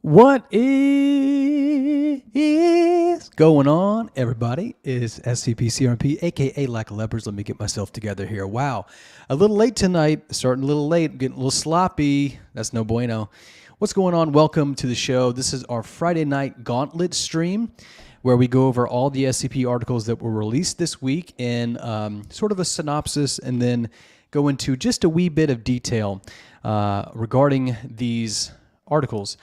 What is going on, everybody? Is SCP CRP, aka Lack of Lepers. Let me get myself together here. Wow, a little late tonight, starting a little late, getting a little sloppy. That's no bueno. What's going on? Welcome to the show. This is our Friday night gauntlet stream, where we go over all the SCP articles that were released this week in sort of a synopsis, and then go into just a wee bit of detail regarding these articles.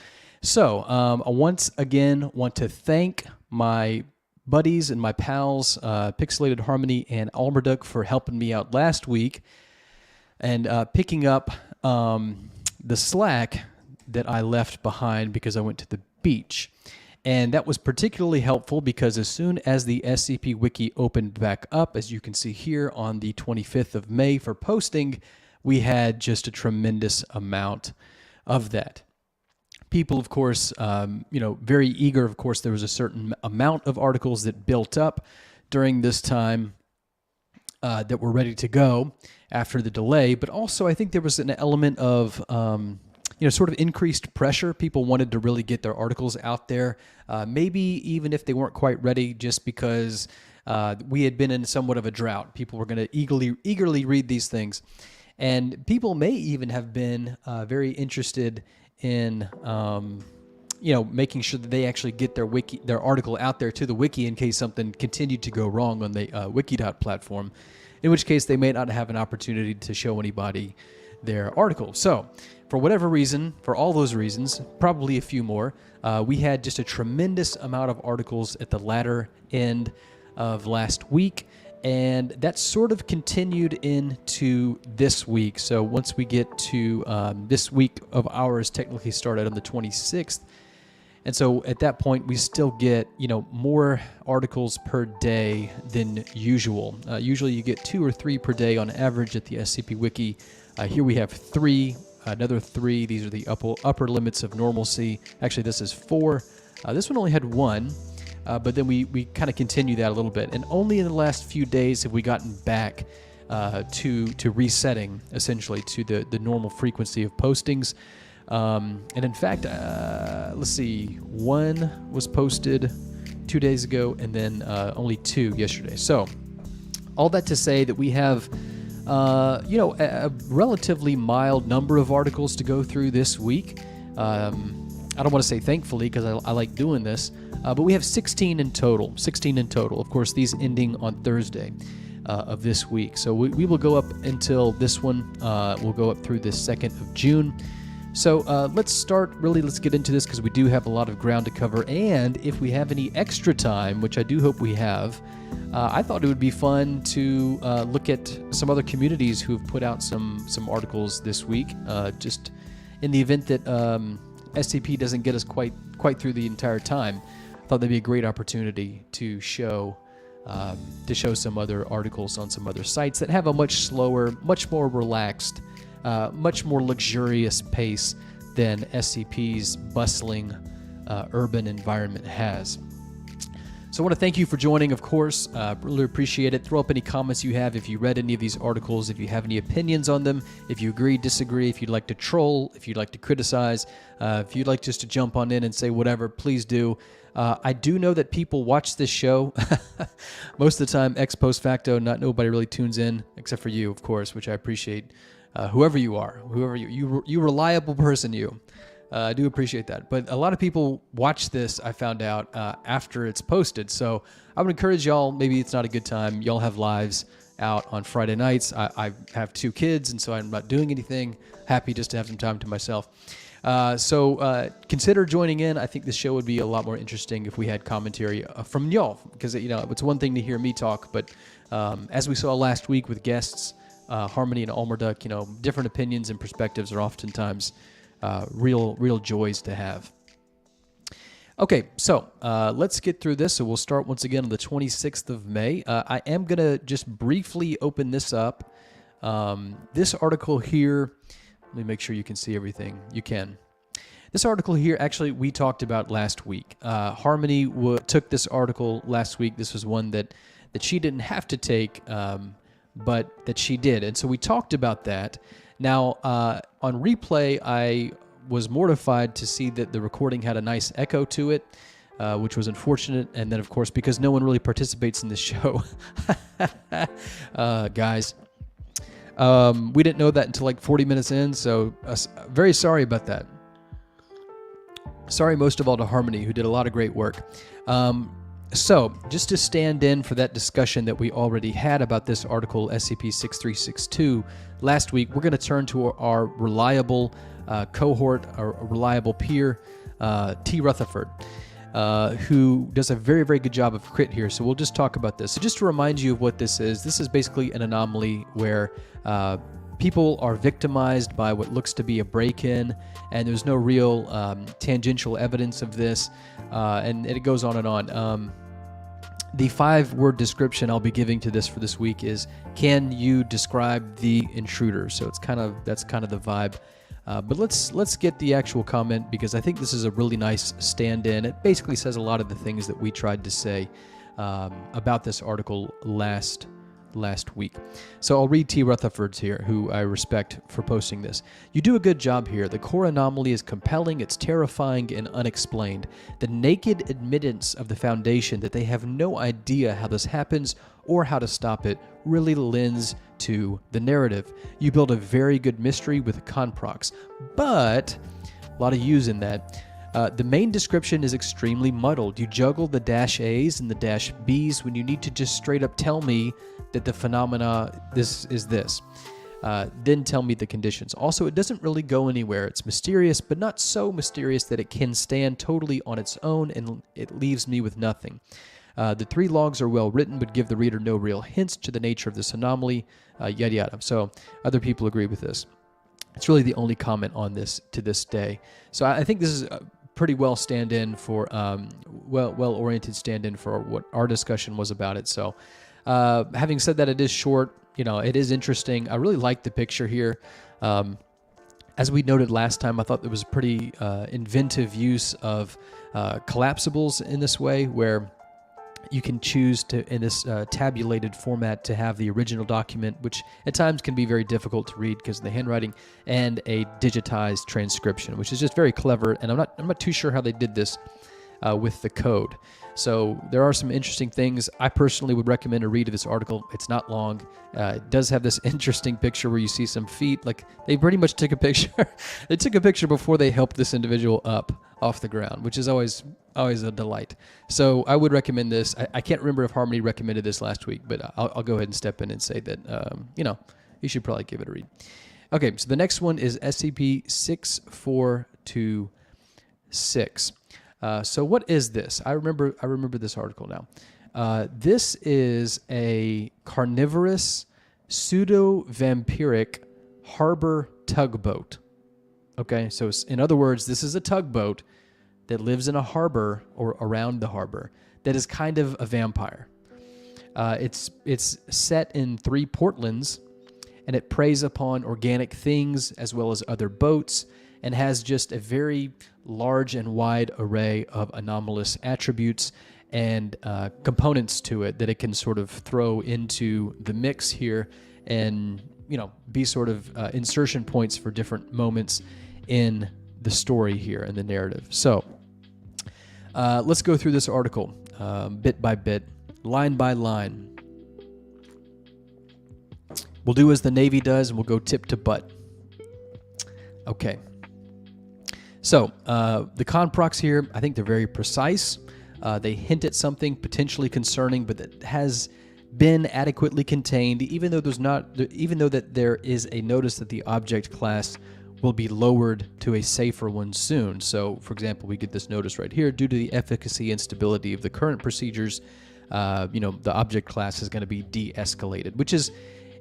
So, I once again want to thank my buddies and my pals, Pixelated Harmony and Almerduk, for helping me out last week and picking up the slack that I left behind because I went to the beach. And that was particularly helpful because as soon as the SCP Wiki opened back up, as you can see here on the 25th of May for posting, we had just a tremendous amount of that. People, of course, very eager. Of course, there was a certain amount of articles that built up during this time that were ready to go after the delay. But also, I think there was an element of, sort of increased pressure. People wanted to really get their articles out there, maybe even if they weren't quite ready, just because we had been in somewhat of a drought. People were going to eagerly read these things. And people may even have been very interested in making sure that they actually get their article out there to the wiki in case something continued to go wrong on the wiki.platform, platform, in which case they may not have an opportunity to show anybody their article. So for whatever reason, for all those reasons, probably a few more, we had just a tremendous amount of articles at the latter end of last week. And that sort of continued into this week. So once we get to this week of ours, technically started on the 26th. And so at that point, we still get, more articles per day than usual. Usually you get 2 or 3 per day on average at the SCP Wiki. Here we have 3, another 3. These are the upper limits of normalcy. Actually, this is 4. This one only had 1. But then we kind of continue that a little bit. And only in the last few days have we gotten back to resetting, essentially, to the normal frequency of postings. And in fact, let's see, 1 was posted 2 days ago, and then only 2 yesterday. So all that to say that we have a relatively mild number of articles to go through this week. I don't want to say thankfully because I like doing this, but we have 16 in total. 16 in total. Of course, these ending on Thursday of this week. So we will go up until this one. We'll go up through the 2nd of June. So let's get into this because we do have a lot of ground to cover. And if we have any extra time, which I do hope we have, I thought it would be fun to look at some other communities who have put out some articles this week, just in the event that SCP doesn't get us quite through the entire time. I thought that'd be a great opportunity to show some other articles on some other sites that have a much slower, much more relaxed, much more luxurious pace than SCP's bustling urban environment has. So I want to thank you for joining, of course. Really appreciate it. Throw up any comments you have if you read any of these articles, if you have any opinions on them, if you agree, disagree, if you'd like to troll, if you'd like to criticize, if you'd like just to jump on in and say whatever, please do. I do know that people watch this show. Most of the time, ex post facto, nobody really tunes in, except for you, of course, which I appreciate. Whoever you are, you reliable person, you. I do appreciate that. But a lot of people watch this, I found out, after it's posted. So I would encourage y'all, maybe it's not a good time. Y'all have lives out on Friday nights. I have 2 kids, and so I'm not doing anything. Happy just to have some time to myself. So consider joining in. I think this show would be a lot more interesting if we had commentary from y'all. Because, it's one thing to hear me talk, but as we saw last week with guests, Harmony and Almerduk, different opinions and perspectives are oftentimes real joys to have. Okay, so let's get through this. So we'll start once again on the 26th of May. I am going to just briefly open this up. This article here, let me make sure you can see everything. You can. This article here, actually, we talked about last week. Harmony took this article last week. This was one that she didn't have to take, but that she did. And so we talked about that. Now, on replay, I was mortified to see that the recording had a nice echo to it, which was unfortunate. And then, of course, because no one really participates in this show, guys, we didn't know that until like 40 minutes in, so very sorry about that. Sorry most of all to Harmony, who did a lot of great work. So, just to stand in for that discussion that we already had about this article, SCP-6362, last week, we're going to turn to our reliable cohort, our reliable peer, T. Rutherford, who does a very, very good job of crit here. So we'll just talk about this. So just to remind you of what this is basically an anomaly where people are victimized by what looks to be a break-in, and there's no real tangential evidence of this, and it goes on and on. The 5-word description I'll be giving to this for this week is, can you describe the intruder? So that's kind of the vibe. But let's get the actual comment, because I think this is a really nice stand-in. It basically says a lot of the things that we tried to say about this article last week. So I'll read T. Rutherford's here, who I respect for posting this. You do a good job here. The core anomaly is compelling, it's terrifying, and unexplained. The naked admittance of the Foundation that they have no idea how this happens or how to stop it really lends to the narrative. You build a very good mystery with Conprox, but a lot of U's in that. The main description is extremely muddled. You juggle the -A's and the -B's when you need to just straight up tell me that the phenomena this is this. Then tell me the conditions. Also, it doesn't really go anywhere. It's mysterious, but not so mysterious that it can stand totally on its own, and it leaves me with nothing. The 3 logs are well written, but give the reader no real hints to the nature of this anomaly, yada yada. So other people agree with this. It's really the only comment on this to this day. So I think this is a pretty well stand-in for, well-oriented stand-in for what our discussion was about it. So having said that, it is short. It is interesting. I really like the picture here. As we noted last time, I thought there was a pretty inventive use of collapsibles in this way, where you can choose to, in this tabulated format, to have the original document, which at times can be very difficult to read because of the handwriting, and a digitized transcription, which is just very clever. And I'm not too sure how they did this with the code. So there are some interesting things. I personally would recommend a read of this article. It's not long. It does have this interesting picture where you see some feet. Like, they pretty much took a picture. They took a picture before they helped this individual up off the ground, which is always a delight. So I would recommend this. I can't remember if Harmony recommended this last week, but I'll go ahead and step in and say that, you should probably give it a read. Okay, so the next one is SCP-6426. So what is this? I remember this article now. This is a carnivorous, pseudo-vampiric harbor tugboat. Okay, so in other words, this is a tugboat that lives in a harbor or around the harbor that is kind of a vampire. It's set in 3 portlands, and it preys upon organic things as well as other boats, and has just a very large and wide array of anomalous attributes and components to it that it can sort of throw into the mix here, and be sort of insertion points for different moments in the story here in the narrative. So let's go through this article bit by bit, line by line. We'll do as the Navy does, and we'll go tip to butt. Okay. So, the Conprox here, I think they're very precise. They hint at something potentially concerning, but that has been adequately contained, even though that there is a notice that the object class will be lowered to a safer one soon. So, for example, we get this notice right here: due to the efficacy and stability of the current procedures, the object class is going to be de-escalated, which is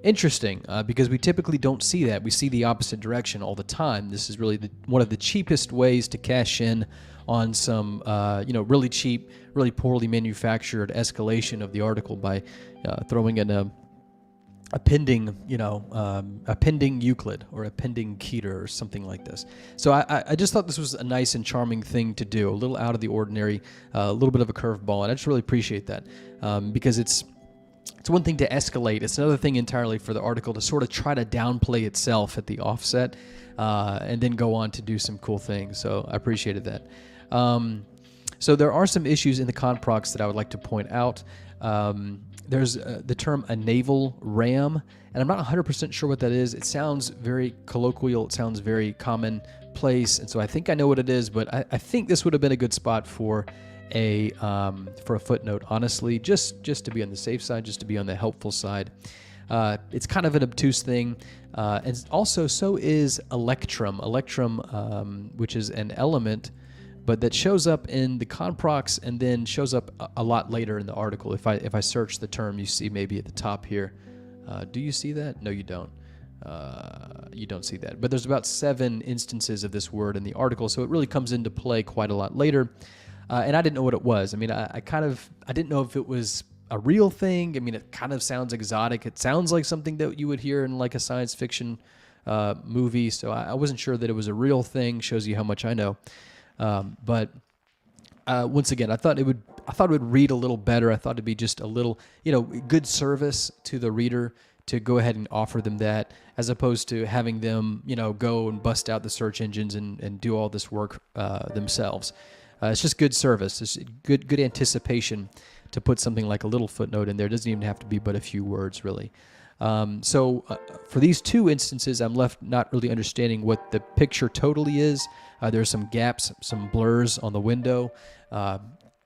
interesting because we typically don't see that. We see the opposite direction all the time. This is really one of the cheapest ways to cash in on some, really cheap, really poorly manufactured escalation of the article by throwing in a pending Euclid or a pending Keter or something like this. So I just thought this was a nice and charming thing to do, a little out of the ordinary, a little bit of a curveball, and I just really appreciate that because it's it's one thing to escalate. It's another thing entirely for the article to sort of try to downplay itself at the offset and then go on to do some cool things. So I appreciated that. So there are some issues in the conprox that I would like to point out. There's the term a naval ram, and I'm not 100% sure what that is. It sounds very colloquial. It sounds very commonplace, and so I think I know what it is, but I think this would have been a good spot for a footnote, honestly, just to be on the safe side, just to be on the helpful side. It's kind of an obtuse thing, and also so is electrum, which is an element, but that shows up in the conprox and then shows up a lot later in the article. If I search the term, you see maybe at the top here. Do you see that? No, you don't. You don't see that. But there's about 7 instances of this word in the article, so it really comes into play quite a lot later. And I didn't know what it was. I mean, I didn't know if it was a real thing. I mean, it kind of sounds exotic. It sounds like something that you would hear in like a science fiction movie. So I wasn't sure that it was a real thing. Shows you how much I know. But once again, I thought it would read a little better. I thought it'd be just a little, good service to the reader to go ahead and offer them that, as opposed to having them, go and bust out the search engines and do all this work themselves. It's just good service. It's good anticipation to put something like a little footnote in there. It doesn't even have to be but a few words, really. So for these 2 instances, I'm left not really understanding what the picture totally is. There's some gaps, some blurs on the window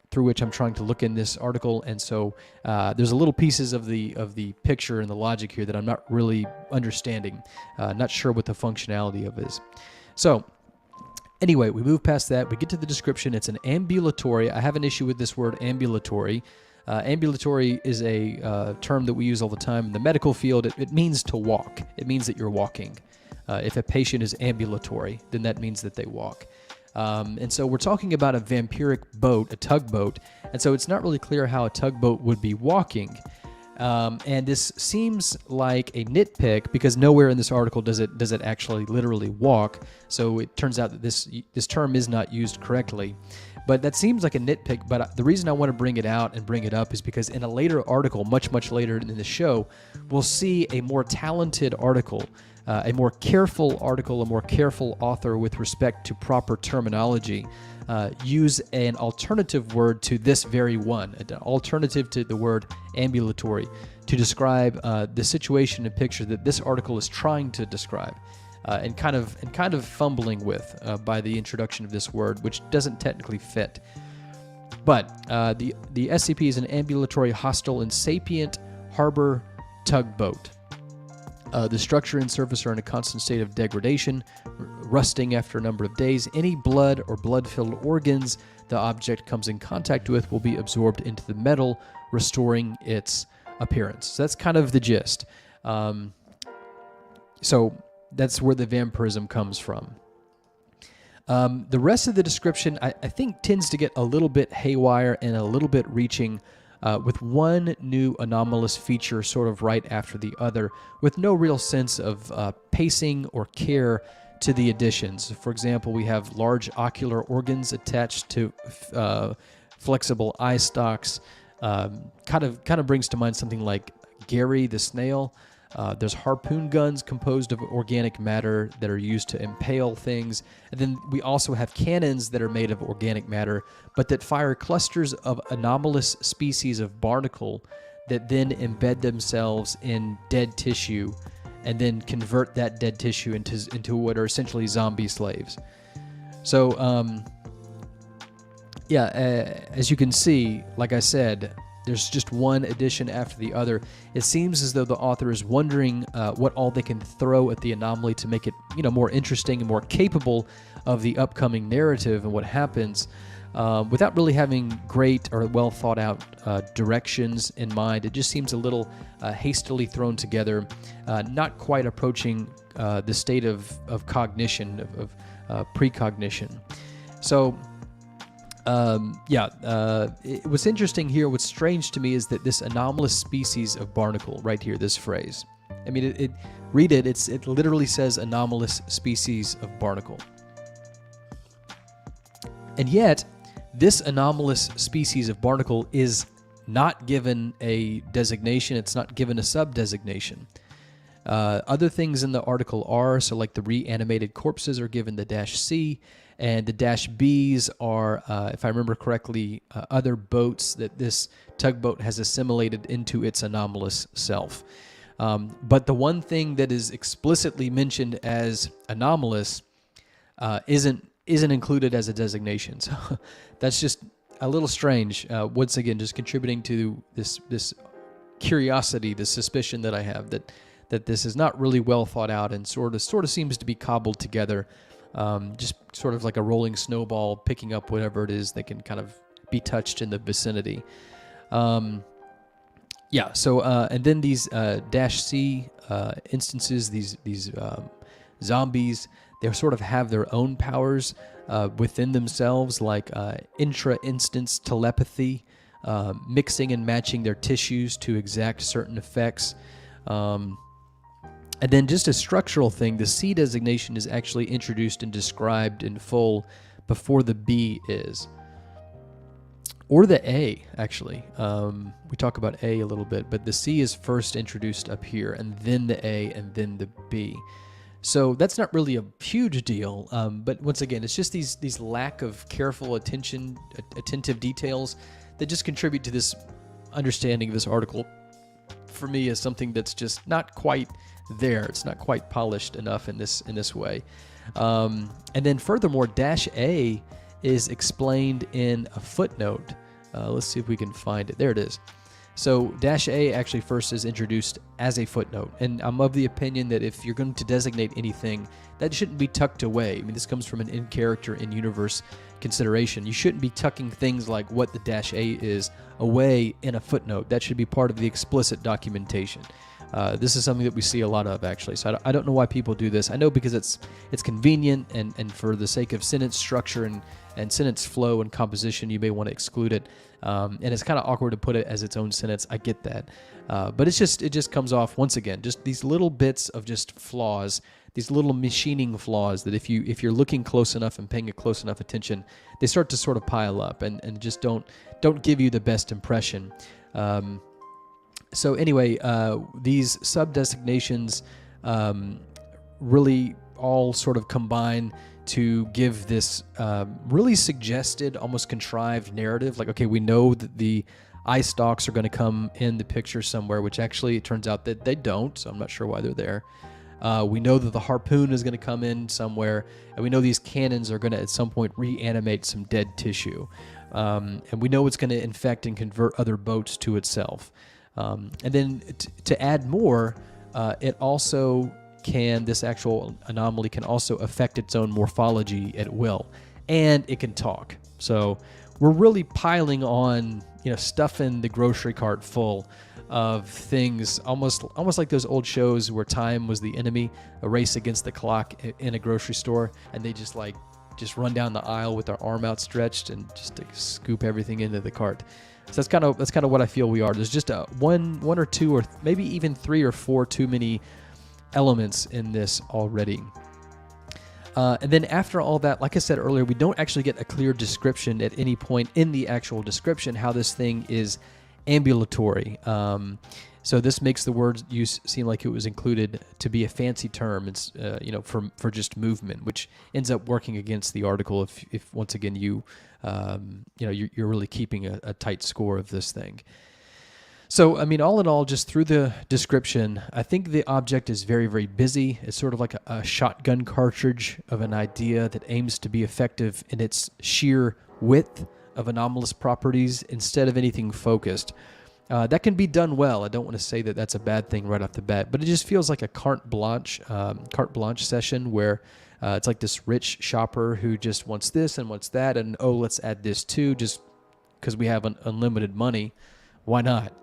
through which I'm trying to look in this article, and so there's a little pieces of the picture and the logic here that I'm not really understanding. Not sure what the functionality of is. So anyway, we move past that. We get to the description. It's an ambulatory. I have an issue with this word ambulatory. Ambulatory is a term that we use all the time in the medical field. It means to walk. It means that you're walking. If a patient is ambulatory, then that means that they walk. And so we're talking about a vampiric boat, a tugboat, and so it's not really clear how a tugboat would be walking. And this seems like a nitpick because nowhere in this article does it actually literally walk. So it turns out that this term is not used correctly. But that seems like a nitpick, but the reason I want to bring it out and bring it up is because in a later article, much later in the show, we'll see a more talented article, a more careful article, a more careful author with respect to proper terminology, use an alternative word to this very one, an alternative to the word ambulatory, to describe the situation and picture that this article is trying to describe. And kind of fumbling with by the introduction of this word, which doesn't technically fit. But the SCP is an ambulatory, hostile, and sapient harbor tugboat. The structure and surface are in a constant state of degradation, rusting after a number of days. Any blood or blood-filled organs the object comes in contact with will be absorbed into the metal, restoring its appearance. So that's kind of the gist. So that's where the vampirism comes from. The rest of the description, I think, tends to get a little bit haywire and a little bit reaching, with one new anomalous feature sort of right after the other, with no real sense of pacing or care to the additions. For example, we have large ocular organs attached to flexible eye stalks. Kind of brings to mind something like Gary the snail. There's harpoon guns composed of organic matter that are used to impale things. And then we also have cannons that are made of organic matter, but that fire clusters of anomalous species of barnacle that then embed themselves in dead tissue and then convert that dead tissue into what are essentially zombie slaves. So, as you can see, like I said, there's just one addition after the other. It seems as though the author is wondering what all they can throw at the anomaly to make it, more interesting and more capable of the upcoming narrative and what happens, without really having great or well thought out directions in mind. It just seems a little hastily thrown together, not quite approaching the state of cognition, of precognition. So, what's interesting here, what's strange to me is that this anomalous species of barnacle right here, this phrase. I mean, it literally says anomalous species of barnacle. And yet, this anomalous species of barnacle is not given a designation. It's not given a sub-designation. Other things in the article are, so like the reanimated corpses are given the -C, and the -Bs are, if I remember correctly, other boats that this tugboat has assimilated into its anomalous self. But the one thing that is explicitly mentioned as anomalous isn't included as a designation. So that's just a little strange. Once again, just contributing to this curiosity, this suspicion that I have that this is not really well thought out and sort of seems to be cobbled together, just sort of like a rolling snowball, picking up whatever it is that can kind of be touched in the vicinity. Yeah. So and then these -C instances, these zombies, they sort of have their own powers within themselves, like intra-instance telepathy, mixing and matching their tissues to exact certain effects. And then just a structural thing, the C designation is actually introduced and described in full before the B is. Or the A, actually. We talk about A a little bit, but the C is first introduced up here, and then the A, and then the B. So that's not really a huge deal, but once again, it's just these lack of careful attentive details that just contribute to this understanding of this article, for me, as something that's just not quite there. It's not quite polished enough in this way. And then furthermore, -A is explained in a footnote. Let's see if we can find it. There it is. So -A actually first is introduced as a footnote, and I'm of the opinion that if you're going to designate anything, that shouldn't be tucked away. I mean, this comes from an in-character, in-universe consideration. You shouldn't be tucking things like what the -A is away in a footnote. That should be part of the explicit documentation. This is something that we see a lot of, actually. So I don't know why people do this. I know because it's convenient, and for the sake of sentence structure and sentence flow and composition, you may want to exclude it. And it's kind of awkward to put it as its own sentence. I get that. But it just comes off, once again, just these little bits of just flaws, these little machining flaws that if you're looking close enough and paying a close enough attention, they start to sort of pile up and just don't give you the best impression. So anyway, these sub-designations really all sort of combine to give this really suggested, almost contrived narrative. Like, okay, we know that the eye stalks are going to come in the picture somewhere, which actually it turns out that they don't, so I'm not sure why they're there. We know that the harpoon is going to come in somewhere, and we know these cannons are going to at some point reanimate some dead tissue. And we know it's going to infect and convert other boats to itself. And then to add more, it also this actual anomaly can also affect its own morphology at will, and it can talk. So we're really piling on, stuffing the grocery cart full of things, almost like those old shows where time was the enemy, a race against the clock in a grocery store, and they just run down the aisle with their arm outstretched and just scoop everything into the cart. So that's kind of what I feel we are. There's just one or two or maybe even 3 or 4 too many elements in this already. And then after all that, like I said earlier, we don't actually get a clear description at any point in the actual description how this thing is ambulatory. So this makes the word use seem like it was included to be a fancy term. It's for just movement, which ends up working against the article if once again you're really keeping a tight score of this thing. So, I mean, all in all, just through the description, I think the object is very, very busy. It's sort of like a shotgun cartridge of an idea that aims to be effective in its sheer width of anomalous properties instead of anything focused. That can be done well. I don't want to say that that's a bad thing right off the bat, but it just feels like a carte blanche session where it's like this rich shopper who just wants this and wants that, and let's add this too, just because we have unlimited money. Why not?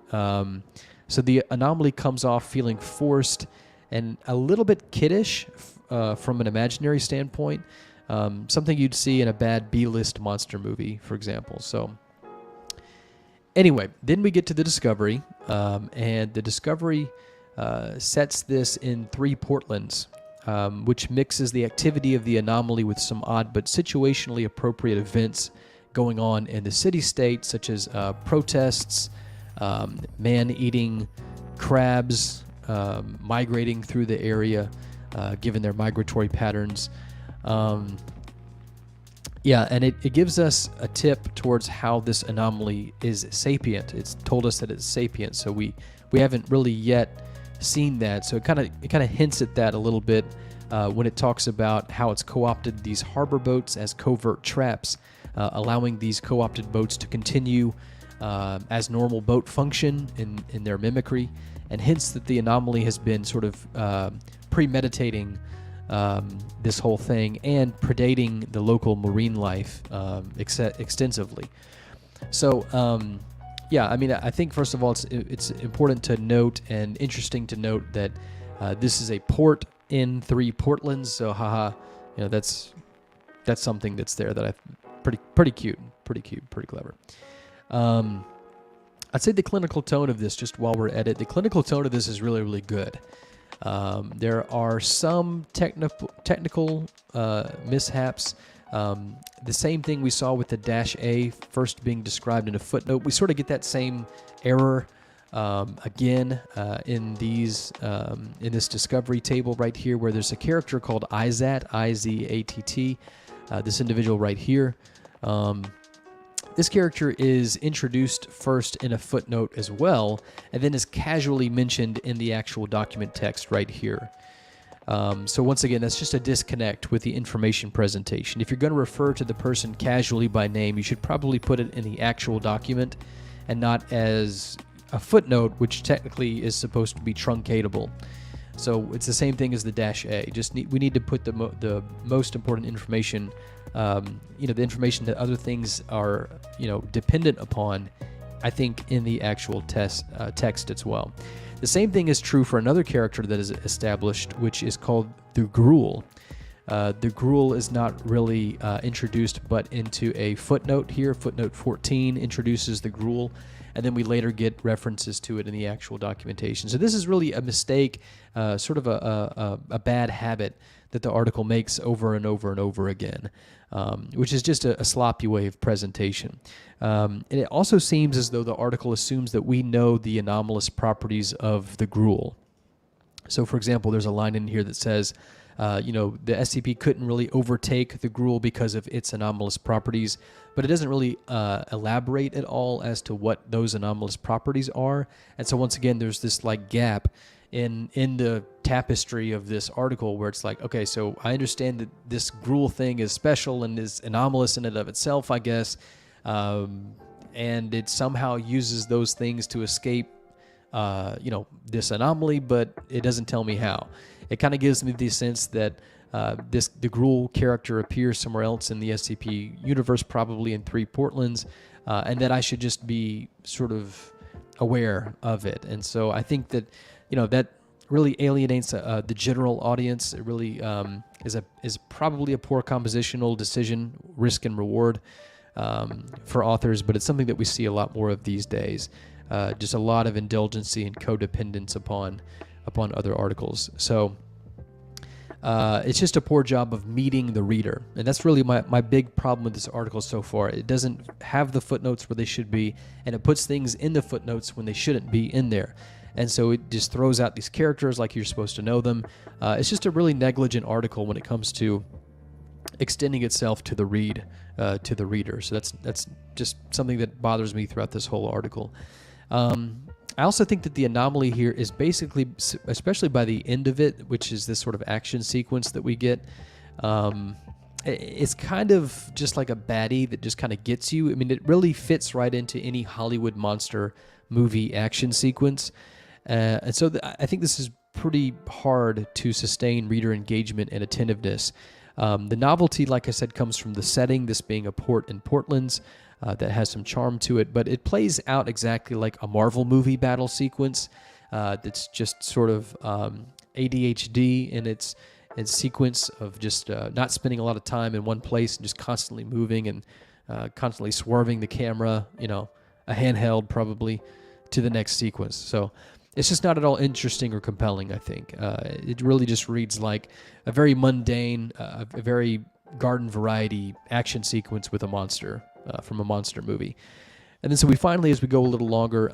So the anomaly comes off feeling forced and a little bit kiddish from an imaginary standpoint. Something you'd see in a bad B-list monster movie, for example. So anyway, then we get to the discovery, and the discovery sets this in 3 Portlands, which mixes the activity of the anomaly with some odd but situationally appropriate events going on in the city-state, such as protests, man-eating crabs migrating through the area, given their migratory patterns. Yeah, and it gives us a tip towards how this anomaly is sapient. It's told us that it's sapient, so we haven't really yet seen that. So it kind of hints at that a little bit when it talks about how it's co-opted these harbor boats as covert traps, allowing these co-opted boats to continue as normal boat function in their mimicry, and hints that the anomaly has been sort of premeditating this whole thing and predating the local marine life extensively. So, yeah, I mean, I think first of all, it's important to note and interesting to note that this is a port in 3 Portlands. So, that's something that's there that I pretty cute, pretty clever. I'd say the clinical tone of this, just while we're at it, the clinical tone of this is really, really good. There are some technical mishaps. The same thing we saw with the -A first being described in a footnote. We sort of get that same error again in this discovery table right here, where there's a character called Izat, I-Z-A-T-T. This individual right here. This character is introduced first in a footnote as well, and then is casually mentioned in the actual document text right here. So once again, that's just a disconnect with the information presentation. If you're going to refer to the person casually by name, you should probably put it in the actual document and not as a footnote, which technically is supposed to be truncatable. So it's the same thing as the -A. We need to put the most important information, the information that other things are, dependent upon, I think, in the actual text as well. The same thing is true for another character that is established, which is called the Gruel. The Gruel is not really introduced, but into a footnote here. Footnote 14 introduces the Gruel, and then we later get references to it in the actual documentation. So this is really a mistake, sort of a bad habit that the article makes over and over and over again, which is just a sloppy way of presentation. And it also seems as though the article assumes that we know the anomalous properties of the Gruel. So, for example, there's a line in here that says, the SCP couldn't really overtake the Gruel because of its anomalous properties, but it doesn't really elaborate at all as to what those anomalous properties are. And so once again, there's this gap in the tapestry of this article where it's like, okay, so I understand that this Gruel thing is special and is anomalous in and of itself, I guess, and it somehow uses those things to escape this anomaly, but it doesn't tell me how. It kind of gives me the sense that the Gruel character appears somewhere else in the SCP universe, probably in 3 Portlands, and that I should just be sort of aware of it. And so I think that that really alienates the general audience. It really is probably a poor compositional decision, risk and reward for authors, but it's something that we see a lot more of these days. Just a lot of indulgency and codependence upon other articles. So it's just a poor job of meeting the reader. And that's really my big problem with this article so far. It doesn't have the footnotes where they should be, and it puts things in the footnotes when they shouldn't be in there. And so it just throws out these characters like you're supposed to know them. It's just a really negligent article when it comes to extending itself to the reader. So that's just something that bothers me throughout this whole article. I also think that the anomaly here is basically, especially by the end of it, which is this sort of action sequence that we get, it's kind of just like a baddie that just kind of gets you. I mean, it really fits right into any Hollywood monster movie action sequence. And so I think this is pretty hard to sustain reader engagement and attentiveness. The novelty, like I said, comes from the setting, this being a port in Portlands, that has some charm to it, but it plays out exactly like a Marvel movie battle sequence that's just sort of ADHD in its sequence of just not spending a lot of time in one place and just constantly moving and constantly swerving the camera, a handheld probably, to the next sequence. So it's just not at all interesting or compelling, I think. It really just reads like a very mundane, a very garden variety action sequence with a monster from a monster movie. And then so we finally, as we go a little longer,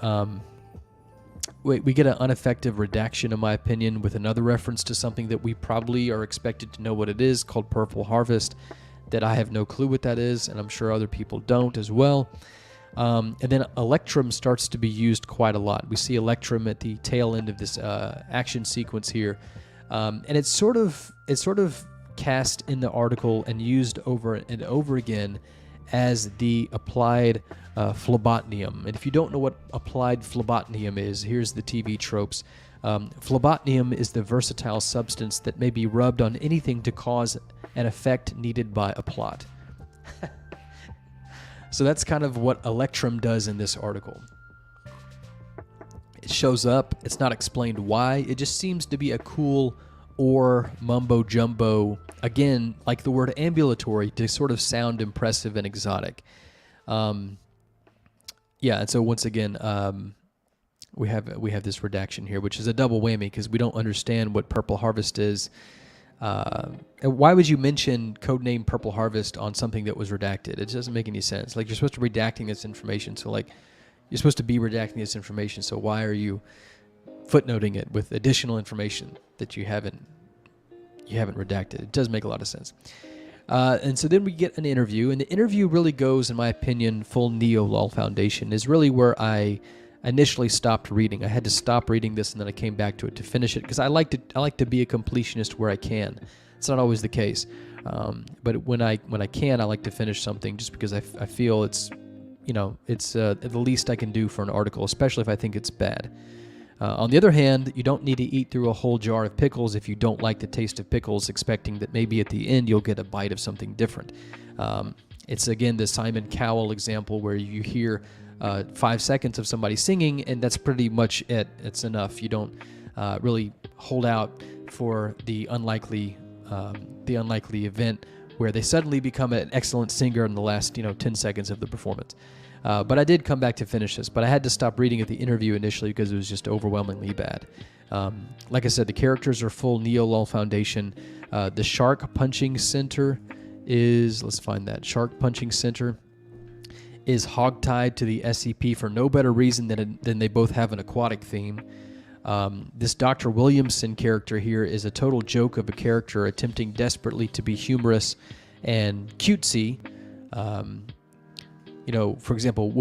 we get an ineffective redaction, in my opinion, with another reference to something that we probably are expected to know what it is, called Purple Harvest, that I have no clue what that is, and I'm sure other people don't as well. And then Electrum starts to be used quite a lot. We see Electrum at the tail end of this action sequence here, and it's sort of cast in the article and used over and over again as the applied phlebotomium. And if you don't know what applied phlebotomium is, here's the TV tropes. Phlebotomium is the versatile substance that may be rubbed on anything to cause an effect needed by a plot. So that's kind of what Electrum does in this article. It shows up, it's not explained why, it just seems to be a cool or mumbo jumbo, again, like the word ambulatory, to sort of sound impressive and exotic. Yeah, and so once again, we have this redaction here, which is a double whammy because we don't understand what Purple Harvest is. And why would you mention codename Purple Harvest on something that was redacted? It doesn't make any sense. Like, you're supposed to be redacting this information, so like you're supposed to be redacting this information. So why are you footnoting it with additional information that you haven't redacted? It does make a lot of sense. And so then we get an interview, and the interview really goes, in my opinion, full Neo-Lol Foundation, is really where I initially stopped reading. I had to stop reading this, and then I came back to it to finish it, because I like to be a completionist where I can. It's not always the case, but when I can, I like to finish something, just because I feel it's the least I can do for an article, especially if I think it's bad. On the other hand, you don't need to eat through a whole jar of pickles if you don't like the taste of pickles, expecting that maybe at the end you'll get a bite of something different. It's, again, the Simon Cowell example where you hear 5 seconds of somebody singing, and that's pretty much it. It's enough. You don't really hold out for the unlikely event where they suddenly become an excellent singer in the last 10 seconds of the performance. But I did come back to finish this, but I had to stop reading at the interview initially because it was just overwhelmingly bad. Like I said, the characters are full Neo-Lol Foundation. The Shark Punching Center is, let's find that, Shark Punching Center is hogtied to the SCP for no better reason than they both have an aquatic theme. This Dr. Williamson character here is a total joke of a character attempting desperately to be humorous and cutesy. For example,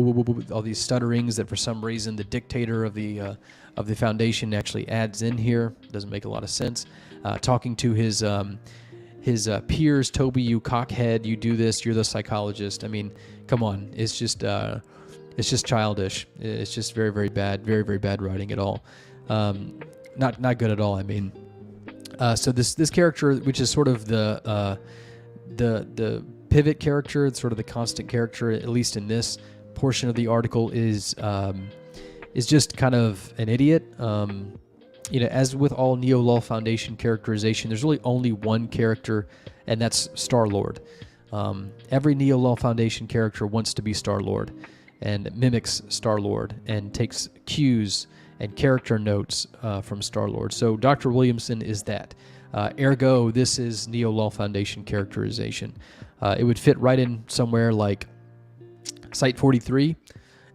all these stutterings that for some reason the dictator of the Foundation actually adds in here. Doesn't make a lot of sense. Talking to his peers, Toby, you cockhead, you do this, you're the psychologist. I mean, come on, it's just childish. It's just very, very bad, very, very bad writing at all. Not good at all. I mean, so this character, which is sort of the pivot character, it's sort of the constant character, at least in this portion of the article, is just kind of an idiot. As with all Neo-Lol Foundation characterization, there's really only one character, and that's Star-Lord. Every Neo-Lol Foundation character wants to be Star-Lord and mimics Star-Lord and takes cues and character notes from Star-Lord. So Dr. Williamson is that. Ergo, this is Neo-Lol Foundation characterization. It would fit right in somewhere like Site 43,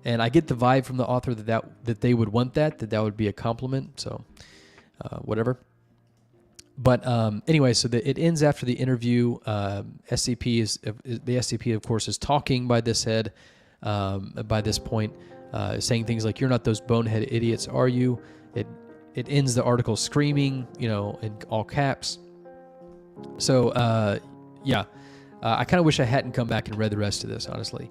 and I get the vibe from the author that they would want that would be a compliment, so whatever. But anyway, so it ends after the interview. The SCP, of course, is talking by this point, saying things like, "You're not those bonehead idiots, are you?" It ends the article screaming, in all caps. So I kind of wish I hadn't come back and read the rest of this, honestly,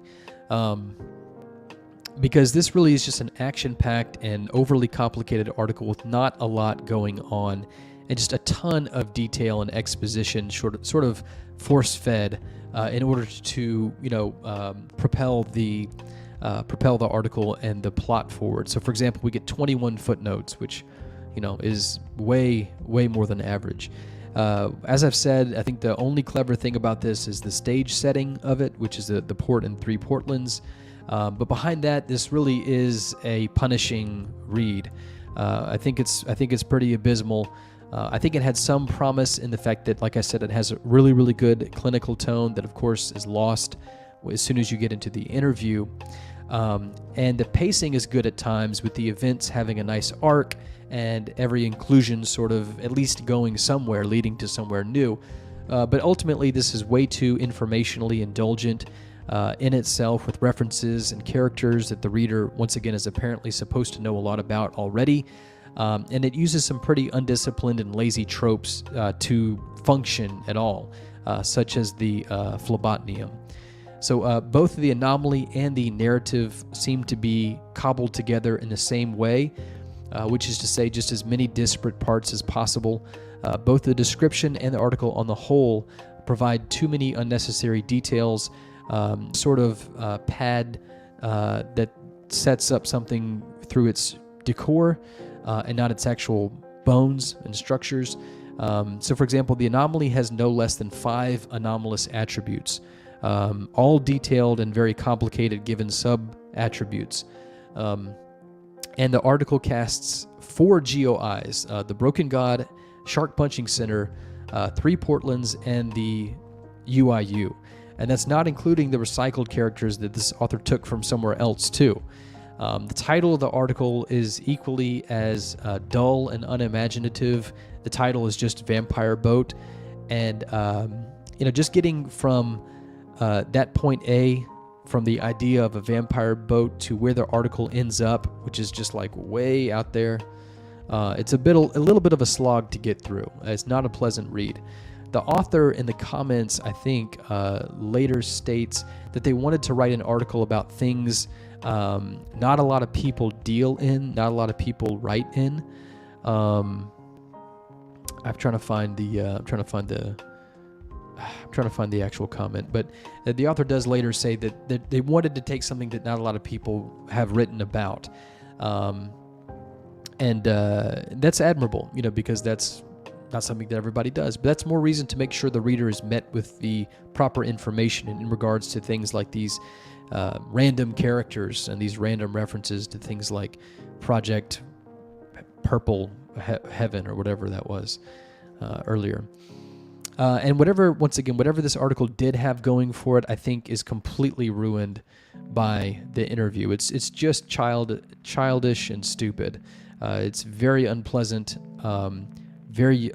because this really is just an action-packed and overly complicated article with not a lot going on, and just a ton of detail and exposition, sort of force-fed in order to propel the article and the plot forward. So, for example, we get 21 footnotes, which is way more than average. As I've said, I think the only clever thing about this is the stage setting of it, which is the port in 3 Portlands. But behind that, this really is a punishing read. I think it's pretty abysmal. I think it had some promise in the fact that, like I said, it has a really, really good clinical tone that, of course, is lost as soon as you get into the interview. And the pacing is good at times, with the events having a nice arc and every inclusion sort of at least going somewhere, leading to somewhere new. But ultimately, this is way too informationally indulgent in itself, with references and characters that the reader, once again, is apparently supposed to know a lot about already. And it uses some pretty undisciplined and lazy tropes to function at all, such as the phlebotomium. So both the anomaly and the narrative seem to be cobbled together in the same way, which is to say just as many disparate parts as possible. Both the description and the article on the whole provide too many unnecessary details, sort of pad that sets up something through its decor and not its actual bones and structures. So for example, the anomaly has no less than 5 anomalous attributes, all detailed and very complicated given sub-attributes. And the article casts 4 GOIs, the Broken God, Shark Punching Center, 3 Portlands, and the UIU. And that's not including the recycled characters that this author took from somewhere else too. The title of the article is equally as dull and unimaginative. The title is just Vampire Boat. And, just getting from that point A, from the idea of a vampire boat, to where the article ends up, which is just like way out there, it's a little bit of a slog to get through. It's not a pleasant read. The author in the comments, I think, later states that they wanted to write an article about things not a lot of people deal in, not a lot of people write in. I'm trying to find the actual comment, but the author does later say that they wanted to take something that not a lot of people have written about, and that's admirable, because that's not something that everybody does. But that's more reason to make sure the reader is met with the proper information in regards to things like these random characters and these random references to things like Project Purple Heaven or whatever that was earlier. And whatever this article did have going for it, I think is completely ruined by the interview. It's just childish and stupid. It's very unpleasant, very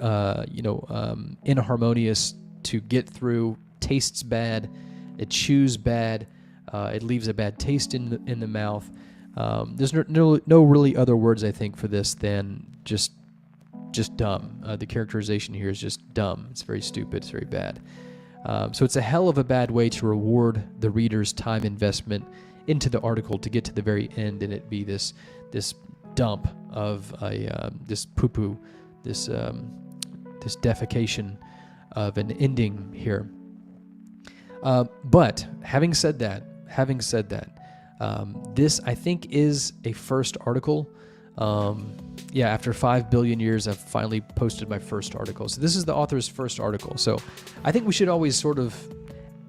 inharmonious to get through. Tastes bad. It chews bad. It leaves a bad taste in the mouth. There's no really other words, I think, for this than just dumb. The characterization here is just dumb. It's very stupid. It's very bad. So it's a hell of a bad way to reward the reader's time investment into the article to get to the very end and it be this dump of this poo-poo, this defecation of an ending here. But having said that, this I think is a first article. After 5 billion years, I've finally posted my first article. So this is the author's first article. So I think we should always sort of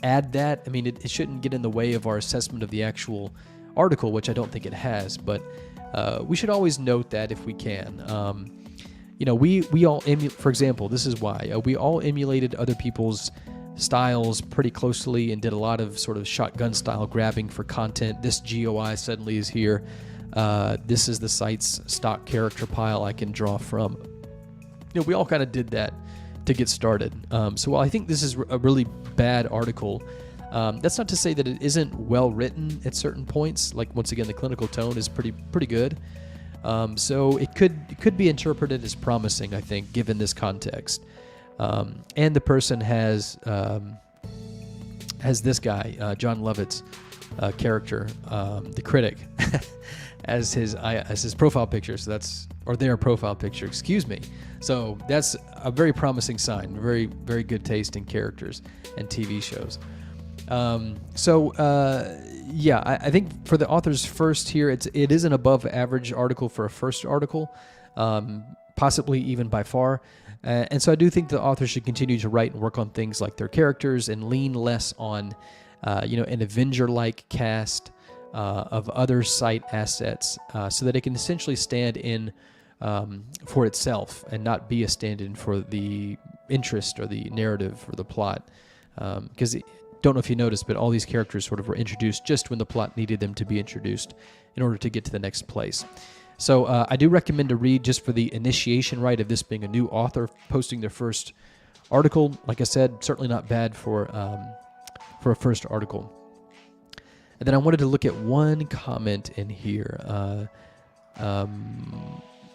add that. I mean, it shouldn't get in the way of our assessment of the actual article, which I don't think it has. But we should always note that if we can. We all for example, this is why we all emulated other people's styles pretty closely and did a lot of sort of shotgun style grabbing for content. This GOI suddenly is here. This is the site's stock character pile I can draw from. We all kind of did that to get started. So while I think this is a really bad article, that's not to say that it isn't well written at certain points. Like, once again, the clinical tone is pretty good. So it could be interpreted as promising, I think, given this context. And the person has this guy, John Lovett's character, the critic, as his profile picture. So their profile picture, excuse me. So that's a very promising sign. Very, very good taste in characters and TV shows. I think for the author's first here, it is an above average article for a first article, possibly even by far. And so I do think the author should continue to write and work on things like their characters and lean less on, an Avenger-like cast of other site assets, so that it can essentially stand in for itself and not be a stand-in for the interest or the narrative or the plot. Because don't know if you noticed, but all these characters sort of were introduced just when the plot needed them to be introduced in order to get to the next place. So I do recommend to read just for the initiation, right, of this being a new author posting their first article. Like I said, certainly not bad for a first article. And then I wanted to look at one comment in here.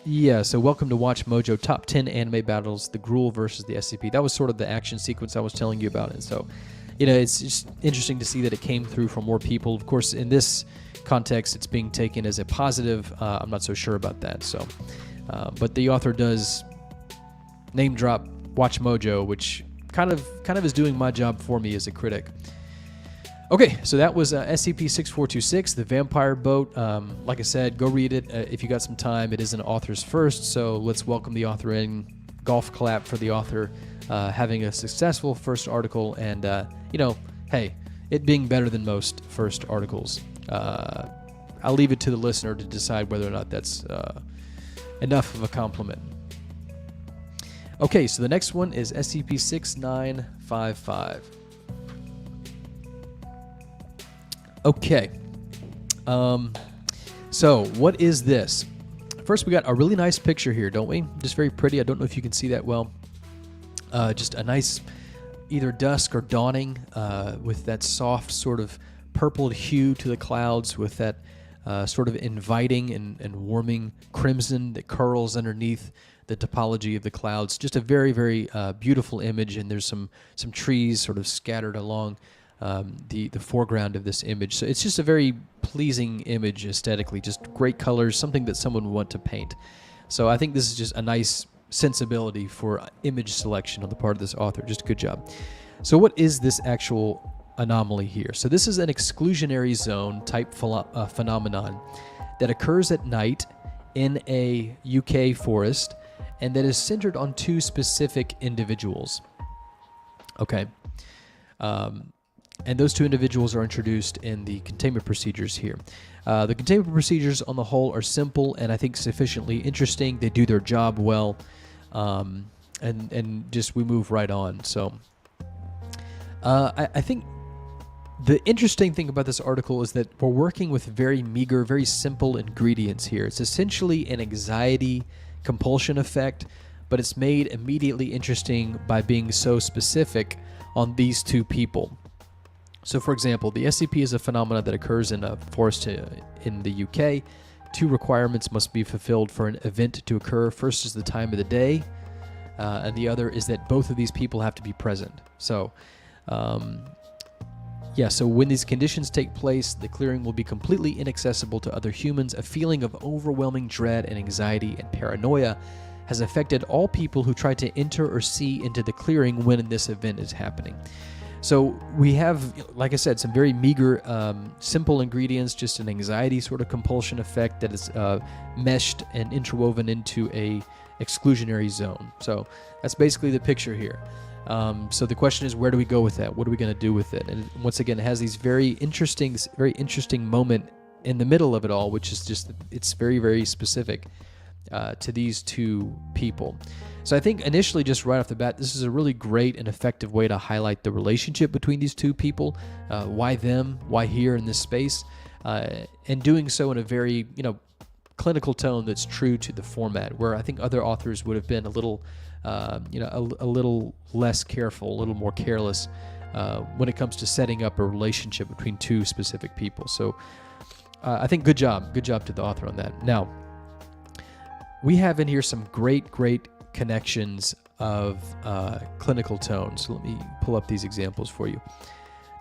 Yeah, so welcome to Watch Mojo, top 10 anime battles, the Gruul versus the SCP. That was sort of the action sequence I was telling you about. And so, it's just interesting to see that it came through from more people. Of course, in this context, it's being taken as a positive. I'm not so sure about that. So, but the author does name drop Watch Mojo, which kind of is doing my job for me as a critic. Okay, so that was SCP-6426, the Vampire Boat. Like I said, go read it if you got some time. It is an author's first, so let's welcome the author in. Golf clap for the author having a successful first article, and hey, it being better than most first articles. I'll leave it to the listener to decide whether or not that's enough of a compliment. Okay, so the next one is SCP-6955. Okay, so what is this? First, we got a really nice picture here, don't we? Just very pretty. I don't know if you can see that well. Just a nice either dusk or dawning with that soft sort of purpled hue to the clouds with that sort of inviting and warming crimson that curls underneath the topology of the clouds. Just a very, very beautiful image, and there's some trees sort of scattered along the foreground of this image. So it's just a very pleasing image aesthetically, just great colors, something that someone would want to paint. So I think this is just a nice sensibility for image selection on the part of this author. Just a good job. So what is this actual anomaly here? So this is an exclusionary zone type phenomenon that occurs at night in a UK forest and that is centered on two specific individuals. Okay. And those two individuals are introduced in the containment procedures here. The containment procedures on the whole are simple and I think sufficiently interesting. They do their job well, and just we move right on. So I think the interesting thing about this article is that we're working with very meager, very simple ingredients here. It's essentially an anxiety compulsion effect, but it's made immediately interesting by being so specific on these two people. So, for example, the SCP is a phenomenon that occurs in a forest in the UK. Two requirements must be fulfilled for an event to occur. First is the time of the day, and the other is that both of these people have to be present. So, so when these conditions take place, the clearing will be completely inaccessible to other humans. A feeling of overwhelming dread and anxiety and paranoia has affected all people who try to enter or see into the clearing when this event is happening. So we have, like I said, some very meager, simple ingredients, just an anxiety sort of compulsion effect that is meshed and interwoven into a exclusionary zone. So that's basically the picture here. So the question is, where do we go with that? What are we going to do with it? And once again, it has these very interesting moment in the middle of it all, which is just, it's very, very specific to these two people. So I think initially, just right off the bat, this is a really great and effective way to highlight the relationship between these two people. Why them? Why here in this space? And doing so in a very, clinical tone that's true to the format, where I think other authors would have been a little, a little less careful, a little more careless when it comes to setting up a relationship between two specific people. So I think good job to the author on that. Now, we have in here some great connections of clinical tone. So let me pull up these examples for you.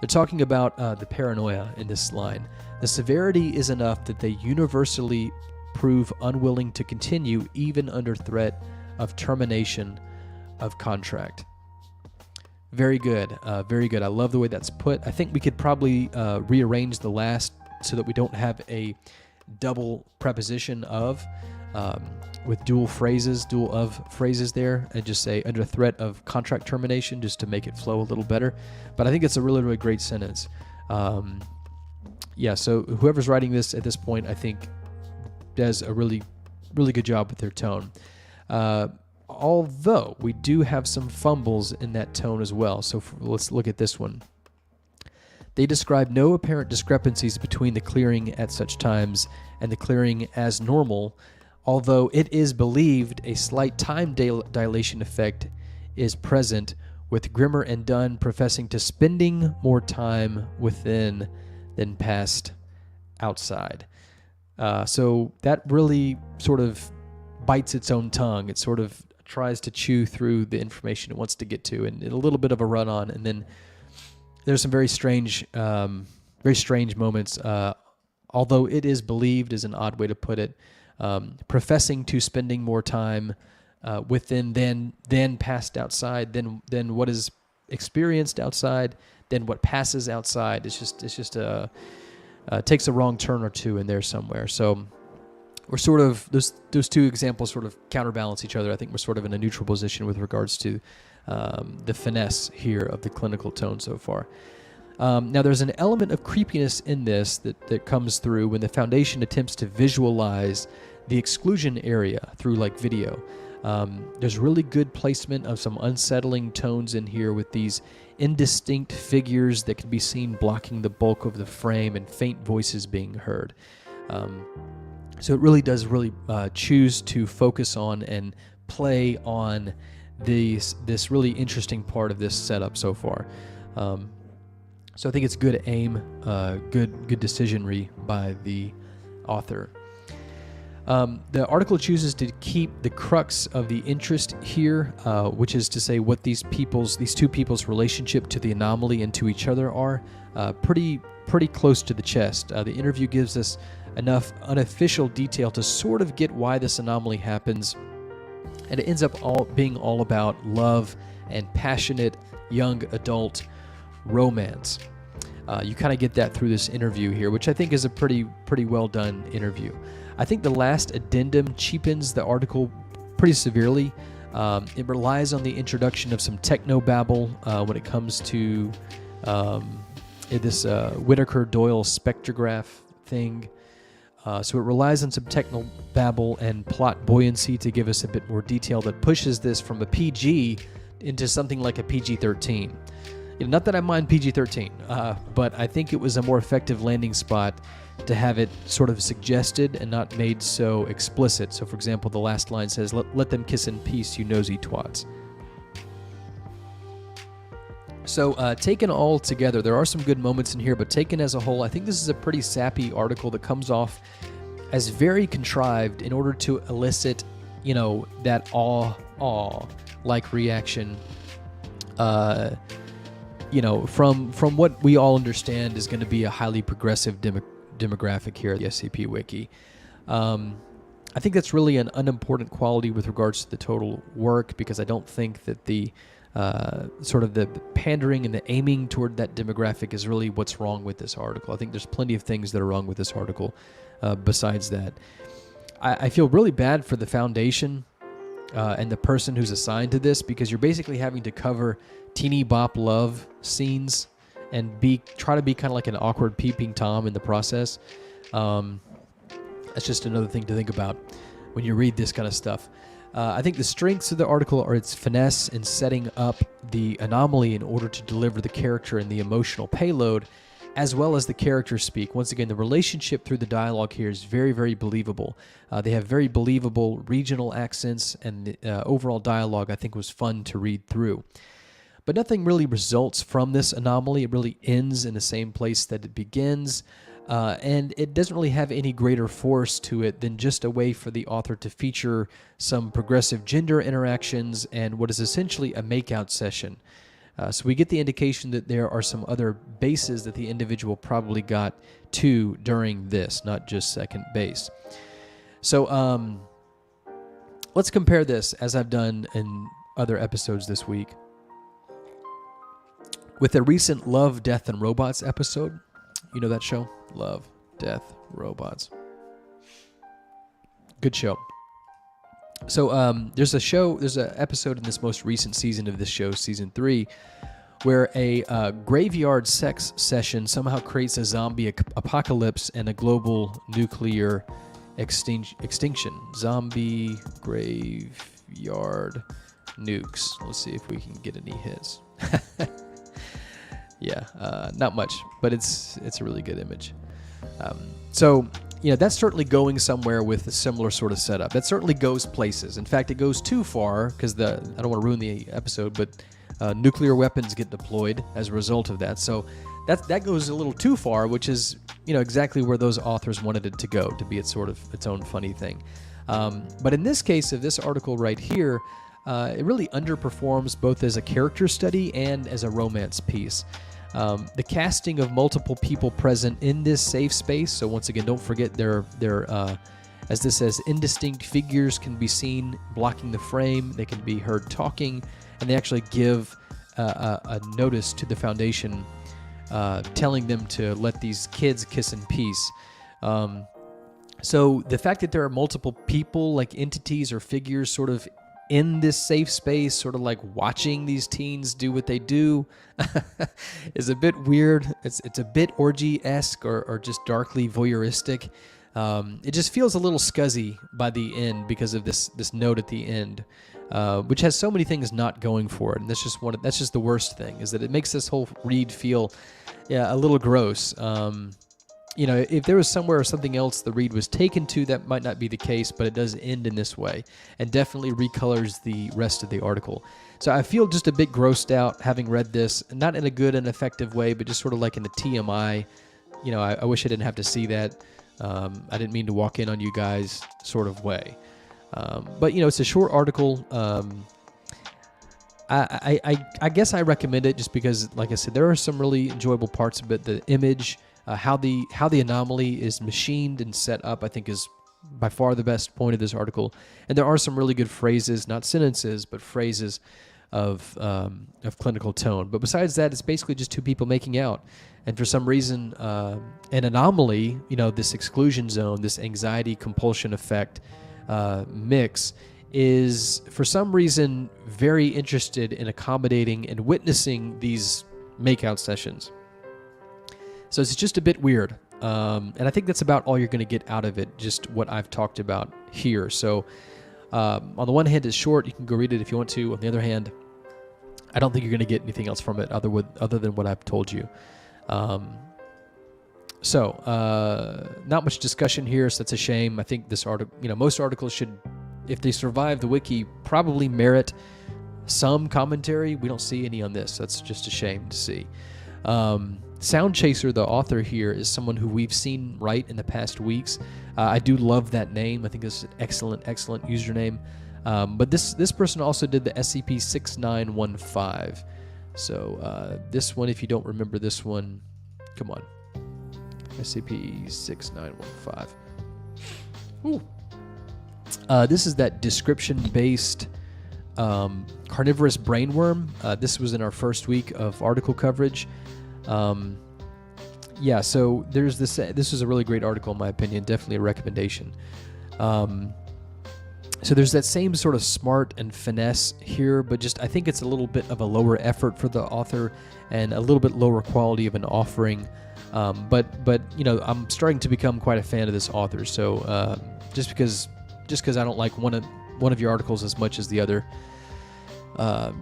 They're talking about the paranoia in this line. The severity is enough that they universally prove unwilling to continue even under threat of termination of contract. Very good, very good. I love the way that's put. I think we could probably rearrange the last so that we don't have a double preposition of with dual of phrases there, and just say under threat of contract termination, just to make it flow a little better. But I think it's a really, really great sentence. So whoever's writing this at this point, I think does a really, really good job with their tone. Although we do have some fumbles in that tone as well. So let's look at this one. They describe no apparent discrepancies between the clearing at such times and the clearing as normal, although it is believed a slight time dilation effect is present, with Grimmer and Dunn professing to spending more time within than past outside. So that really sort of bites its own tongue. It sort of tries to chew through the information it wants to get to, and a little bit of a run on, and then there's some very strange moments. Although it is believed is an odd way to put it. Professing to spending more time within than past outside, than what is experienced outside, than what passes outside. It's just takes a wrong turn or two in there somewhere. So we're sort of those two examples sort of counterbalance each other. I think we're sort of in a neutral position with regards to the finesse here of the clinical tone so far. Now, there's an element of creepiness in this that comes through when the Foundation attempts to visualize the exclusion area through like video. There's really good placement of some unsettling tones in here with these indistinct figures that can be seen blocking the bulk of the frame and faint voices being heard. So it really does choose to focus on and play on this really interesting part of this setup so far. So I think it's good aim, good decisionry by the author. The article chooses to keep the crux of the interest here, which is to say what these two people's relationship to the anomaly and to each other are, pretty close to the chest. The interview gives us enough unofficial detail to sort of get why this anomaly happens, and it ends up being all about love and passionate young adult romance. You kind of get that through this interview here, which I think is a pretty well done interview. I think the last addendum cheapens the article pretty severely. It relies on the introduction of some technobabble when it comes to this Whitaker-Doyle spectrograph thing. So it relies on some technobabble and plot buoyancy to give us a bit more detail that pushes this from a PG into something like a PG-13. Not that I mind PG-13, but I think it was a more effective landing spot to have it sort of suggested and not made so explicit. So, for example, the last line says, let them kiss in peace, you nosy twats. So, taken all together, there are some good moments in here, but taken as a whole, I think this is a pretty sappy article that comes off as very contrived in order to elicit, that awe-like reaction, from what we all understand is going to be a highly progressive demographic here at the SCP Wiki. I think that's really an unimportant quality with regards to the total work, because I don't think that the sort of the pandering and the aiming toward that demographic is really what's wrong with this article. I think there's plenty of things that are wrong with this article besides that. I feel really bad for the Foundation and the person who's assigned to this, because you're basically having to cover teeny bop love scenes and try to be kind of like an awkward peeping Tom in the process. That's just another thing to think about when you read this kind of stuff. I think the strengths of the article are its finesse in setting up the anomaly in order to deliver the character and the emotional payload, as well as the character speak. Once again, the relationship through the dialogue here is very, very believable. They have very believable regional accents, and the overall dialogue, I think, was fun to read through. But nothing really results from this anomaly. It really ends in the same place that it begins, and it doesn't really have any greater force to it than just a way for the author to feature some progressive gender interactions and what is essentially a makeout session. So we get the indication that there are some other bases that the individual probably got to during this, not just second base. So let's compare this, as I've done in other episodes this week, with the recent Love, Death, and Robots episode. You know that show? Love, Death, Robots. Good show. So there's an episode in this most recent season of this show, season 3, where a graveyard sex session somehow creates a zombie apocalypse and a global nuclear extinction. Zombie graveyard nukes. Let's see if we can get any hits. Yeah, not much, but it's a really good image. So, that's certainly going somewhere with a similar sort of setup. That certainly goes places. In fact, it goes too far because I don't want to ruin the episode, but nuclear weapons get deployed as a result of that. So that goes a little too far, which is exactly where those authors wanted it to go, to be its own funny thing. But in this case of this article right here, it really underperforms both as a character study and as a romance piece. The casting of multiple people present in this safe space. So once again, don't forget they're as this says, indistinct figures can be seen blocking the frame. They can be heard talking, and they actually give a notice to the Foundation telling them to let these kids kiss in peace. So the fact that there are multiple people, like entities or figures, sort of in this safe space, sort of like watching these teens do what they do, is a bit weird. It's a bit orgy-esque or just darkly voyeuristic. It just feels a little scuzzy by the end because of this note at the end, which has so many things not going for it. And that's just the worst thing, is that it makes this whole read feel a little gross. If there was somewhere or something else the read was taken to, that might not be the case, but it does end in this way and definitely recolors the rest of the article. So I feel just a bit grossed out having read this, not in a good and effective way, but just sort of like in the TMI. I wish I didn't have to see that. I didn't mean to walk in on you guys sort of way. But it's a short article. I guess I recommend it just because, like I said, there are some really enjoyable parts of it. The image, how the anomaly is machined and set up, I think is by far the best point of this article. And there are some really good phrases, not sentences, but phrases of clinical tone. But besides that, it's basically just two people making out. And for some reason, an anomaly, this exclusion zone, this anxiety compulsion effect mix, is for some reason very interested in accommodating and witnessing these makeout sessions. So it's just a bit weird. And I think that's about all you're going to get out of it, just what I've talked about here. So on the one hand, it's short. You can go read it if you want to. On the other hand, I don't think you're going to get anything else from it other than what I've told you. So not much discussion here, so that's a shame. I think this article, most articles should, if they survive the wiki, probably merit some commentary. We don't see any on this. That's just a shame to see. Sound Chaser, the author here, is someone who we've seen write in the past weeks. I do love that name. I think it's an excellent username. But this person also did the SCP 6915. So this one, if you don't remember this one, come on. SCP 6915. Ooh. This is that description-based carnivorous brainworm. This was in our first week of article coverage. So there's this. This is a really great article, in my opinion. Definitely a recommendation. So there's that same sort of smart and finesse here, but just I think it's a little bit of a lower effort for the author and a little bit lower quality of an offering. But I'm starting to become quite a fan of this author. So just because I don't like one of your articles as much as the other,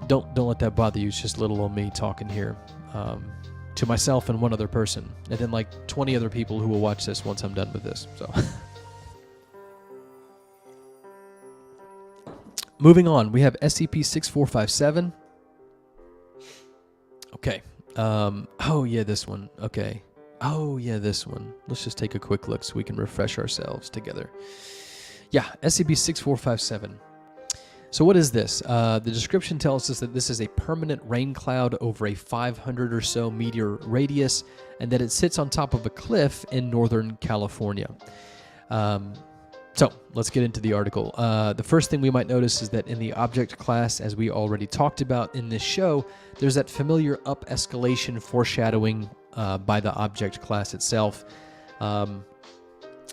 don't let that bother you. It's just little old me talking here. To myself and one other person, and then like 20 other people who will watch this once I'm done with this. So, moving on, we have SCP-6457. Okay. Oh yeah, this one. Okay. Oh yeah, this one. Let's just take a quick look so we can refresh ourselves together. Yeah, SCP-6457. So what is this? The description tells us that this is a permanent rain cloud over a 500 or so meter radius, and that it sits on top of a cliff in Northern California. So let's get into the article. The first thing we might notice is that in the object class, as we already talked about in this show, there's that familiar up-escalation foreshadowing by the object class itself.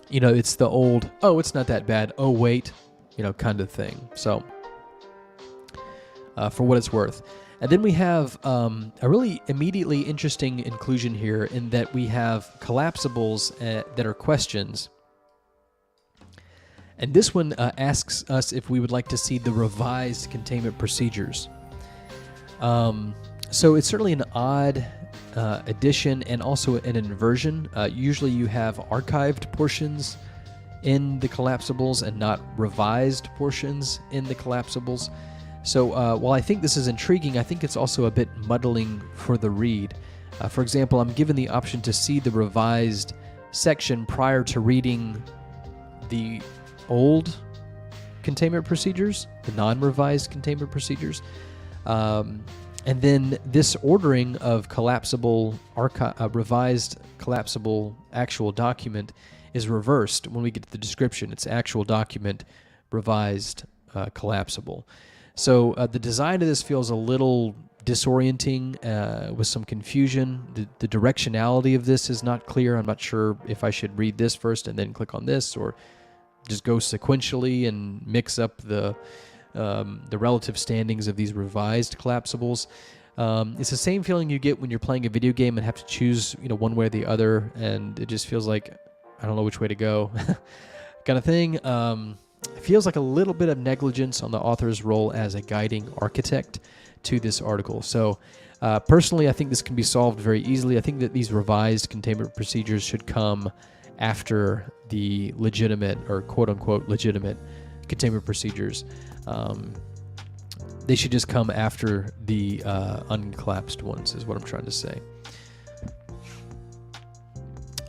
It's the old, oh, it's not that bad, oh, wait, kind of thing. So for what it's worth. And then we have a really immediately interesting inclusion here in that we have collapsibles that are questions. And this one asks us if we would like to see the revised containment procedures. So it's certainly an odd addition and also an inversion. Usually you have archived portions in the collapsibles and not revised portions in the collapsibles. So while I think this is intriguing, I think it's also a bit muddling for the read. For example, I'm given the option to see the revised section prior to reading the old containment procedures, the non-revised containment procedures. And then this ordering of collapsible, revised collapsible actual document is reversed when we get to the description. It's actual document, revised collapsible. So the design of this feels a little disorienting with some confusion. The directionality of this is not clear. I'm not sure if I should read this first and then click on this, or just go sequentially and mix up the relative standings of these revised collapsibles. It's the same feeling you get when you're playing a video game and have to choose, one way or the other, and it just feels like I don't know which way to go, kind of thing. It feels like a little bit of negligence on the author's role as a guiding architect to this article. So personally, I think this can be solved very easily. I think that these revised containment procedures should come after the legitimate, or quote-unquote legitimate, containment procedures. They should just come after the uncollapsed ones, is what I'm trying to say.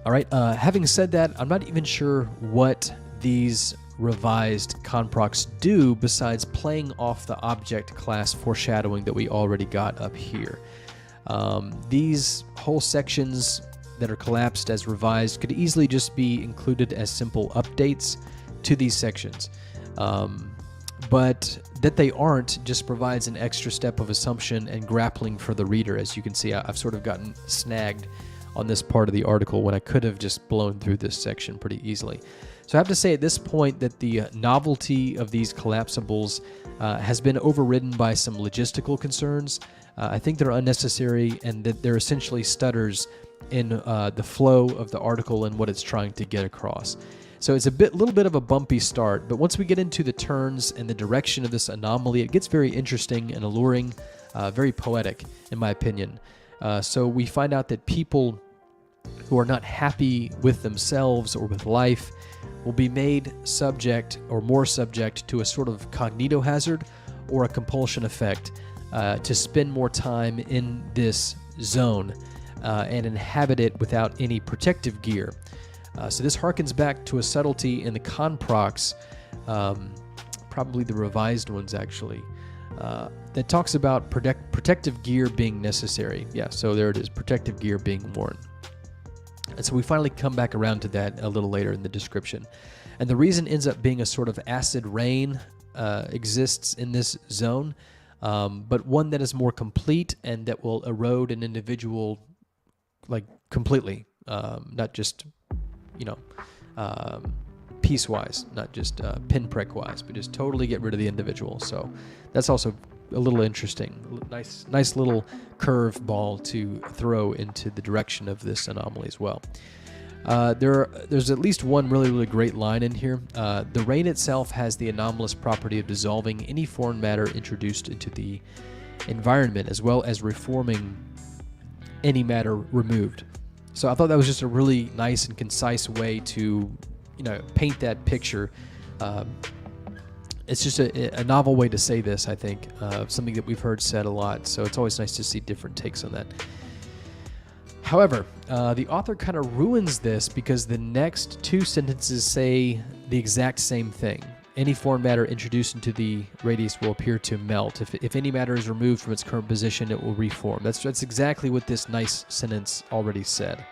All right, having said that, I'm not even sure what these revised conprocs do besides playing off the object class foreshadowing that we already got up here. These whole sections that are collapsed as revised could easily just be included as simple updates to these sections. But that they aren't just provides an extra step of assumption and grappling for the reader. As you can see, I've sort of gotten snagged on this part of the article when I could have just blown through this section pretty easily. So I have to say at this point that the novelty of these collapsibles has been overridden by some logistical concerns. I think they're unnecessary and that they're essentially stutters in the flow of the article and what it's trying to get across. So it's a little bit of a bumpy start, but once we get into the turns and the direction of this anomaly, it gets very interesting and alluring, very poetic, in my opinion. So we find out that people who are not happy with themselves or with life will be made subject or more subject to a sort of cognitohazard or a compulsion effect to spend more time in this zone and inhabit it without any protective gear. So this harkens back to a subtlety in the conprocs, probably the revised ones actually, that talks about protective gear being necessary. Yeah, so there it is, protective gear being worn. And so we finally come back around to that a little later in the description. And the reason ends up being a sort of acid rain exists in this zone, but one that is more complete and that will erode an individual like completely, not just, piecewise, not just pinprick-wise, but just totally get rid of the individual. So that's also a little interesting. Nice little curve ball to throw into the direction of this anomaly as well. There's at least one really great line in here. The rain itself has the anomalous property of dissolving any foreign matter introduced into the environment, as well as reforming any matter removed. So I thought that was just a really nice and concise way to, paint that picture. It's just a novel way to say this, I think, something that we've heard said a lot, so it's always nice to see different takes on that. However, the author kind of ruins this because the next two sentences say the exact same thing. Any foreign matter introduced into the radius will appear to melt. If any matter is removed from its current position, it will reform. That's exactly what this nice sentence already said.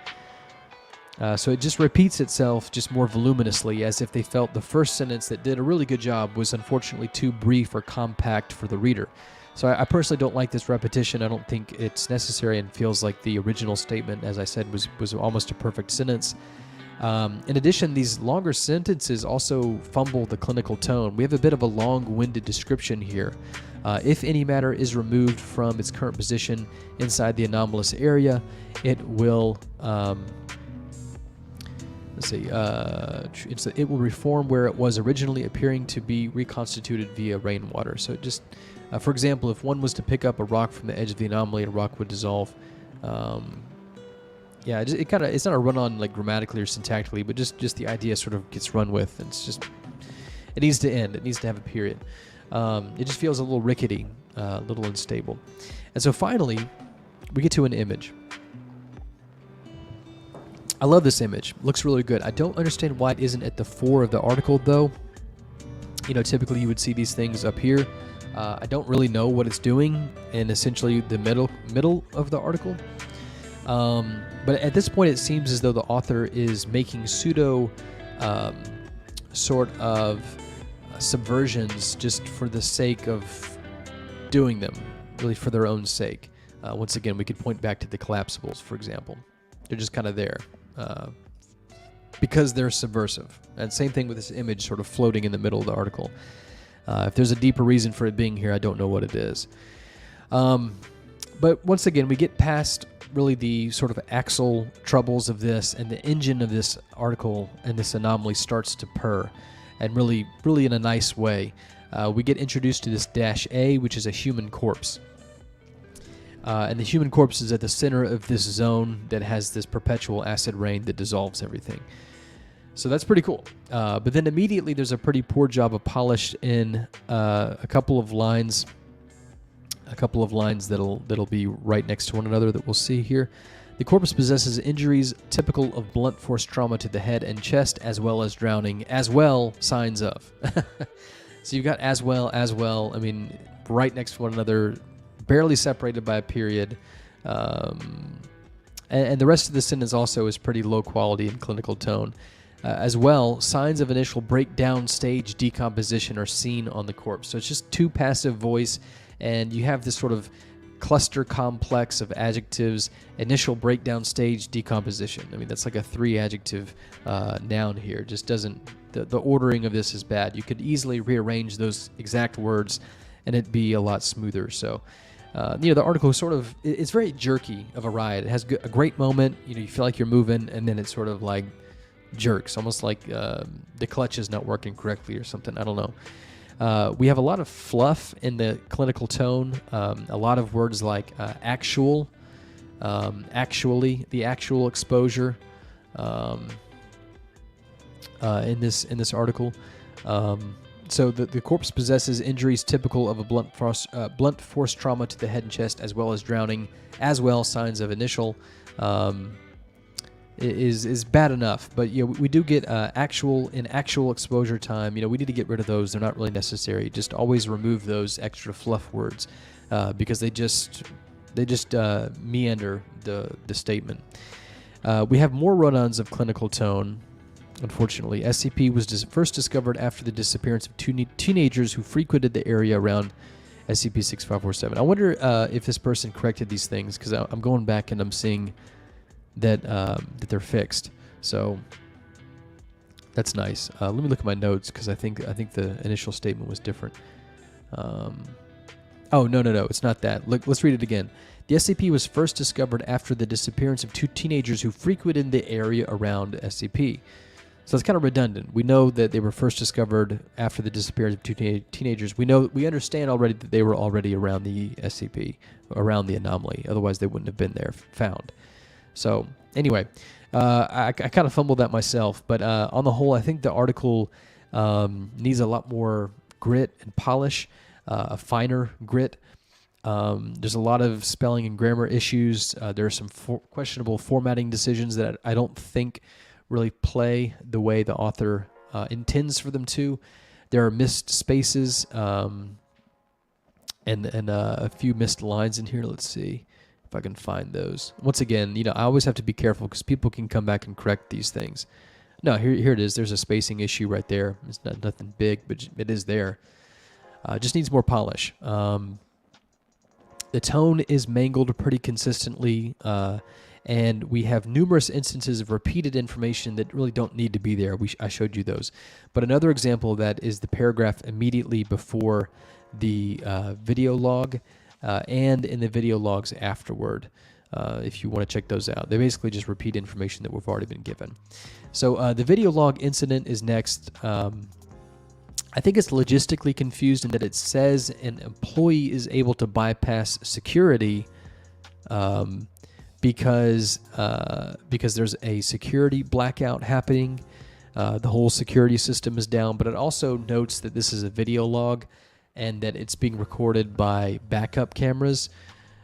So it just repeats itself just more voluminously, as if they felt the first sentence that did a really good job was unfortunately too brief or compact for the reader. So I personally don't like this repetition. I don't think it's necessary and feels like the original statement, as I said, was almost a perfect sentence. In addition, these longer sentences also fumble the clinical tone. We have a bit of a long-winded description here. If any matter is removed from its current position inside the anomalous area, it will... it will reform where it was originally, appearing to be reconstituted via rainwater. So just, for example, if one was to pick up a rock from the edge of the anomaly, a rock would dissolve Yeah, it's not a run on like grammatically or syntactically, but just the idea sort of gets run with, and it needs to end. It needs to have a period. It just feels a little rickety, a little unstable. And so finally, we get to an image. I love this image. Looks really good. I don't understand why it isn't at the fore of the article, though. Typically you would see these things up here. I don't really know what it's doing in essentially the middle of the article. But at this point, it seems as though the author is making pseudo sort of subversions just for the sake of doing them, really for their own sake. Once again, we could point back to the collapsibles, for example. They're just kind of there because they're subversive. And same thing with this image sort of floating in the middle of the article. If there's a deeper reason for it being here, I don't know what it is. But once again, we get past really the sort of axle troubles of this, and the engine of this article and this anomaly starts to purr, and really in a nice way. We get introduced to this -A, which is a human corpse. And the human corpse is at the center of this zone that has this perpetual acid rain that dissolves everything. So that's pretty cool. But then immediately there's a pretty poor job of polish in a couple of lines that'll be right next to one another that we'll see here. The corpse possesses injuries typical of blunt force trauma to the head and chest, as well as drowning, as well signs of. So you've got as well, I mean, right next to one another, barely separated by a period. And the rest of the sentence also is pretty low quality in clinical tone. As well, signs of initial breakdown stage decomposition are seen on the corpse. So it's just two passive voice, and you have this sort of cluster complex of adjectives: initial breakdown stage, decomposition. I mean, that's like a 3-adjective noun here. Just doesn't, the ordering of this is bad. You could easily rearrange those exact words and it'd be a lot smoother. So the article sort of, it's very jerky of a ride. It has a great moment, you feel like you're moving, and then it's sort of like jerks, almost like the clutch is not working correctly or something. I don't know. We have a lot of fluff in the clinical tone, a lot of words like actual, actually, the actual exposure in this article. So the corpse possesses injuries typical of a blunt force trauma to the head and chest, as well as drowning, as well signs of initial. Is bad enough, but we do get actual exposure time. We need to get rid of those. They're not really necessary. Just always remove those extra fluff words because they just meander the statement. We have more run-ons of clinical tone. Unfortunately, SCP was first discovered after the disappearance of two teenagers who frequented the area around SCP-6547. I wonder if this person corrected these things, because I'm going back and I'm seeing that they're fixed. So that's nice. Let me look at my notes, because I think the initial statement was different. Oh, no, it's not that. Look, let's read it again. The SCP was first discovered after the disappearance of two teenagers who frequented the area around SCP. So it's kind of redundant. We know that they were first discovered after the disappearance of two teenagers. We understand already that they were already around the SCP, around the anomaly. Otherwise, they wouldn't have been there found. So anyway, I kind of fumbled that myself. But on the whole, I think the article needs a lot more grit and polish, a finer grit. There's a lot of spelling and grammar issues. There are some questionable formatting decisions that I don't think really play the way the author intends for them to. There are missed spaces and a few missed lines in here. Let's see if I can find those. Once again, I always have to be careful because people can come back and correct these things. No, here it is. There's a spacing issue right there. It's nothing big, but it is there. Just needs more polish. The tone is mangled pretty consistently, and we have numerous instances of repeated information that really don't need to be there. I showed you those. But another example of that is the paragraph immediately before the video log and in the video logs afterward, if you want to check those out. They basically just repeat information that we've already been given. So the video log incident is next. I think it's logistically confused in that it says an employee is able to bypass security because there's a security blackout happening. The whole security system is down, but it also notes that this is a video log and that it's being recorded by backup cameras.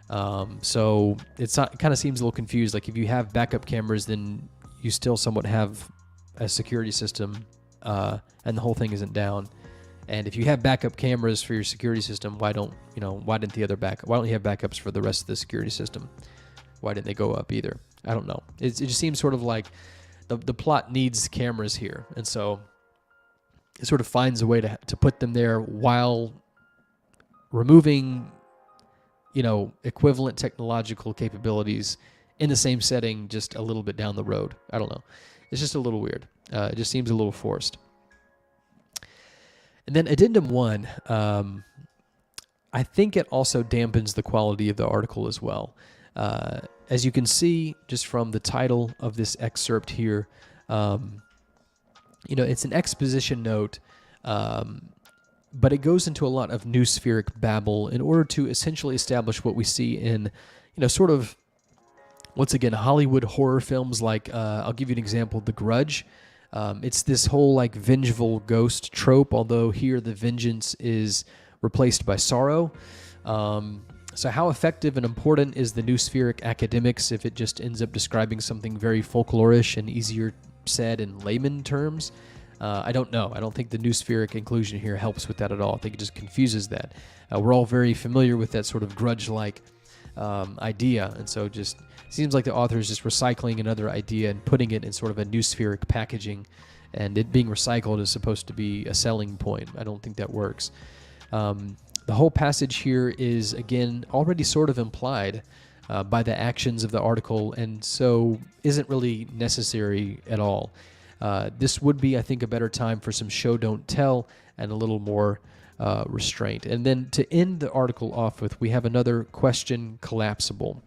So it kind of seems a little confused. Like if you have backup cameras, then you still somewhat have a security system, and the whole thing isn't down. And if you have backup cameras for your security system, why don't you have backups for the rest of the security system? Why didn't they go up either? I don't know. It just seems sort of like the plot needs cameras here, and so it sort of finds a way to put them there while removing, equivalent technological capabilities in the same setting, just a little bit down the road. I don't know. It's just a little weird. It just seems a little forced. And then Addendum 1, I think it also dampens the quality of the article as well. As you can see just from the title of this excerpt here, it's an exposition note, but it goes into a lot of newspheric babble in order to essentially establish what we see in, sort of, once again, Hollywood horror films like, I'll give you an example, The Grudge. It's this whole like vengeful ghost trope, although here the vengeance is replaced by sorrow. So how effective and important is the newspheric academics if it just ends up describing something very folklorish and easier said in layman terms? I don't know. I don't think the newspheric inclusion here helps with that at all. I think it just confuses that. We're all very familiar with that sort of grudge-like idea, and so just seems like the author is just recycling another idea and putting it in sort of a newspheric packaging, and it being recycled is supposed to be a selling point. I don't think that works. The whole passage here is, again, already sort of implied by the actions of the article, and so isn't really necessary at all. This would be, I think, a better time for some show don't tell and a little more restraint. And then to end the article off with, we have another question collapsible.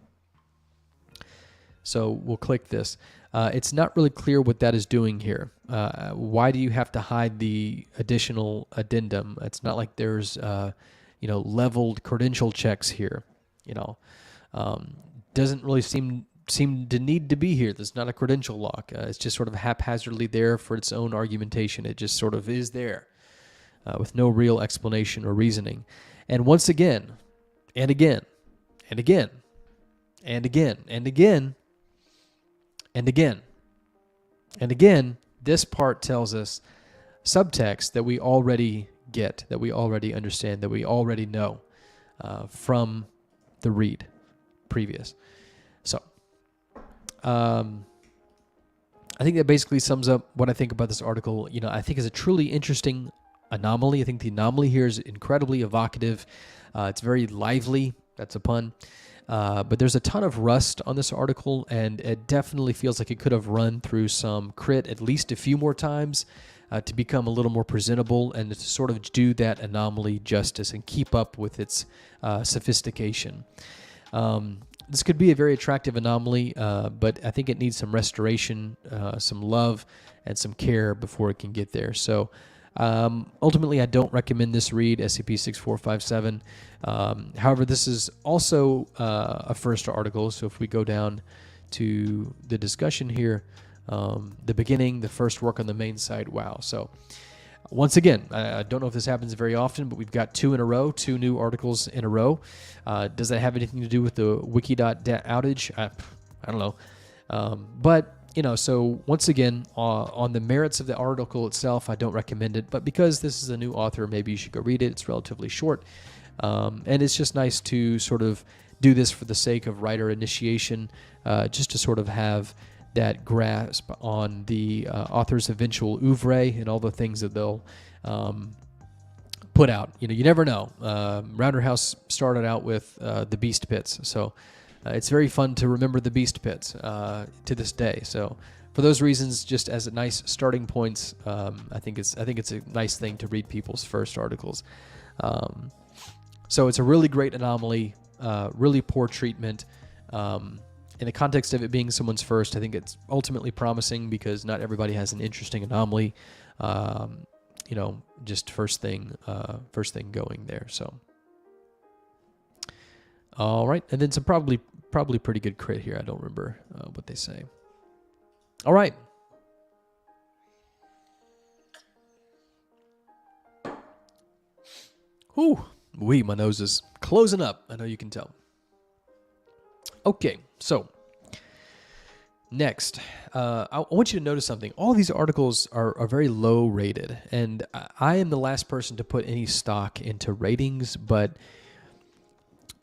So we'll click this. It's not really clear what that is doing here. Why do you have to hide the additional addendum? It's not like there's leveled credential checks here. Doesn't really seem to need to be here. There's not a credential lock. It's just sort of haphazardly there for its own argumentation. It just sort of is there with no real explanation or reasoning. And once again, and again, and again, and again, and again, and again, and again, this part tells us subtext that we already get, that we already understand, that we already know from the read previous. So I think that basically sums up what I think about this article. I think it's a truly interesting anomaly. I think the anomaly here is incredibly evocative. It's very lively. That's a pun. But there's a ton of rust on this article, and it definitely feels like it could have run through some crit at least a few more times to become a little more presentable and to sort of do that anomaly justice and keep up with its sophistication. This could be a very attractive anomaly, but I think it needs some restoration, some love, and some care before it can get there. So ultimately, I don't recommend this read, SCP-6457. However, this is also a first article, so if we go down to the discussion here, the beginning, the first work on the main site, wow. So once again, I don't know if this happens very often, but we've got two new articles in a row. Does that have anything to do with the wiki.dat outage? I don't know. But so once again, on the merits of the article itself, I don't recommend it. But because this is a new author, maybe you should go read it. It's relatively short. And it's just nice to sort of do this for the sake of writer initiation, just to sort of have that grasp on the author's eventual oeuvre and all the things that they'll put out. You never know. Rounder House started out with the Beast Pits, so it's very fun to remember the Beast Pits to this day. So for those reasons, just as a nice starting points, I think it's a nice thing to read people's first articles. So it's a really great anomaly, really poor treatment. In the context of it being someone's first, I think it's ultimately promising because not everybody has an interesting anomaly. Just first thing going there. So, all right, and then some probably probably pretty good crit here. I don't remember what they say. All right. Whew. My nose is closing up. I know you can tell. Okay, so next, I want you to notice something. All these articles are very low rated, and I am the last person to put any stock into ratings, but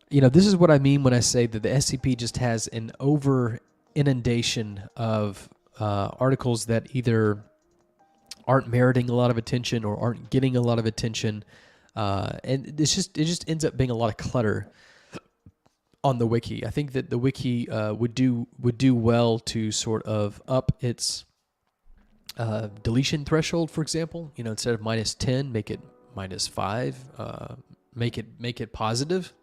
this is what I mean when I say that the SCP just has an over inundation of articles that either aren't meriting a lot of attention or aren't getting a lot of attention, and it just ends up being a lot of clutter on the wiki. I think that the wiki would do well to sort of up its deletion threshold, for example. Instead of -10, make it -5. Make it positive.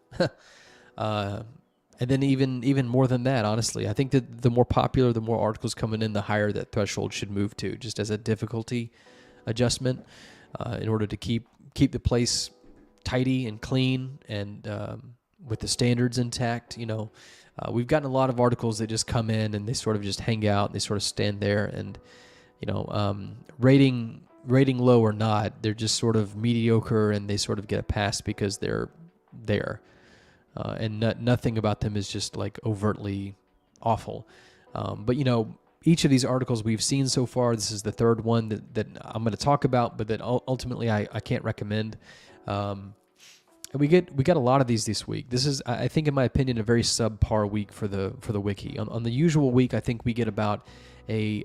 And then even more than that, honestly, I think that the more popular, the more articles coming in, the higher that threshold should move to, just as a difficulty adjustment, in order to keep the place tidy and clean and with the standards intact. We've gotten a lot of articles that just come in and they sort of just hang out and they sort of stand there, and rating low or not, they're just sort of mediocre and they sort of get a pass because they're there. And nothing about them is just like overtly awful. But each of these articles we've seen so far, this is the third one that I'm going to talk about, but that ultimately I can't recommend. And we got a lot of these this week. This is, I think, in my opinion, a very subpar week for the wiki. On the usual week, I think we get about a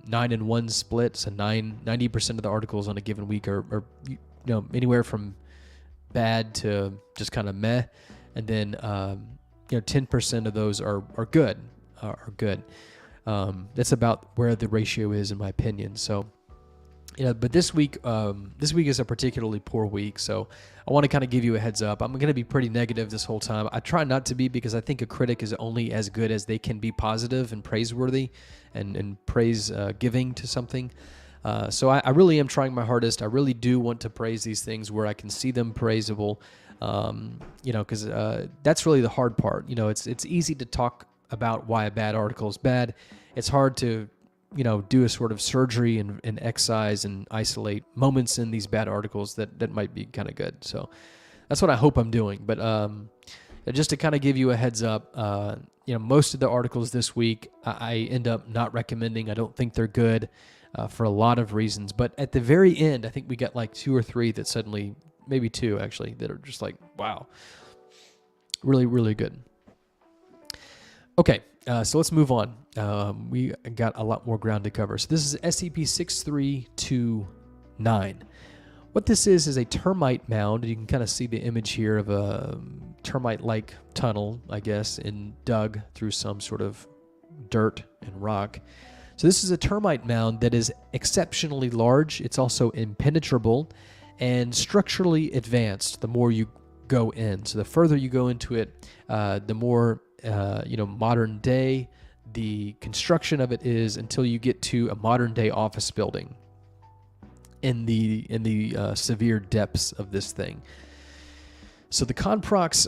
9-1 split. So 90% of the articles on a given week are anywhere from bad to just kind of meh, and then 10% of those are good. That's about where the ratio is, in my opinion. So, but this week is a particularly poor week. So I want to kind of give you a heads up. I'm going to be pretty negative this whole time. I try not to be, because I think a critic is only as good as they can be positive and praiseworthy and praise giving to something. So I really am trying my hardest. I really do want to praise these things where I can see them praisable, because that's really the hard part. It's easy to talk about why a bad article is bad. It's hard to, do a sort of surgery and excise and isolate moments in these bad articles that might be kind of good. So that's what I hope I'm doing. But just to kind of give you a heads up, most of the articles this week I end up not recommending. I don't think they're good. For a lot of reasons. But at the very end, I think we got like 2 or 3 that suddenly, maybe 2 actually, that are just like, wow, really, really good. Okay, so let's move on. We got a lot more ground to cover. So this is SCP-6329. What this is a termite mound. You can kind of see the image here of a termite-like tunnel, I guess, dug through some sort of dirt and rock. So this is a termite mound that is exceptionally large. It's also impenetrable and structurally advanced the more you go in. So the further you go into it, the more modern day the construction of it is, until you get to a modern day office building in the severe depths of this thing. So the Conprocs,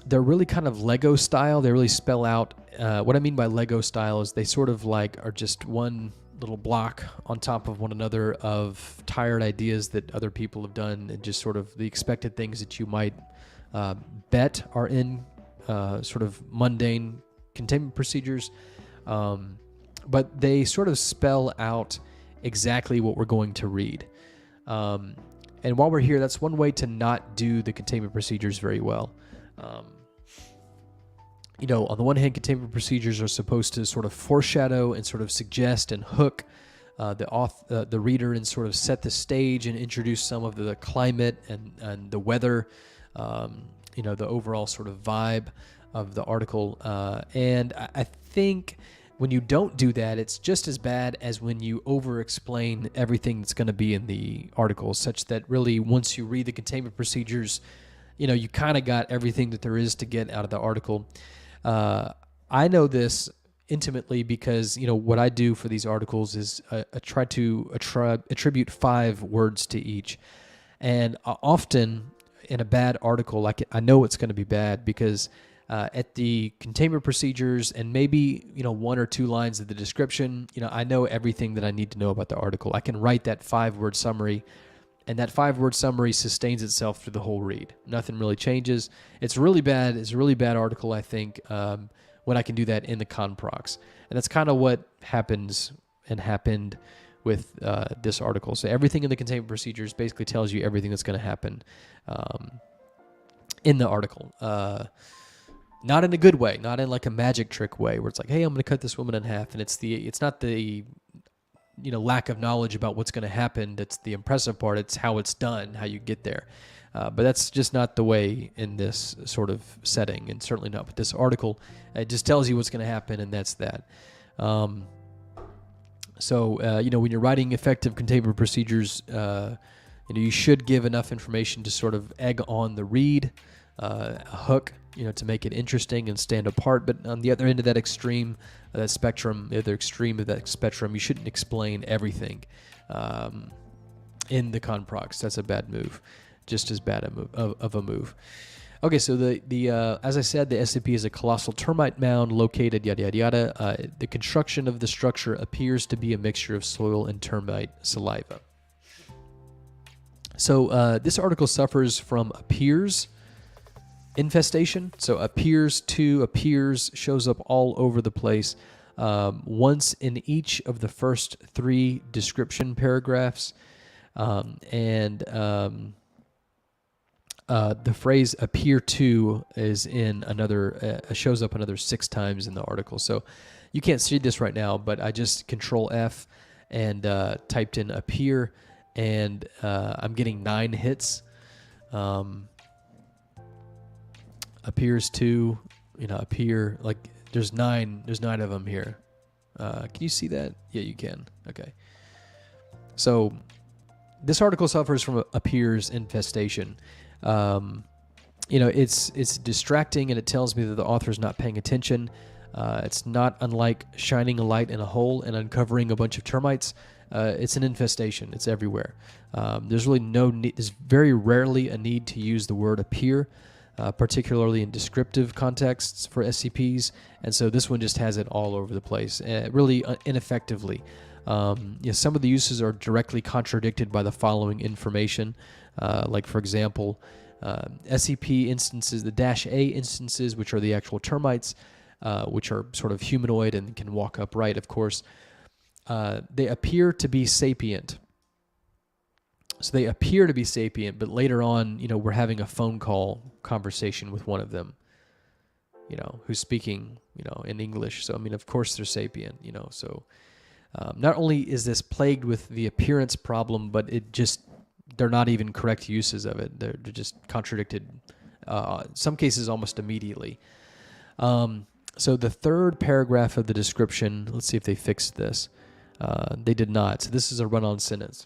they're really kind of Lego style. They really spell out. What I mean by Lego style is they sort of are just one little block on top of one another of tired ideas that other people have done, and just sort of the expected things that you might bet are in sort of mundane containment procedures. But they sort of spell out exactly what we're going to read. And while we're here, that's one way to not do the containment procedures very well. On the one hand, containment procedures are supposed to sort of foreshadow and sort of suggest and hook the reader and sort of set the stage and introduce some of the climate and the weather, the overall sort of vibe of the article. And I think when you don't do that, it's just as bad as when you over-explain everything that's going to be in the article, such that really once you read the containment procedures, you kind of got everything that there is to get out of the article. I know this intimately because, what I do for these articles is I try to attribute 5 words to each. And often in a bad article, I know it's going to be bad because at the containment procedures and maybe, 1 or 2 lines of the description, I know everything that I need to know about the article. I can write that 5-word summary, and that 5-word summary sustains itself through the whole read. Nothing really changes. It's really bad. It's a really bad article, I think, when I can do that in the conprox. And that's kind of what happens and happened with this article. So everything in the containment procedures basically tells you everything that's going to happen in the article. Not in a good way, not in like a magic trick way where it's like, hey, I'm going to cut this woman in half. And it's not the lack of knowledge about what's going to happen that's the impressive part. It's how it's done, how you get there. But that's just not the way in this sort of setting, and certainly not with this article. It just tells you what's going to happen, and that's that. So when you're writing effective containment procedures, you should give enough information to sort of egg on the read, a hook, to make it interesting and stand apart. But on the other end of that extreme, that spectrum, the other extreme of that spectrum, you shouldn't explain everything in the conprox. That's a bad move, just as bad of a move. Okay, so as I said, the SCP is a colossal termite mound located yada yada yada. The construction of the structure appears to be a mixture of soil and termite saliva. So this article suffers from appears infestation. So appears shows up all over the place. Once in each of the first 3 description paragraphs, the phrase "appear to" is in another shows up another 6 times in the article. So you can't see this right now, but I just Control F and typed in "appear," and I'm getting 9 hits. Appears to, appear, like there's 9 of them here. Can you see that? Yeah, you can. Okay. So this article suffers from appears infestation. It's distracting, and it tells me that the author is not paying attention. It's not unlike shining a light in a hole and uncovering a bunch of termites. It's an infestation. It's everywhere. There's really no need. There's very rarely a need to use the word appear, particularly in descriptive contexts for SCPs. And so this one just has it all over the place, really ineffectively. Some of the uses are directly contradicted by the following information. Like, for example, SCP instances, the -A instances, which are the actual termites, which are sort of humanoid and can walk upright, of course. They appear to be sapient. So they appear to be sapient, but later on, we're having a phone call conversation with one of them, who's speaking, in English. So, of course they're sapient, so not only is this plagued with the appearance problem, but they're not even correct uses of it. They're just contradicted, some cases almost immediately. So the 3rd paragraph of the description, let's see if they fixed this. They did not. So this is a run-on sentence.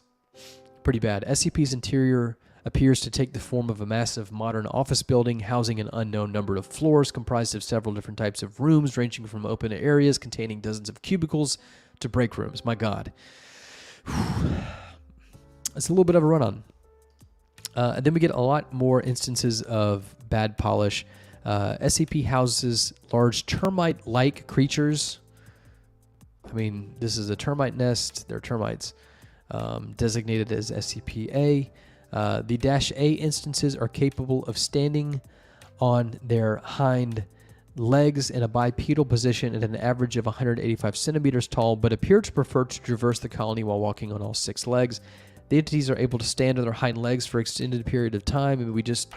Pretty bad. SCP's interior appears to take the form of a massive modern office building housing an unknown number of floors comprised of several different types of rooms ranging from open areas containing dozens of cubicles to break rooms. My God. It's a little bit of a run-on. And then we get a lot more instances of bad polish. SCP houses large termite-like creatures. This is a termite nest. They're termites. Designated as SCP-A. The -A instances are capable of standing on their hind legs in a bipedal position at an average of 185 centimeters tall, but appear to prefer to traverse the colony while walking on all 6 legs. The entities are able to stand on their hind legs for extended period of time, and we just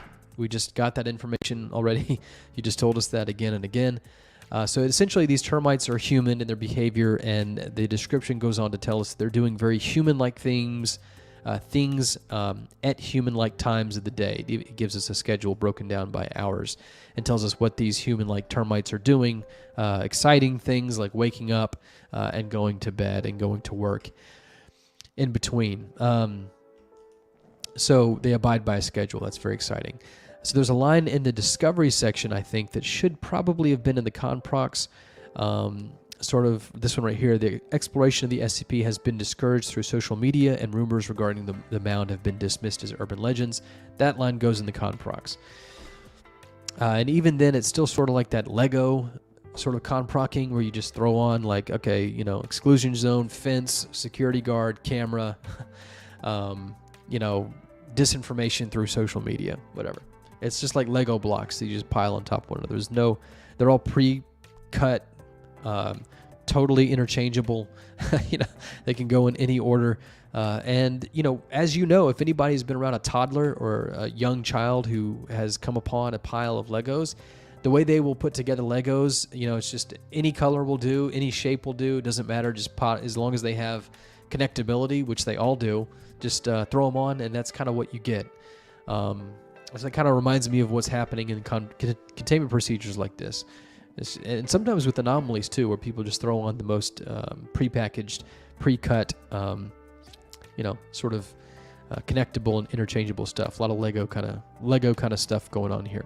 got that information already. You just told us that again and again. So essentially, these termites are human in their behavior, and the description goes on to tell us they're doing very human-like things at human-like times of the day. It gives us a schedule broken down by hours and tells us what these human-like termites are doing, exciting things like waking up and going to bed and going to work in between. So they abide by a schedule. That's very exciting. So there's a line in the discovery section, I think, that should probably have been in the conprox. sort of this one right here, the exploration of the SCP has been discouraged through social media, and rumors regarding the mound have been dismissed as urban legends. That line goes in the conprox. And even then, it's still sort of like that Lego sort of conprocking where you just throw on like, okay, you know, exclusion zone, fence, security guard, camera, you know, disinformation through social media, whatever. It's just like Lego blocks that you just pile on top of one another. They're all pre-cut, totally interchangeable. You know, they can go in any order. And, you know, as you know, if anybody's been around a toddler or a young child who has come upon a pile of Legos, the way they will put together Legos, you know, it's just any color will do, any shape will do. It doesn't matter, just as long as they have connectability, which they all do, just throw them on, and that's kind of what you get. So it kind of reminds me of what's happening in containment procedures like this. And sometimes with anomalies, too, where people just throw on the most prepackaged, pre-cut, you know, sort of connectable and interchangeable stuff. A lot of Lego kind of stuff going on here.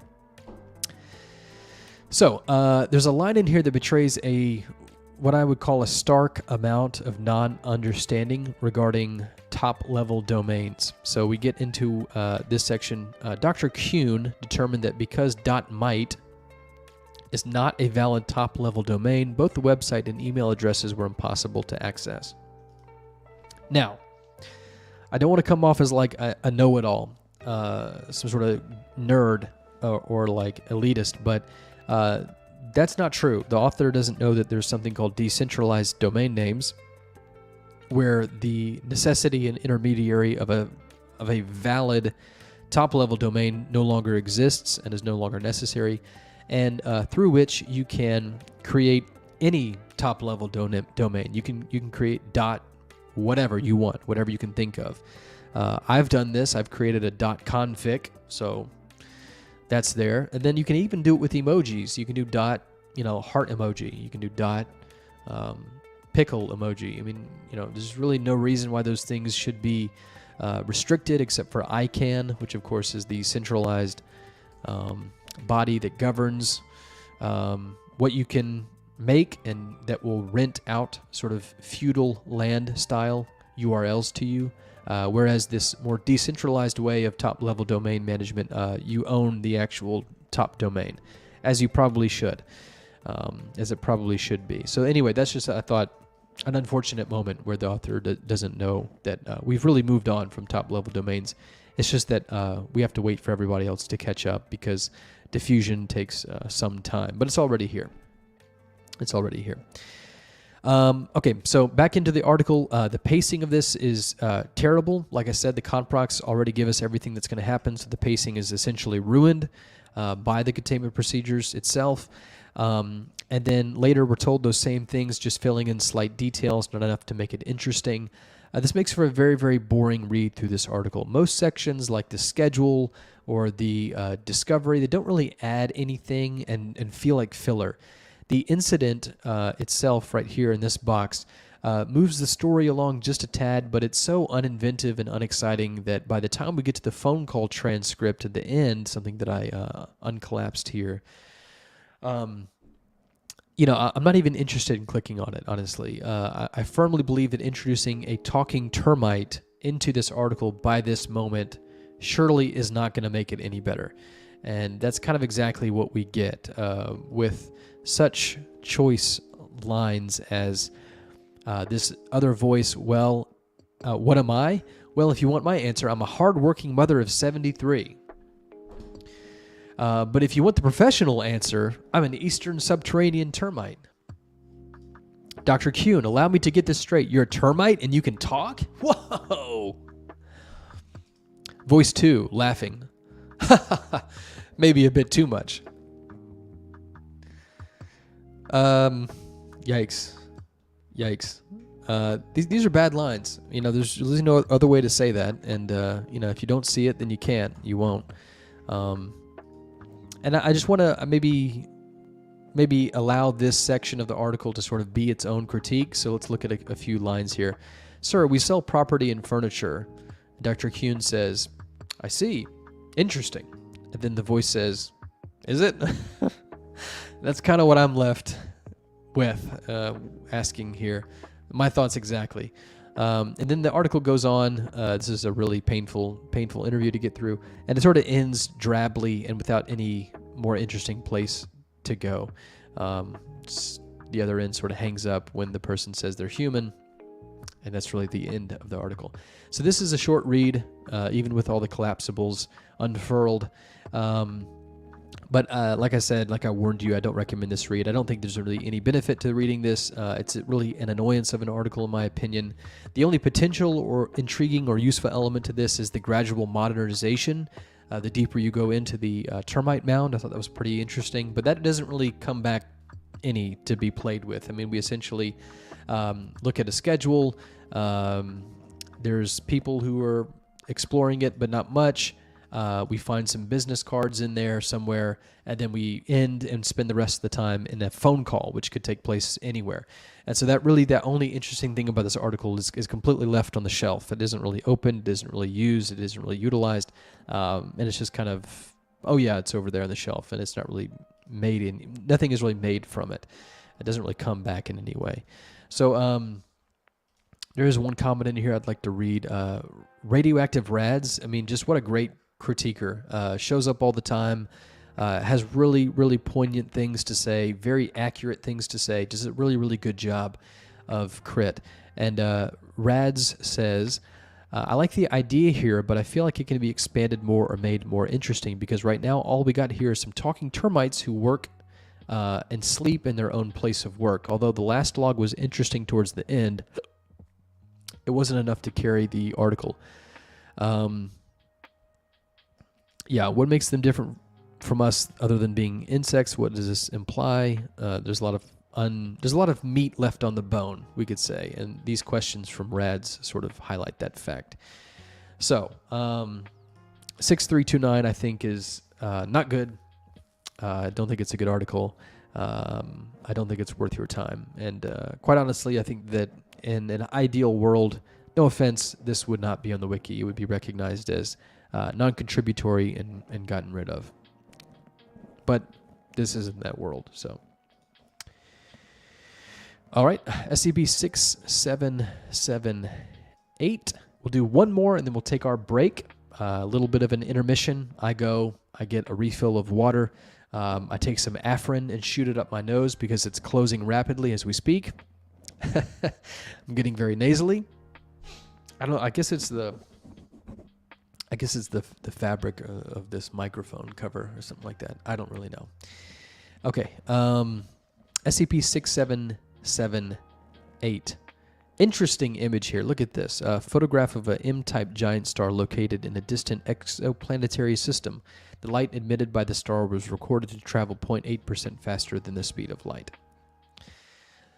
So there's a line in here that betrays what I would call a stark amount of non-understanding regarding top-level domains. So we get into this section. Dr. Kuhn determined that because .might is not a valid top-level domain, both the website and email addresses were impossible to access. Now, I don't want to come off as like a know-it-all, some sort of nerd or like elitist, but that's not true. The author doesn't know that there's something called decentralized domain names, where the necessity and intermediary of a valid top-level domain no longer exists and is no longer necessary, and through which you can create any top-level domain. You can create whatever you want, whatever you can think of. I've done this. I've created a .confic, so that's there. And then you can even do it with emojis. You can do heart emoji. You can do pickle emoji. I mean, you know, there's really no reason why those things should be restricted, except for ICANN, which of course is the centralized body that governs what you can make, and that will rent out sort of feudal land style URLs to you. Whereas this more decentralized way of top-level domain management, you own the actual top domain, as you probably should, as it probably should be. So anyway, that's just, I thought, an unfortunate moment where the author doesn't know that we've really moved on from top-level domains. It's just that we have to wait for everybody else to catch up because diffusion takes some time. But it's already here. It's already here. Okay, so back into the article. The pacing of this is terrible. Like I said, the conprocs already give us everything that's going to happen, so the pacing is essentially ruined by the containment procedures itself. And then later we're told those same things, just filling in slight details, not enough to make it interesting. This makes for a very, very boring read through this article. Most sections, like the schedule or the discovery, they don't really add anything and feel like filler. The incident itself right here in this box moves the story along just a tad, but it's so uninventive and unexciting that by the time we get to the phone call transcript at the end, something that I uncollapsed here, you know, I'm not even interested in clicking on it, honestly. I firmly believe that introducing a talking termite into this article by this moment surely is not going to make it any better. And that's kind of exactly what we get with such choice lines as this other voice. Well, what am I? Well, if you want my answer, I'm a hard-working mother of 73. But if you want the professional answer, I'm an Eastern Subterranean termite. Dr. Kuhn, allow me to get this straight. You're a termite and you can talk? Whoa! Voice 2, laughing. Maybe a bit too much. Yikes. These are bad lines. You know, there's really no other way to say that. And, you know, if you don't see it, then you can't. You won't. And I just want to maybe allow this section of the article to sort of be its own critique. So let's look at a few lines here. Sir, we sell property and furniture. Dr. Kuhn says, I see. Interesting. And then the voice says, is it? That's kind of what I'm left with asking here my thoughts exactly. And then the article goes on. This is a really painful interview to get through, and it sort of ends drably and without any more interesting place to go. The other end sort of hangs up when the person says they're human, and that's really the end of the article. So this is a short read, even with all the collapsibles unfurled. But like I said, like I warned you, I don't recommend this read. I don't think there's really any benefit to reading this. It's really an annoyance of an article, in my opinion. The only potential or intriguing or useful element to this is the gradual modernization. The deeper you go into the termite mound, I thought that was pretty interesting. But that doesn't really come back any to be played with. I mean, we essentially look at a schedule. There's people who are exploring it, but not much. We find some business cards in there somewhere, and then we end and spend the rest of the time in a phone call, which could take place anywhere. And so that only interesting thing about this article is completely left on the shelf. It isn't really opened, it isn't really used, it isn't really utilized, and it's just kind of, oh yeah, it's over there on the shelf, and it's not really nothing is really made from it. It doesn't really come back in any way. So there is one comment in here I'd like to read. Radioactive Rads, I mean, just what a great critiquer. Shows up all the time, has really, really poignant things to say, very accurate things to say, does a really, really good job of crit. And Rads says, I like the idea here, but I feel like it can be expanded more or made more interesting, because right now all we got here is some talking termites who work and sleep in their own place of work. Although the last log was interesting towards the end, it wasn't enough to carry the article. Yeah, what makes them different from us other than being insects? What does this imply? There's a lot of meat left on the bone, we could say, and these questions from Rads sort of highlight that fact. So, 6329 I think is not good. I don't think it's a good article. I don't think it's worth your time. And quite honestly, I think that in an ideal world, no offense, this would not be on the wiki. It would be recognized as non-contributory and gotten rid of. But this isn't that world, so. All right, SCP-6778. We'll do one more, and then we'll take our break. A little bit of an intermission. I get a refill of water. I take some Afrin and shoot it up my nose because it's closing rapidly as we speak. I'm getting very nasally. I guess it's the fabric of this microphone cover or something like that. I don't really know. Okay. SCP-6778. Interesting image here. Look at this. A photograph of a M-type giant star located in a distant exoplanetary system. The light emitted by the star was recorded to travel 0.8% faster than the speed of light.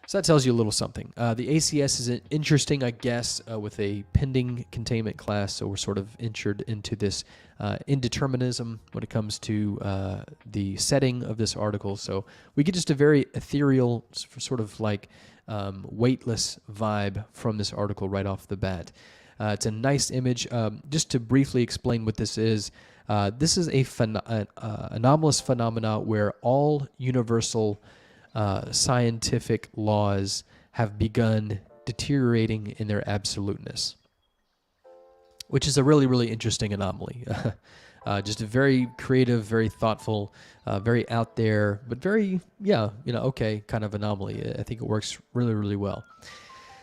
So that tells you a little something. The ACS is interesting, I guess, with a pending containment class, so we're sort of entered into this indeterminism when it comes to the setting of this article. So we get just a very ethereal, sort of like weightless vibe from this article right off the bat. It's a nice image. Just to briefly explain what this is an anomalous phenomena where all universal scientific laws have begun deteriorating in their absoluteness, which is a really, really interesting anomaly. Just a very creative, very thoughtful, very out there, but very, okay kind of anomaly. I think it works really, really well.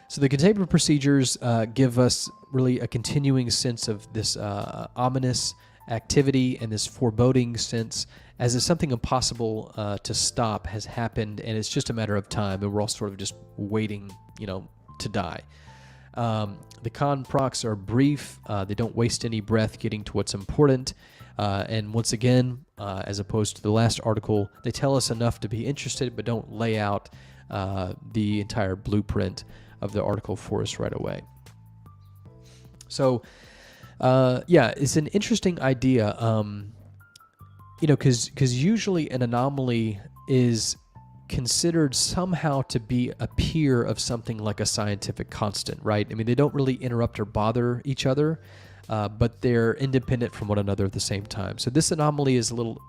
So the containment procedures give us really a continuing sense of this ominous activity and this foreboding sense, as if something impossible to stop has happened, and it's just a matter of time, and we're all sort of just waiting, to die. The con procs are brief. They don't waste any breath getting to what's important. And once again, as opposed to the last article, they tell us enough to be interested, but don't lay out the entire blueprint of the article for us right away. So, it's an interesting idea. Because usually an anomaly is considered somehow to be a peer of something like a scientific constant, right? I mean, they don't really interrupt or bother each other, but they're independent from one another at the same time. So this anomaly is a little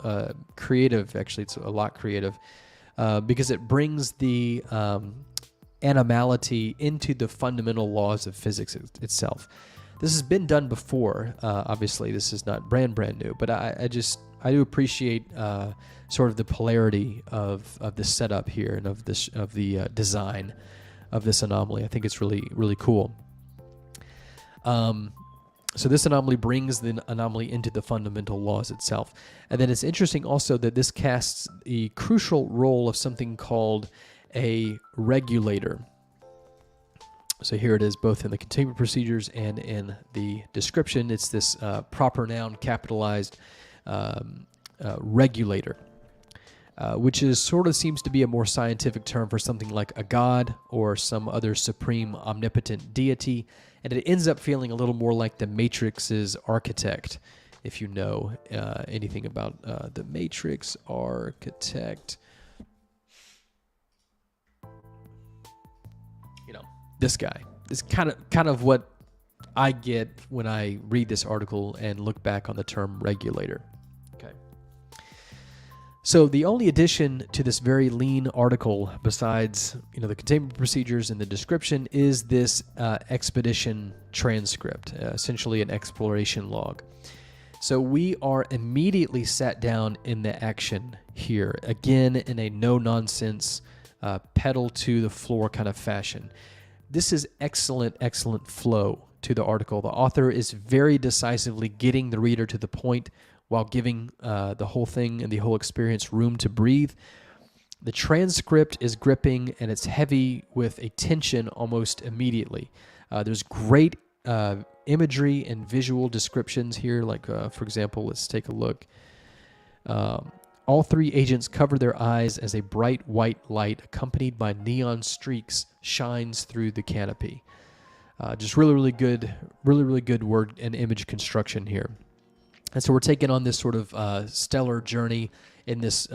creative. Actually, it's a lot creative. because it brings the animality into the fundamental laws of physics itself. This has been done before. Obviously, this is not brand new, but I do appreciate sort of the polarity of the setup here and of the design of this anomaly. I think it's really cool. So this anomaly brings the anomaly into the fundamental laws itself. And then it's interesting also that this casts the crucial role of something called a regulator. So here it is both in the containment procedures and in the description. It's this proper noun capitalized regulator, which is sort of seems to be a more scientific term for something like a god or some other supreme omnipotent deity. And it ends up feeling a little more like the Matrix's architect, if you know anything about the Matrix architect. You know, this guy. It's kind of what I get when I read this article and look back on the term regulator. Okay. So the only addition to this very lean article, besides the containment procedures and the description, is this expedition transcript, essentially an exploration log. So we are immediately sat down in the action here, again in a no-nonsense, pedal to the floor kind of fashion. This is excellent flow to the article. The author is very decisively getting the reader to the point while giving the whole thing and the whole experience room to breathe. The transcript is gripping and it's heavy with a tension almost immediately. There's great imagery and visual descriptions here. Like, for example, let's take a look. All three agents cover their eyes as a bright white light accompanied by neon streaks shines through the canopy. Just really good word and image construction here. And so we're taking on this sort of stellar journey in this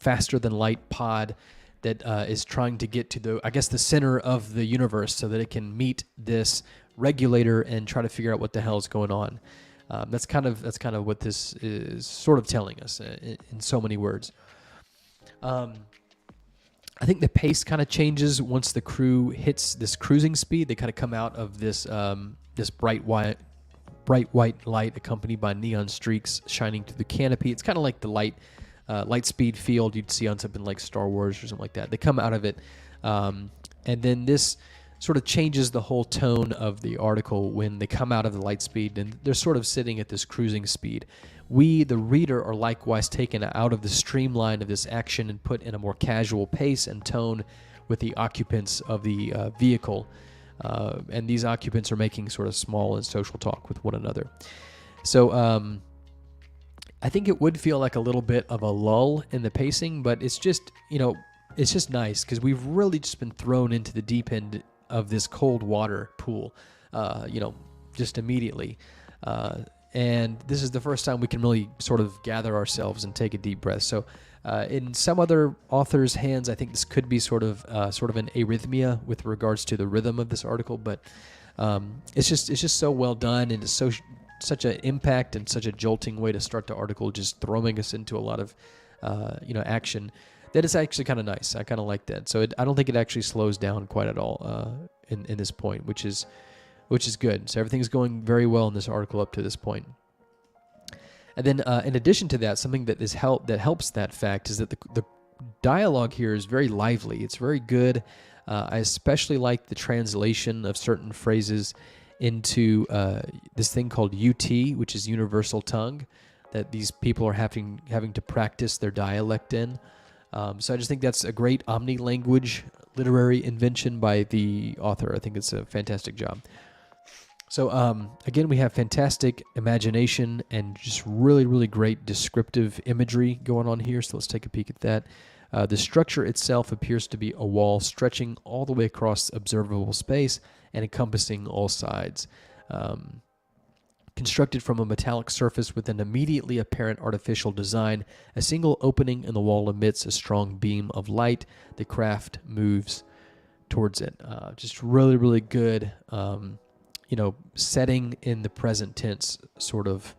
faster-than-light pod that is trying to get to the center of the universe so that it can meet this regulator and try to figure out what the hell is going on. That's kind of what this is sort of telling us in so many words. I think the pace kind of changes once the crew hits this cruising speed. They kind of come out of this bright white light accompanied by neon streaks shining through the canopy. It's kind of like the light speed field you'd see on something like Star Wars or something like that. They come out of it, and then this sort of changes the whole tone of the article when they come out of the light speed, and they're sort of sitting at this cruising speed. We, the reader, are likewise taken out of the streamline of this action and put in a more casual pace and tone with the occupants of the vehicle. And these occupants are making sort of small and social talk with one another. So I think it would feel like a little bit of a lull in the pacing, but it's just nice because we've really just been thrown into the deep end of this cold water pool, just immediately. And this is the first time we can really sort of gather ourselves and take a deep breath. So in some other authors' hands, I think this could be sort of an arrhythmia with regards to the rhythm of this article, but it's just so well done, and it's such an impact and such a jolting way to start the article, just throwing us into a lot of action. That is actually kind of nice. I kind of like that. So I don't think it actually slows down quite at all in this point, which is good. So everything's going very well in this article up to this point. And then in addition to that, something that helps that fact is that the dialogue here is very lively. It's very good. I especially like the translation of certain phrases into this thing called UT, which is Universal Tongue, that these people are having to practice their dialect in. So I just think that's a great omni-language literary invention by the author. I think it's a fantastic job. So again, we have fantastic imagination and just really great descriptive imagery going on here. So let's take a peek at that. The structure itself appears to be a wall stretching all the way across observable space and encompassing all sides. Constructed from a metallic surface with an immediately apparent artificial design, a single opening in the wall emits a strong beam of light. The craft moves towards it. Just really good, setting in the present tense sort of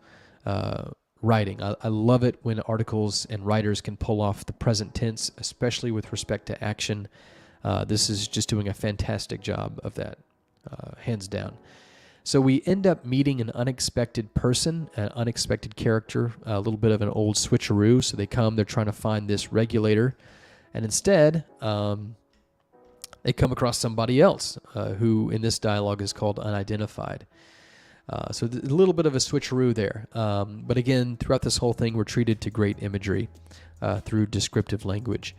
writing. I love it when articles and writers can pull off the present tense, especially with respect to action. This is just doing a fantastic job of that, hands down. So we end up meeting an unexpected person, an unexpected character, a little bit of an old switcheroo. So they're trying to find this regulator, and instead they come across somebody else who in this dialogue is called unidentified. So a little bit of a switcheroo there. But again, throughout this whole thing, we're treated to great imagery through descriptive language.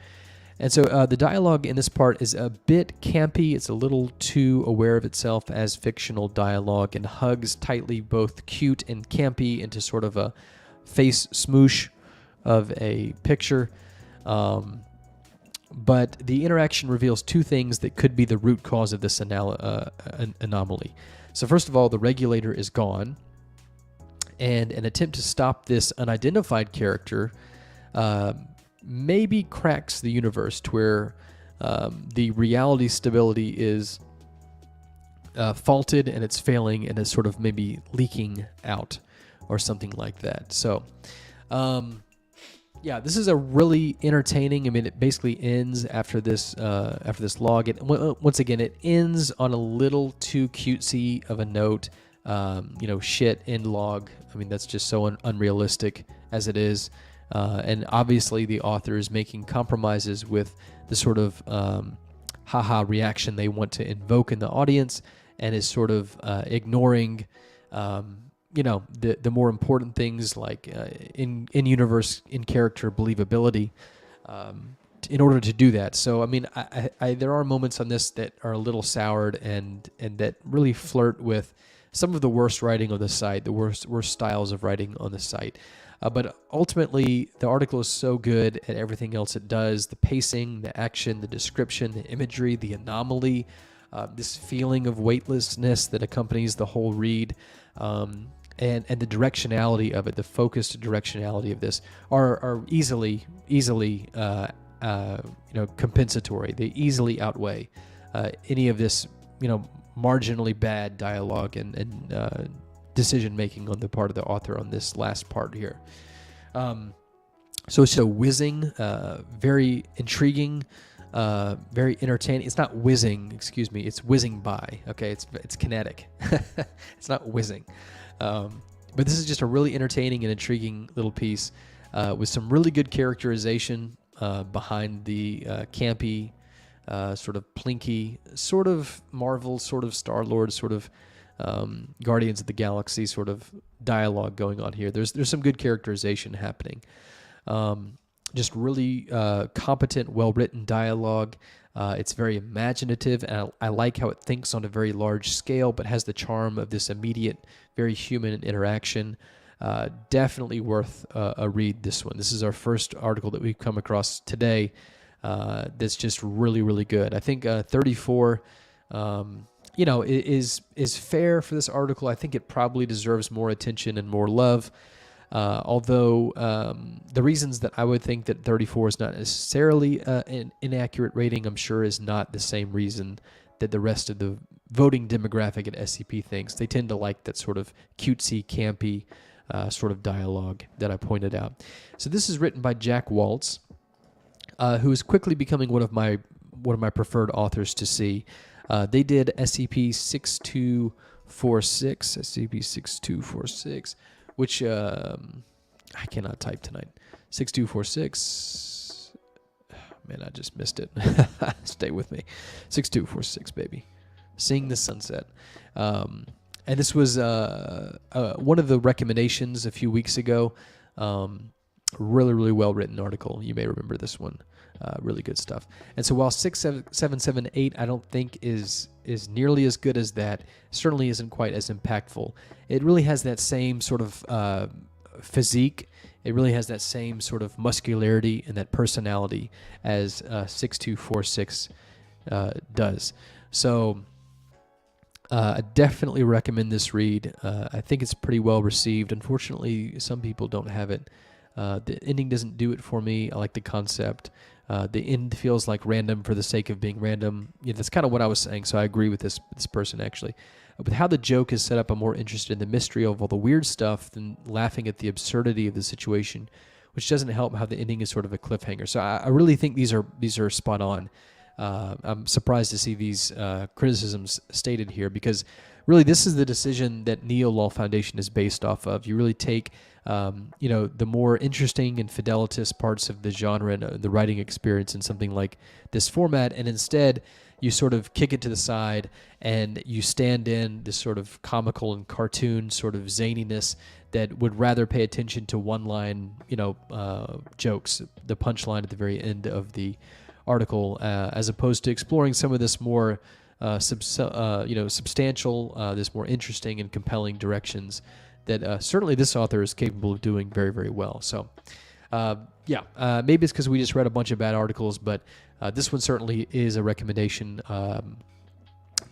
And so the dialogue in this part is a bit campy. It's a little too aware of itself as fictional dialogue and hugs tightly both cute and campy into sort of a face smoosh of a picture. But the interaction reveals two things that could be the root cause of this anomaly. So first of all, the regulator is gone, and an attempt to stop this unidentified character maybe cracks the universe to where the reality stability is faulted and it's failing and it's sort of maybe leaking out or something like that. So yeah, this is a really entertaining. I mean, it basically ends after this log. Once again, it ends on a little too cutesy of a note. Shit, end log. I mean, that's just so unrealistic as it is. And obviously, the author is making compromises with the sort of haha reaction they want to invoke in the audience, and is sort of ignoring the more important things like in universe, in character believability in order to do that. So I mean, I there are moments on this that are a little soured and that really flirt with some of the worst writing on the site, the worst styles of writing on the site. But ultimately, the article is so good at everything else it does: the pacing, the action, the description, the imagery, the anomaly, this feeling of weightlessness that accompanies the whole read. And the directionality of it, the focused directionality of this, are easily compensatory. They easily outweigh any of this marginally bad dialogue and decision making on the part of the author on this last part here. So it's so whizzing, very intriguing, very entertaining. It's not whizzing, excuse me. It's whizzing by. Okay, it's kinetic. It's not whizzing. But this is just a really entertaining and intriguing little piece with some really good characterization behind the campy, sort of plinky, sort of Marvel, sort of Star-Lord, sort of Guardians of the Galaxy sort of dialogue going on here. There's some good characterization happening. Just really competent, well-written dialogue. It's very imaginative, and I like how it thinks on a very large scale, but has the charm of this immediate, very human interaction. Definitely worth a read, this one. This is our first article that we've come across today that's just really, really good. I think 34, is fair for this article. I think it probably deserves more attention and more love. Although the reasons that I would think that 34 is not necessarily an inaccurate rating, I'm sure is not the same reason that the rest of the voting demographic at SCP thinks. They tend to like that sort of cutesy, campy sort of dialogue that I pointed out. So this is written by Jack Waltz, who is quickly becoming one of my preferred authors to see. They did SCP-6246, which I cannot type tonight. 6246. Man, I just missed it. Stay with me. 6246, baby. Seeing the Sunset. And this was one of the recommendations a few weeks ago. Really, really well-written article. You may remember this one. Really good stuff. And so while 6778 I don't think is nearly as good as that, certainly isn't quite as impactful. It really has that same sort of physique. It really has that same sort of muscularity and that personality as 6246 does. So I definitely recommend this read. I think it's pretty well received. Unfortunately, some people don't have it. The ending doesn't do it for me. I like the concept. The end feels like random for the sake of being random. That's kind of what I was saying, so I agree with this person, actually. With how the joke is set up, I'm more interested in the mystery of all the weird stuff than laughing at the absurdity of the situation, which doesn't help how the ending is sort of a cliffhanger. So I really think these are spot on. I'm surprised to see these criticisms stated here, because really this is the decision that Neo-Law Foundation is based off of. You really take the more interesting and fidelitous parts of the genre and the writing experience in something like this format, and instead you sort of kick it to the side and you stand in this sort of comical and cartoon sort of zaniness that would rather pay attention to one-line, jokes, the punchline at the very end of the article, as opposed to exploring some of this more substantial, this more interesting and compelling directions that certainly this author is capable of doing very, very well. So, maybe it's because we just read a bunch of bad articles, but this one certainly is a recommendation.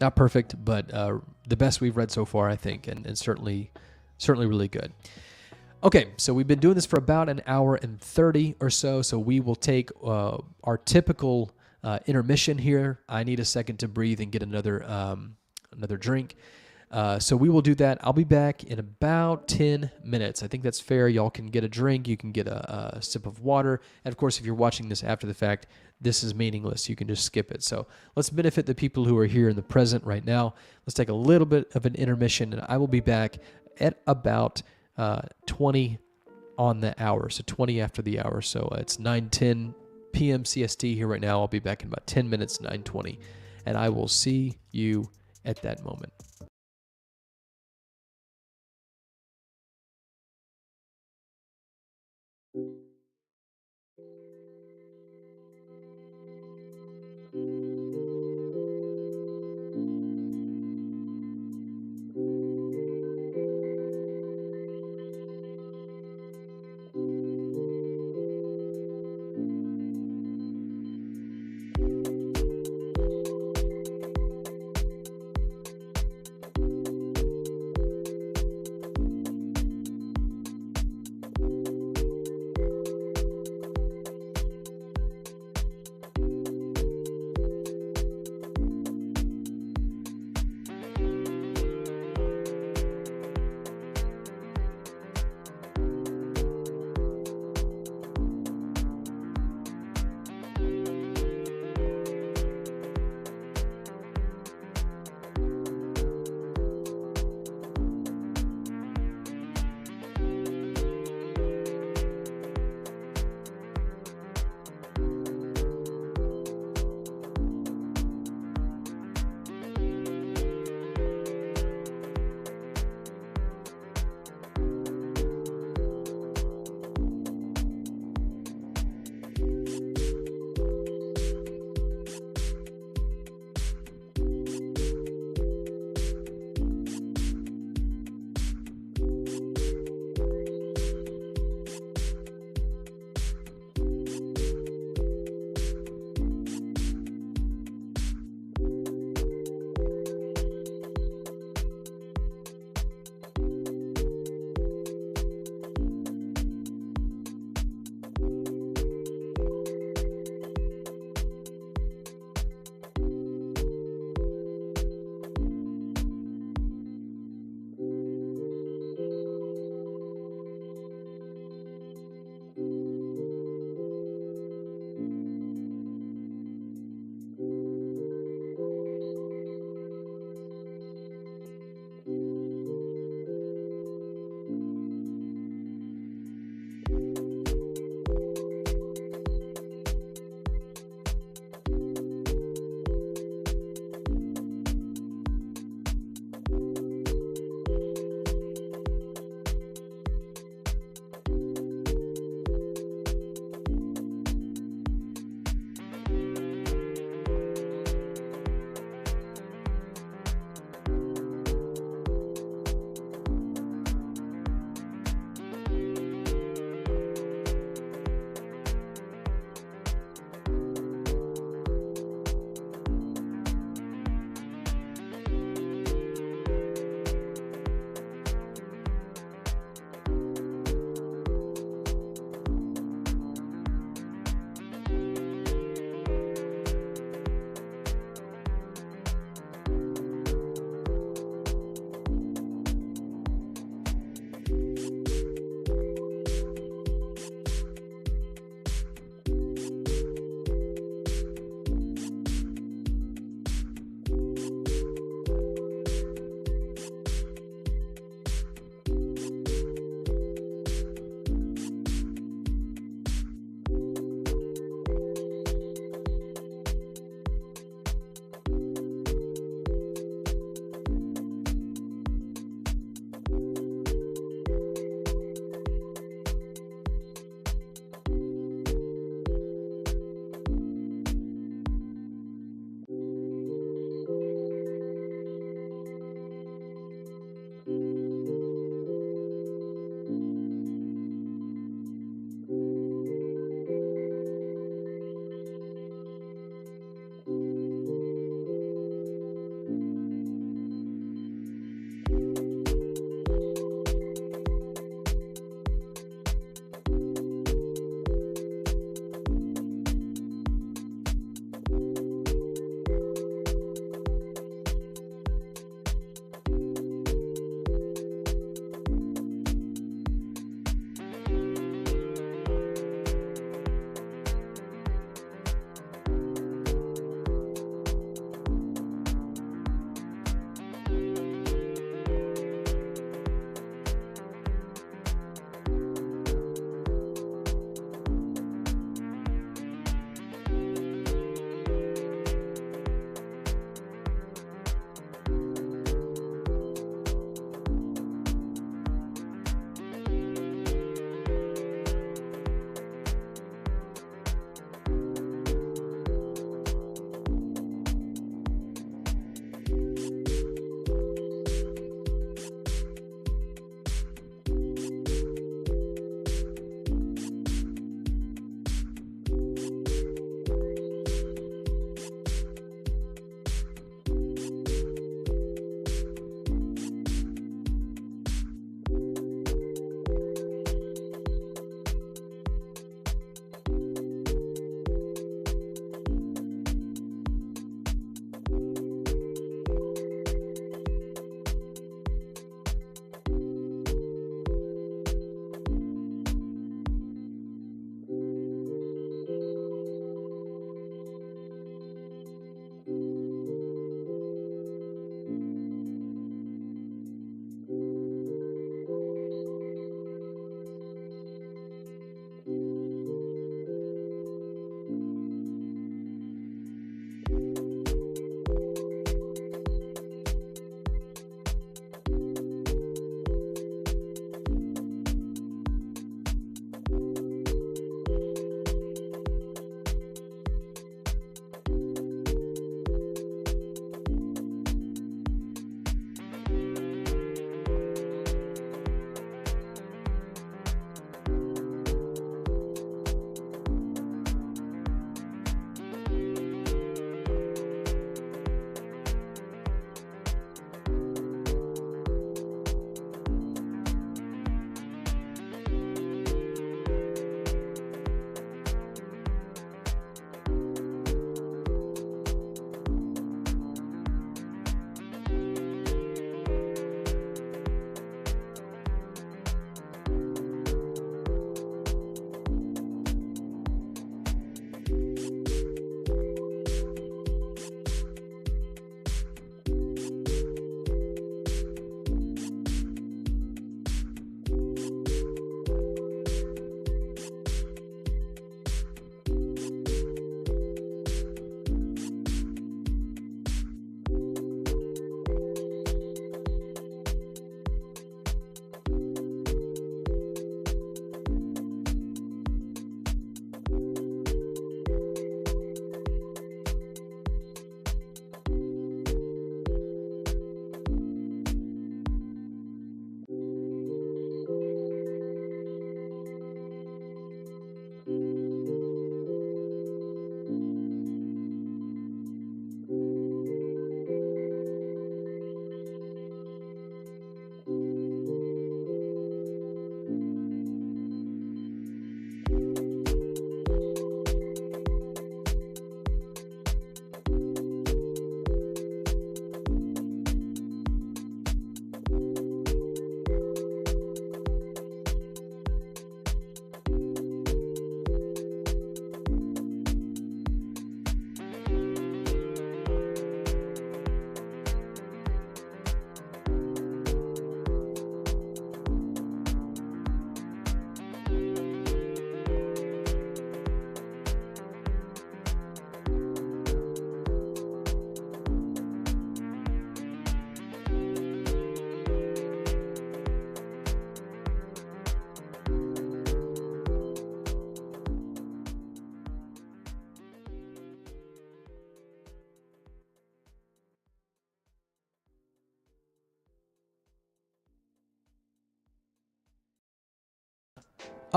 Not perfect, but the best we've read so far, I think, and certainly really good. Okay, so we've been doing this for about an hour and 30 or so, so we will take our typical intermission here. I need a second to breathe and get another drink. So we will do that. I'll be back in about 10 minutes. I think that's fair. Y'all can get a drink. You can get a sip of water. And, of course, if you're watching this after the fact, this is meaningless. You can just skip it. So let's benefit the people who are here in the present right now. Let's take a little bit of an intermission, and I will be back at about 20 on the hour, so 20 after the hour. So it's 9:10 PM CST here right now. I'll be back in about 10 minutes, 9:20, and I will see you at that moment.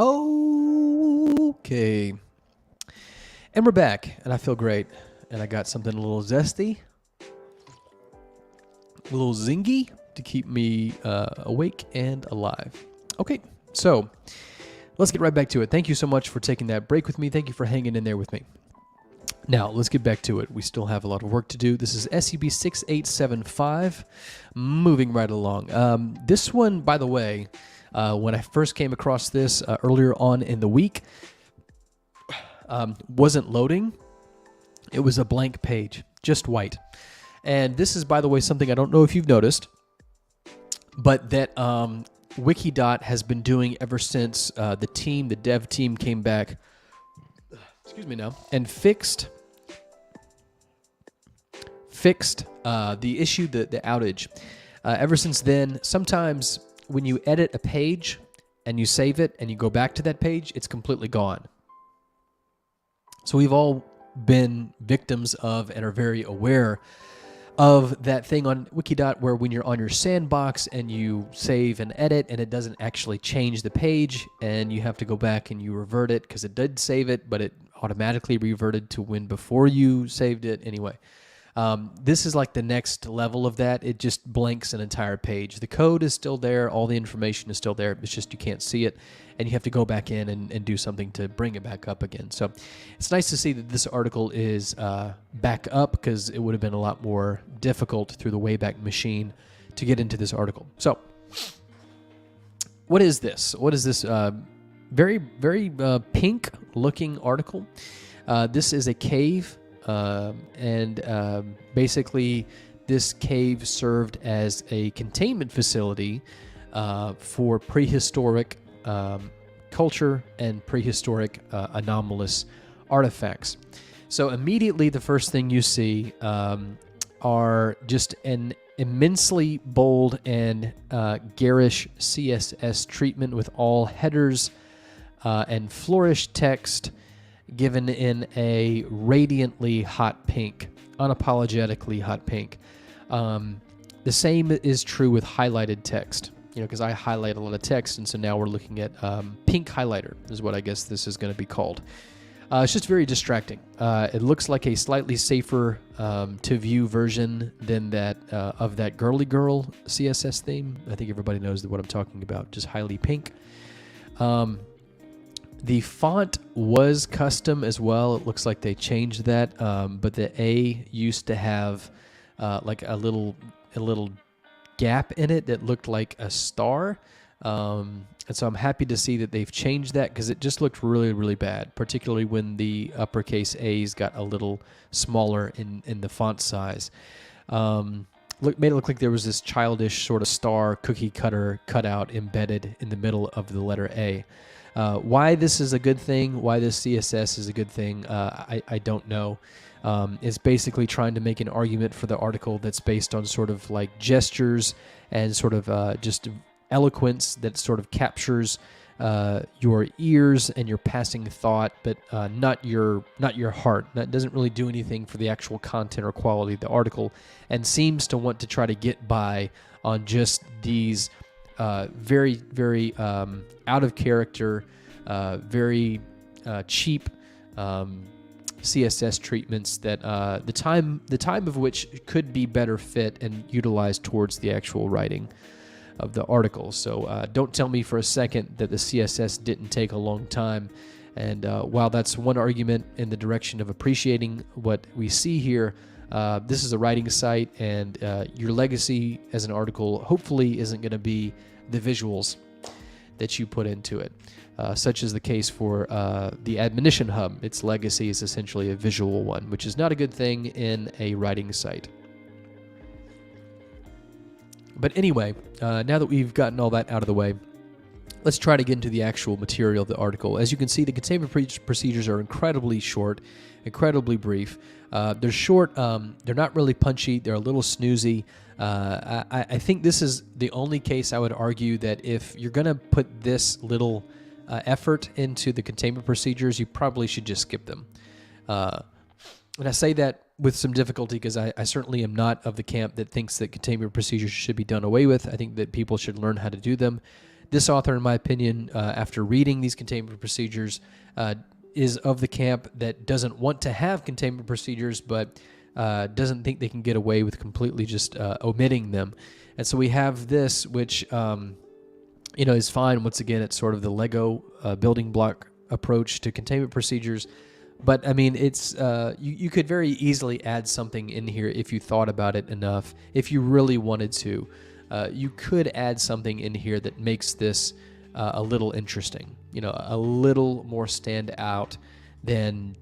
Okay. And we're back, and I feel great. And I got something a little zesty, a little zingy to keep me awake and alive. Okay, so let's get right back to it. Thank you so much for taking that break with me. Thank you for hanging in there with me. Now, let's get back to it. We still have a lot of work to do. This is SCP-6875, moving right along. This one, by the way, when I first came across this earlier on in the week, wasn't loading. It was a blank page, just white. And this is, by the way, something I don't know if you've noticed, but that Wikidot has been doing ever since the dev team came back, and fixed the issue, the outage. Ever since then, sometimes when you edit a page and you save it and you go back to that page, it's completely gone. So we've all been victims of and are very aware of that thing on Wikidot where when you're on your sandbox and you save and edit and it doesn't actually change the page and you have to go back and you revert it because it did save it, but it automatically reverted to when before you saved it. Anyway, this is like the next level of that. It just blanks an entire page. The code is still there. All the information is still there. It's just you can't see it, and you have to go back in and do something to bring it back up again. So it's nice to see that this article is back up because it would have been a lot more difficult through the Wayback Machine to get into this article. So what is this? What is this very, very pink-looking article? This is a cave. Basically, this cave served as a containment facility for prehistoric culture and prehistoric anomalous artifacts. So immediately the first thing you see are just an immensely bold and garish CSS treatment with all headers and flourished text given in a radiantly hot pink, unapologetically hot pink. The same is true with highlighted text, because I highlight a lot of text, and so now we're looking at pink highlighter is what I guess this is going to be called. It's just very distracting. It looks like a slightly safer to view version than that of that girly girl CSS theme. I think everybody knows what I'm talking about, just highly pink. The font was custom as well. It looks like they changed that, but the A used to have like a little gap in it that looked like a star. And so I'm happy to see that they've changed that because it just looked really, really bad, particularly when the uppercase A's got a little smaller in the font size. Made it look like there was this childish sort of star cookie cutter cutout embedded in the middle of the letter A. Why this is a good thing, why this CSS is a good thing, I don't know. It's basically trying to make an argument for the article that's based on sort of like gestures and sort of just eloquence that sort of captures your ears and your passing thought, but not your heart. That doesn't really do anything for the actual content or quality of the article, and seems to want to try to get by on just these very, very out of character, very cheap CSS treatments that the time of which could be better fit and utilized towards the actual writing of the article. So don't tell me for a second that the CSS didn't take a long time. And while that's one argument in the direction of appreciating what we see here, this is a writing site, and your legacy as an article hopefully isn't going to be the visuals that you put into it, such is the case for the admonition hub. Its legacy is essentially a visual one, which is not a good thing in a writing site. But anyway, now that we've gotten all that out of the way, let's try to get into the actual material of the article. As you can see, the containment procedures are incredibly short, incredibly brief. They're short, they're not really punchy, they're a little snoozy. I think this is the only case I would argue that if you're going to put this little effort into the containment procedures, you probably should just skip them. And I say that with some difficulty because I certainly am not of the camp that thinks that containment procedures should be done away with. I think that people should learn how to do them. This author, in my opinion, after reading these containment procedures, is of the camp that doesn't want to have containment procedures, but doesn't think they can get away with completely just omitting them. And so we have this, which is fine. Once again, it's sort of the Lego building block approach to containment procedures. But I mean, it's you could very easily add something in here if you thought about it enough. If you really wanted to, you could add something in here that makes this a little interesting. A little more stand out than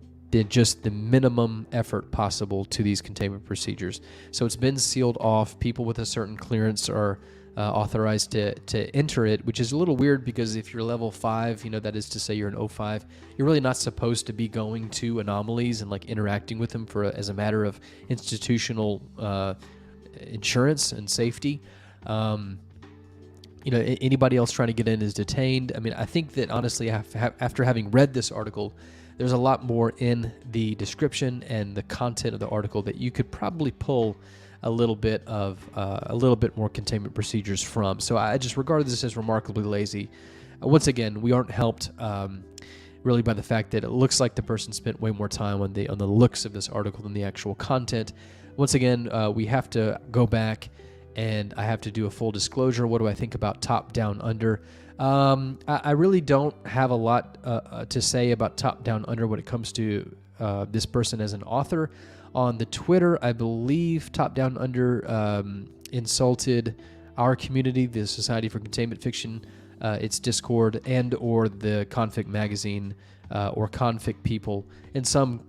just the minimum effort possible to these containment procedures. So it's been sealed off. People with a certain clearance are authorized to enter it, which is a little weird because if you're level 5, that is to say you're an O5, you're really not supposed to be going to anomalies and like interacting with them as a matter of institutional insurance and safety. Anybody else trying to get in is detained. I mean, I think that honestly, after having read this article, there's a lot more in the description and the content of the article that you could probably pull a little bit more containment procedures from. So I just regard this as remarkably lazy. Once again, we aren't helped really by the fact that it looks like the person spent way more time on the looks of this article than the actual content. Once again, we have to go back and I have to do a full disclosure. What do I think about top, down, under? I really don't have a lot to say about top, down, under when it comes to this person as an author. On the Twitter, I believe Top Down Under insulted our community, the Society for Containment Fiction, its Discord, and or the Confic Magazine or Confic people in some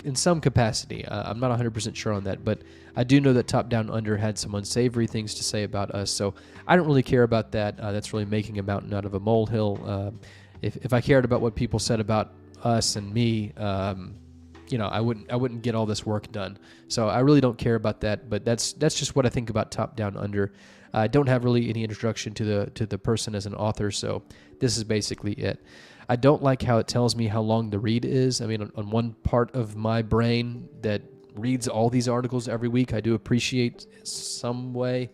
capacity. I'm not 100% sure on that, but I do know that Top Down Under had some unsavory things to say about us, so I don't really care about that. That's really making a mountain out of a molehill. If I cared about what people said about us and me, I wouldn't get all this work done. So I really don't care about that, but that's just what I think about Top Down Under. I don't have really any introduction to the person as an author, so this is basically it. I don't like how it tells me how long the read is. I mean, on one part of my brain that reads all these articles every week, I do appreciate some way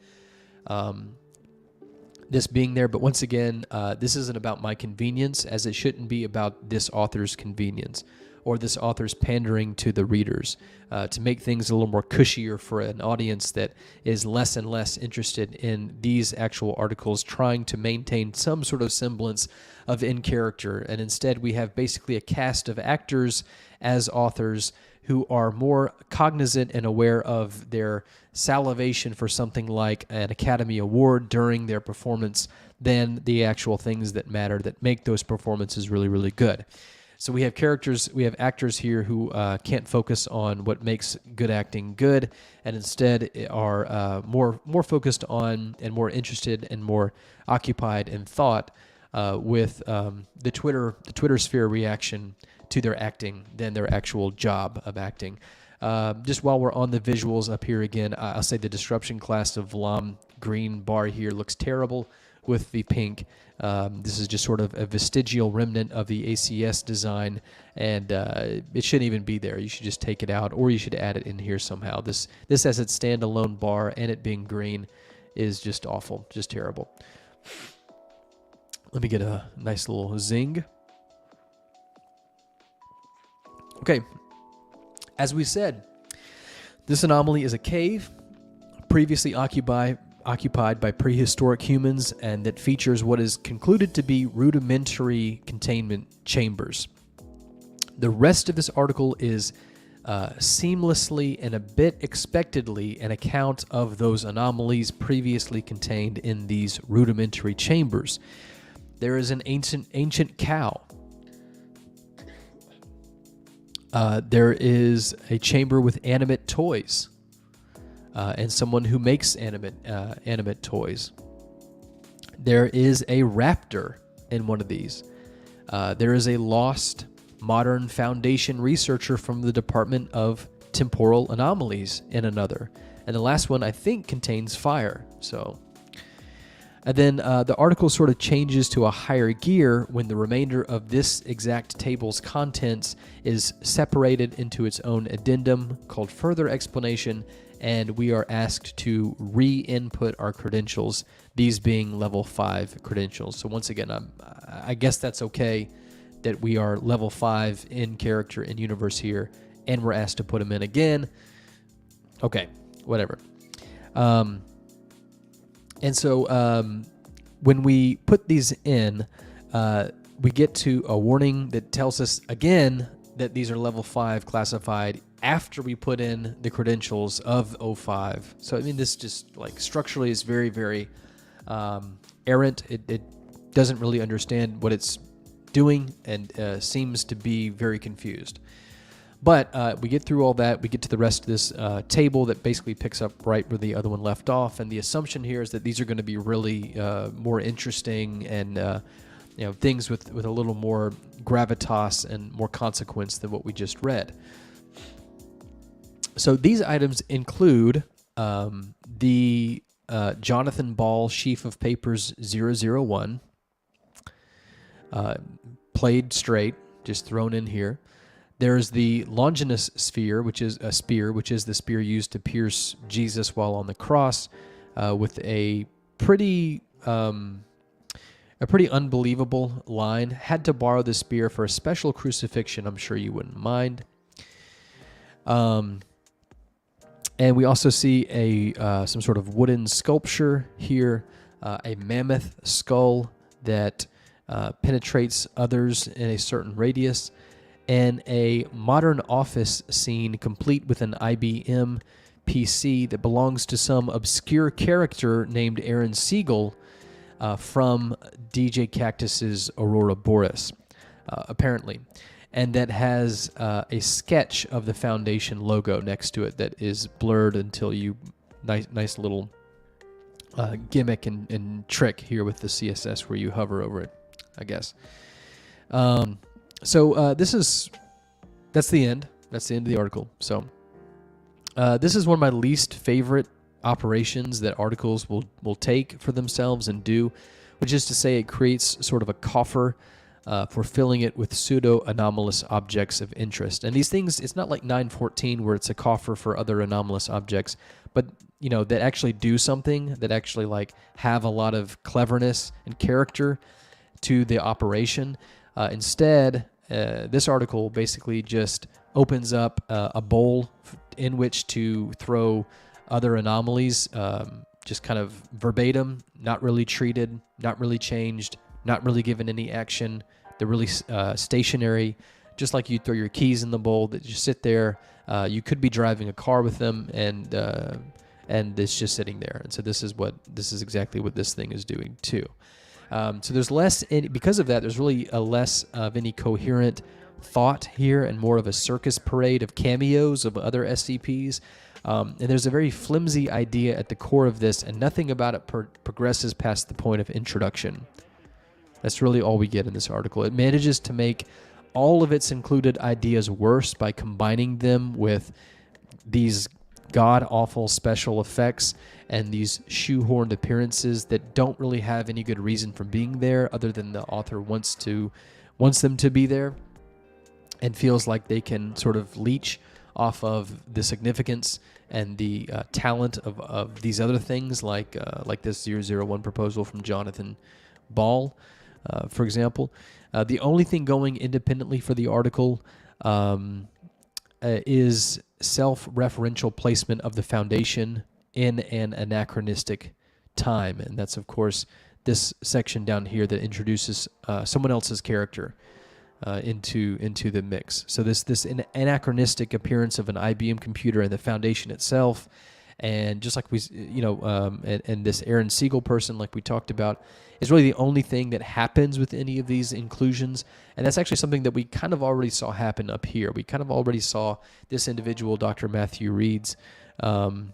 this being there, but once again, this isn't about my convenience, as it shouldn't be about this author's convenience or this author's pandering to the readers to make things a little more cushier for an audience that is less and less interested in these actual articles, trying to maintain some sort of semblance of in character. And instead, we have basically a cast of actors as authors who are more cognizant and aware of their salivation for something like an Academy Award during their performance than the actual things that matter that make those performances really, really good. So we have actors here who can't focus on what makes good acting good, and instead are more focused on and more interested and more occupied in thought with the Twitter sphere reaction to their acting than their actual job of acting. Just while we're on the visuals up here again, I'll say the disruption class of Vlam green bar here looks terrible with the pink. This is just sort of a vestigial remnant of the ACS design, and it shouldn't even be there. You should just take it out, or you should add it in here somehow. This as its standalone bar, and it being green, is just awful, just terrible. Let me get a nice little zing. Okay, as we said, this anomaly is a cave previously occupied by prehistoric humans, and that features what is concluded to be rudimentary containment chambers. The rest of this article is seamlessly and a bit expectedly an account of those anomalies previously contained in these rudimentary chambers. There is an ancient cow. There is a chamber with animate toys. And someone who makes animate toys. There is a raptor in one of these. There is a lost modern Foundation researcher from the Department of Temporal Anomalies in another. And the last one, I think, contains fire. And then the article sort of changes to a higher gear when the remainder of this exact table's contents is separated into its own addendum called Further Explanation and we are asked to re-input our credentials, these being level 5 credentials. So once again, I guess that's okay that we are level 5 in character in universe here, and we're asked to put them in again. Okay, whatever. And so when we put these in, we get to a warning that tells us again that these are level 5 classified after we put in the credentials of 05. So I mean, this just like structurally is very, very errant. It doesn't really understand what it's doing and seems to be very confused. But we get through all that. We get to the rest of this table that basically picks up right where the other one left off. And the assumption here is that these are going to be really more interesting and things with a little more gravitas and more consequence than what we just read. So these items include the Jonathan Ball Sheaf of Papers 001, played straight, just thrown in here. There's the Longinus sphere, which is a spear, which is the spear used to pierce Jesus while on the cross, with a pretty unbelievable line. Had to borrow the spear for a special crucifixion. I'm sure you wouldn't mind. And we also see some sort of wooden sculpture here, a mammoth skull that penetrates others in a certain radius, and a modern office scene complete with an IBM PC that belongs to some obscure character named Aaron Siegel from DJ Cactus's Aurora Boreas, apparently. And that has a sketch of the Foundation logo next to it that is blurred until you... Nice little gimmick and trick here with the CSS where you hover over it, I guess. So that's the end. That's the end of the article. So this is one of my least favorite operations that articles will take for themselves and do, which is to say it creates sort of a coffer for filling it with pseudo-anomalous objects of interest. And these things, it's not like 914 where it's a coffer for other anomalous objects, but that actually do something, that actually like have a lot of cleverness and character to the operation. Instead, this article basically just opens up a bowl in which to throw other anomalies, just kind of verbatim, not really treated, not really changed, not really given any action. They're really stationary, just like you throw your keys in the bowl that just sit there. You could be driving a car with them, and it's just sitting there. And so this is exactly what this thing is doing too. So there's less, because of that, there's really a less of any coherent thought here and more of a circus parade of cameos of other SCPs. And there's a very flimsy idea at the core of this, and nothing about it progresses past the point of introduction. That's really all we get in this article. It manages to make all of its included ideas worse by combining them with these god-awful special effects and these shoehorned appearances that don't really have any good reason for being there other than the author wants them to be there, and feels like they can sort of leech off of the significance and the talent of these other things, like this 001 proposal from Jonathan Ball, for example. The only thing going independently for the article is self-referential placement of the Foundation in an anachronistic time. And that's, of course, this section down here that introduces someone else's character into the mix. So this anachronistic appearance of an IBM computer and the Foundation itself, and just like we, and this Aaron Siegel person, like we talked about, is really the only thing that happens with any of these inclusions. And that's actually something that we kind of already saw happen up here. We kind of already saw this individual, Dr. Matthew Reeds, who's,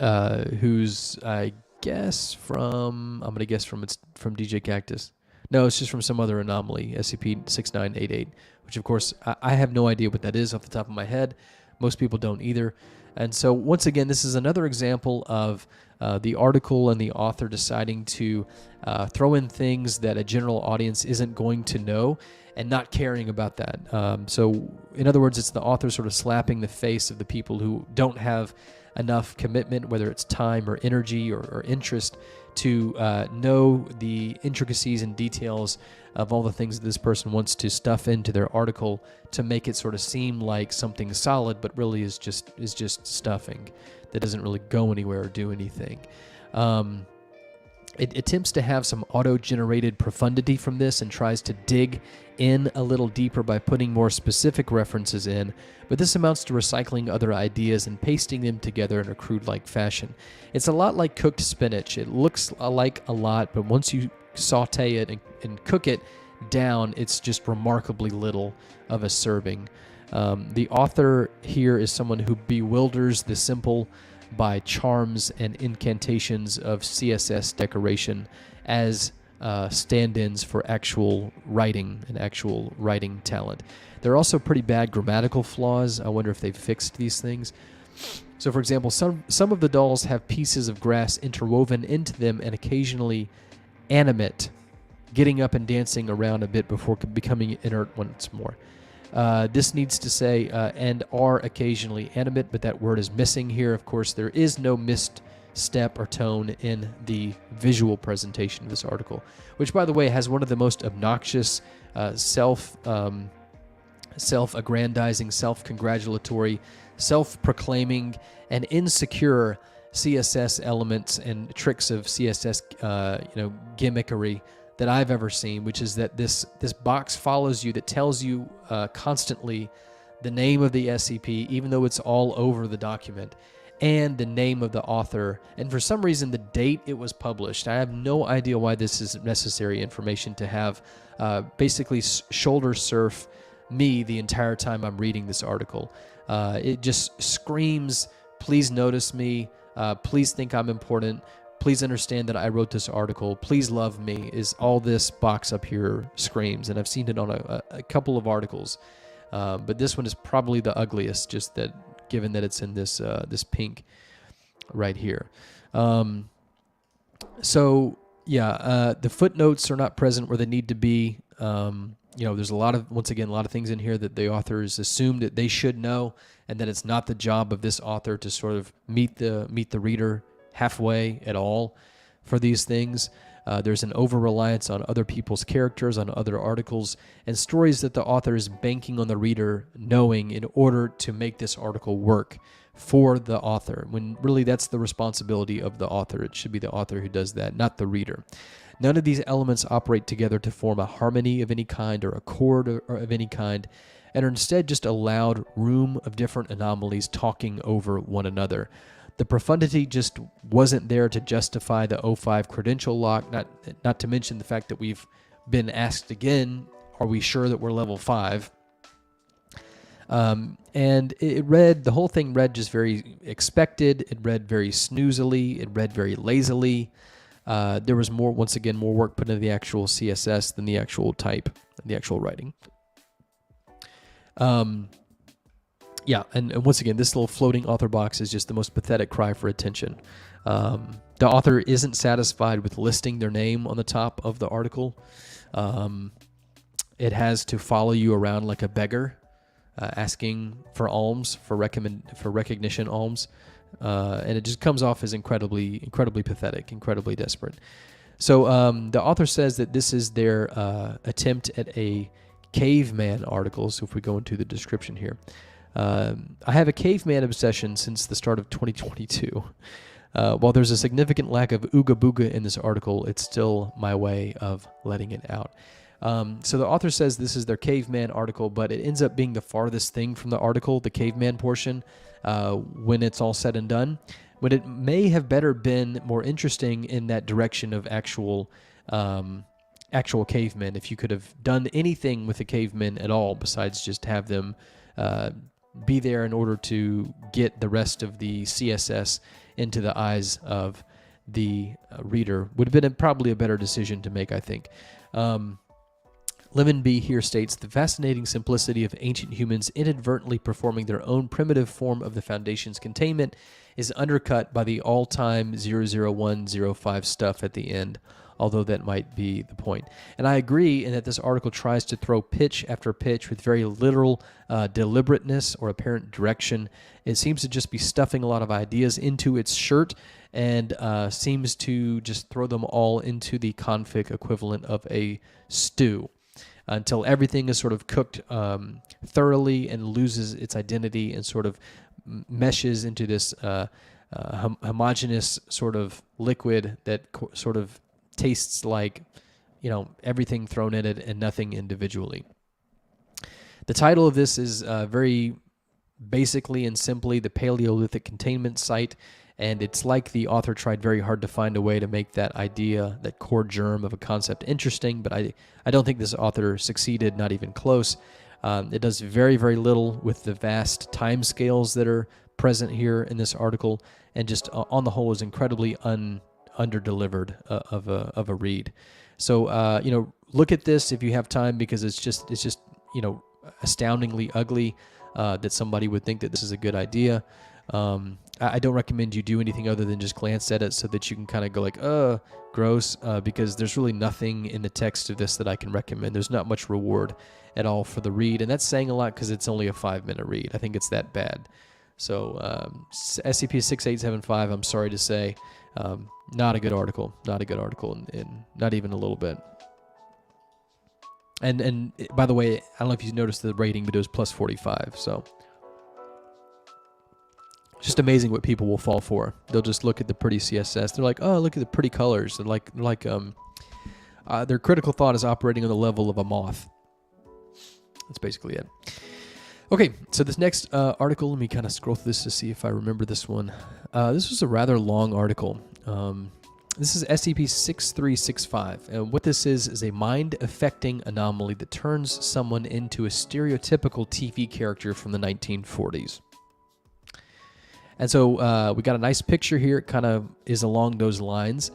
I'm going to guess from DJ Cactus. No, it's just from some other anomaly, SCP-6988, which of course I have no idea what that is off the top of my head. Most people don't either. And so once again, this is another example of the article and the author deciding to throw in things that a general audience isn't going to know, and not caring about that. So in other words, it's the author sort of slapping the face of the people who don't have enough commitment, whether it's time or energy or interest, to know the intricacies and details of all the things that this person wants to stuff into their article to make it sort of seem like something solid, but really is just stuffing that doesn't really go anywhere or do anything. It attempts to have some auto-generated profundity from this and tries to dig in a little deeper by putting more specific references in, but this amounts to recycling other ideas and pasting them together in a crude-like fashion. It's a lot like cooked spinach. It looks like a lot, but once you saute it and cook it down, it's just remarkably little of a serving. The author here is someone who bewilders the simple by charms and incantations of CSS decoration as stand-ins for actual writing and actual writing talent. There are also pretty bad grammatical flaws. I wonder if they've fixed these things. So, for example, some of the dolls have pieces of grass interwoven into them and occasionally animate, getting up and dancing around a bit before becoming inert once more. This needs to say and are occasionally animate, but that word is missing here. Of course, there is no misstep or tone in the visual presentation of this article, which, by the way, has one of the most obnoxious self-aggrandizing, self-congratulatory, self-proclaiming, and insecure CSS elements and tricks of CSS, gimmickery that I've ever seen, which is that this box follows you that tells you constantly the name of the SCP, even though it's all over the document, and the name of the author, and for some reason the date it was published. I have no idea why this is necessary information to have basically shoulder surf me the entire time I'm reading this article. It just screams, please notice me, please think I'm important, please understand that I wrote this article, please love me, is all this box up here screams. And I've seen it on a couple of articles, but this one is probably the ugliest, just that given that it's in this this pink right here. The footnotes are not present where they need to be. There's a lot of things in here that the authors assume that they should know, and that it's not the job of this author to sort of meet the reader halfway at all for these things. There's an over-reliance on other people's characters, on other articles, and stories that the author is banking on the reader knowing in order to make this article work for the author, when really that's the responsibility of the author. It should be the author who does that, not the reader. None of these elements operate together to form a harmony of any kind or a chord or of any kind, and are instead just a loud room of different anomalies talking over one another. The profundity just wasn't there to justify the 05 credential lock, not to mention the fact that we've been asked again, are we sure that we're level 5? And the whole thing read just very expected. It read very snoozily. It read very lazily. There was more work put into the actual CSS than the actual type, the actual writing. And once again, this little floating author box is just the most pathetic cry for attention. The author isn't satisfied with listing their name on the top of the article. It has to follow you around like a beggar, asking for alms, for recognition alms, and it just comes off as incredibly pathetic, incredibly desperate. So the author says that this is their attempt at a caveman article. So if we go into the description here. I have a caveman obsession since the start of 2022. While there's a significant lack of ooga booga in this article, it's still my way of letting it out. So the author says this is their caveman article, but it ends up being the farthest thing from the article, the caveman portion, when it's all said and done. But it may have better been more interesting in that direction of actual cavemen, if you could have done anything with the cavemen at all besides just have them be there in order to get the rest of the CSS into the eyes of the reader. Would have been probably a better decision to make, I think. Lemon B here states, the fascinating simplicity of ancient humans inadvertently performing their own primitive form of the Foundation's containment is undercut by the all-time 00105 stuff at the end. although that might be the point. And I agree in that this article tries to throw pitch after pitch with very literal deliberateness or apparent direction. It seems to just be stuffing a lot of ideas into its shirt and seems to just throw them all into the Confic equivalent of a stew until everything is sort of cooked thoroughly and loses its identity and sort of meshes into this homogeneous sort of liquid that sort of tastes like, everything thrown in it and nothing individually. The title of this is very basically and simply the Paleolithic Containment Site, and it's like the author tried very hard to find a way to make that idea, that core germ of a concept, interesting, but I don't think this author succeeded, not even close. It does very, very little with the vast time scales that are present here in this article, and just on the whole is incredibly under-delivered of a read. So, look at this if you have time, because it's just astoundingly ugly that somebody would think that this is a good idea. I don't recommend you do anything other than just glance at it so that you can kind of go like, gross, because there's really nothing in the text of this that I can recommend. There's not much reward at all for the read, and that's saying a lot because it's only a 5-minute read. I think it's that bad. So SCP-6875, I'm sorry to say, not a good article. Not a good article, and not even a little bit. And by the way, I don't know if you noticed the rating, but it was plus 45, so... Just amazing what people will fall for. They'll just look at the pretty CSS. They're like, oh, look at the pretty colors. They're like their critical thought is operating on the level of a moth. That's basically it. Okay, so this next article, let me kind of scroll through this to see if I remember this one. This was a rather long article. This is SCP-6365. And what this is a mind-affecting anomaly that turns someone into a stereotypical TV character from the 1940s. And so we got a nice picture here. It kind of is along those lines.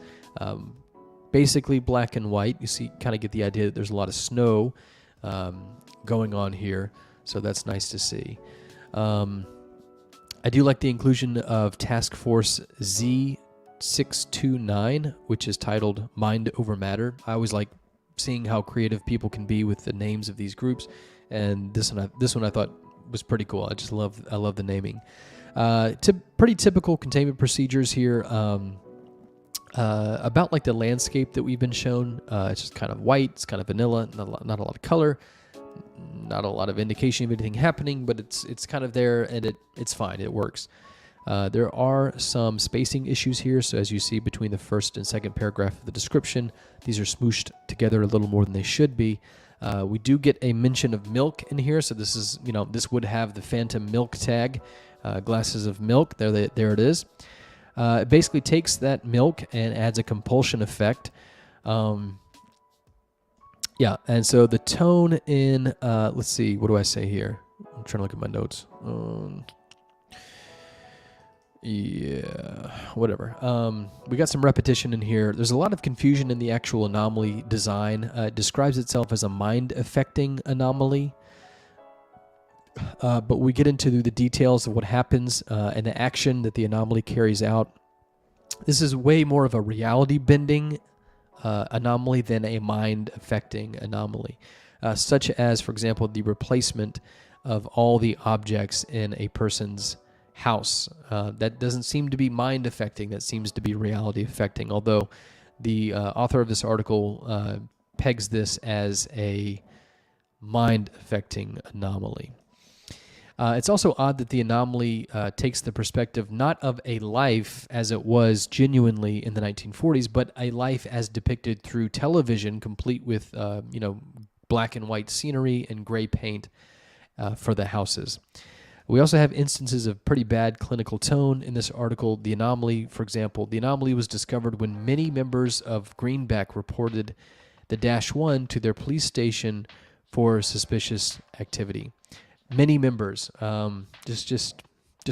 Basically black and white. You see, kind of get the idea that there's a lot of snow going on here. So that's nice to see. I do like the inclusion of Task Force Z629, which is titled Mind Over Matter. I always like seeing how creative people can be with the names of these groups. And this one I thought was pretty cool. I love the naming. Pretty typical containment procedures here. About like the landscape that we've been shown. It's just kind of white. It's kind of vanilla. Not a lot of color. Not a lot of indication of anything happening, but it's kind of there, and it's fine. It works. There are some spacing issues here. So as you see between the first and second paragraph of the description, these are smooshed together a little more than they should be. We do get a mention of milk in here. So this is, this would have the phantom milk tag. Glasses of milk, there it is. It basically takes that milk and adds a compulsion effect. Yeah, and so the tone in, let's see, what do I say here? I'm trying to look at my notes. Yeah, whatever. We got some repetition in here. There's a lot of confusion in the actual anomaly design. It describes itself as a mind-affecting anomaly. But we get into the details of what happens and the action that the anomaly carries out. This is way more of a reality-bending anomaly than a mind-affecting anomaly, such as, for example, the replacement of all the objects in a person's house. That doesn't seem to be mind-affecting. That seems to be reality-affecting, although the author of this article pegs this as a mind-affecting anomaly. It's also odd that the anomaly takes the perspective not of a life as it was genuinely in the 1940s, but a life as depicted through television, complete with black and white scenery and gray paint for the houses. We also have instances of pretty bad clinical tone in this article. The anomaly, for example, was discovered when many members of Greenback reported the -1 to their police station for suspicious activity. Many members, just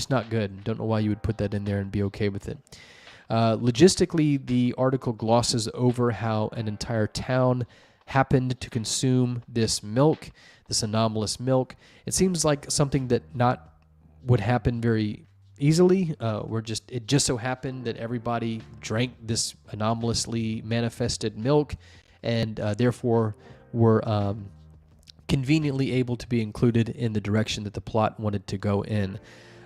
not good. Don't know why you would put that in there and be okay with it. Logistically, the article glosses over how an entire town happened to consume this milk, this anomalous milk. It seems like something that not would happen very easily. It just so happened that everybody drank this anomalously manifested milk, and therefore were conveniently able to be included in the direction that the plot wanted to go in.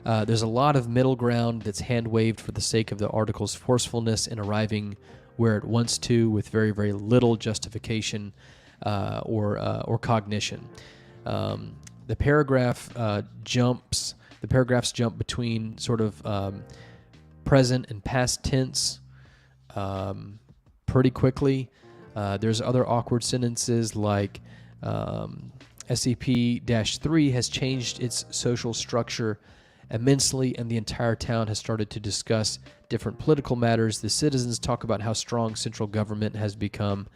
There's a lot of middle ground that's hand-waved for the sake of the article's forcefulness in arriving where it wants to, with very, very little justification or cognition. The paragraphs jump between sort of present and past tense pretty quickly. There's other awkward sentences like SCP-3 has changed its social structure immensely, and the entire town has started to discuss different political matters. The citizens talk about how strong central government has become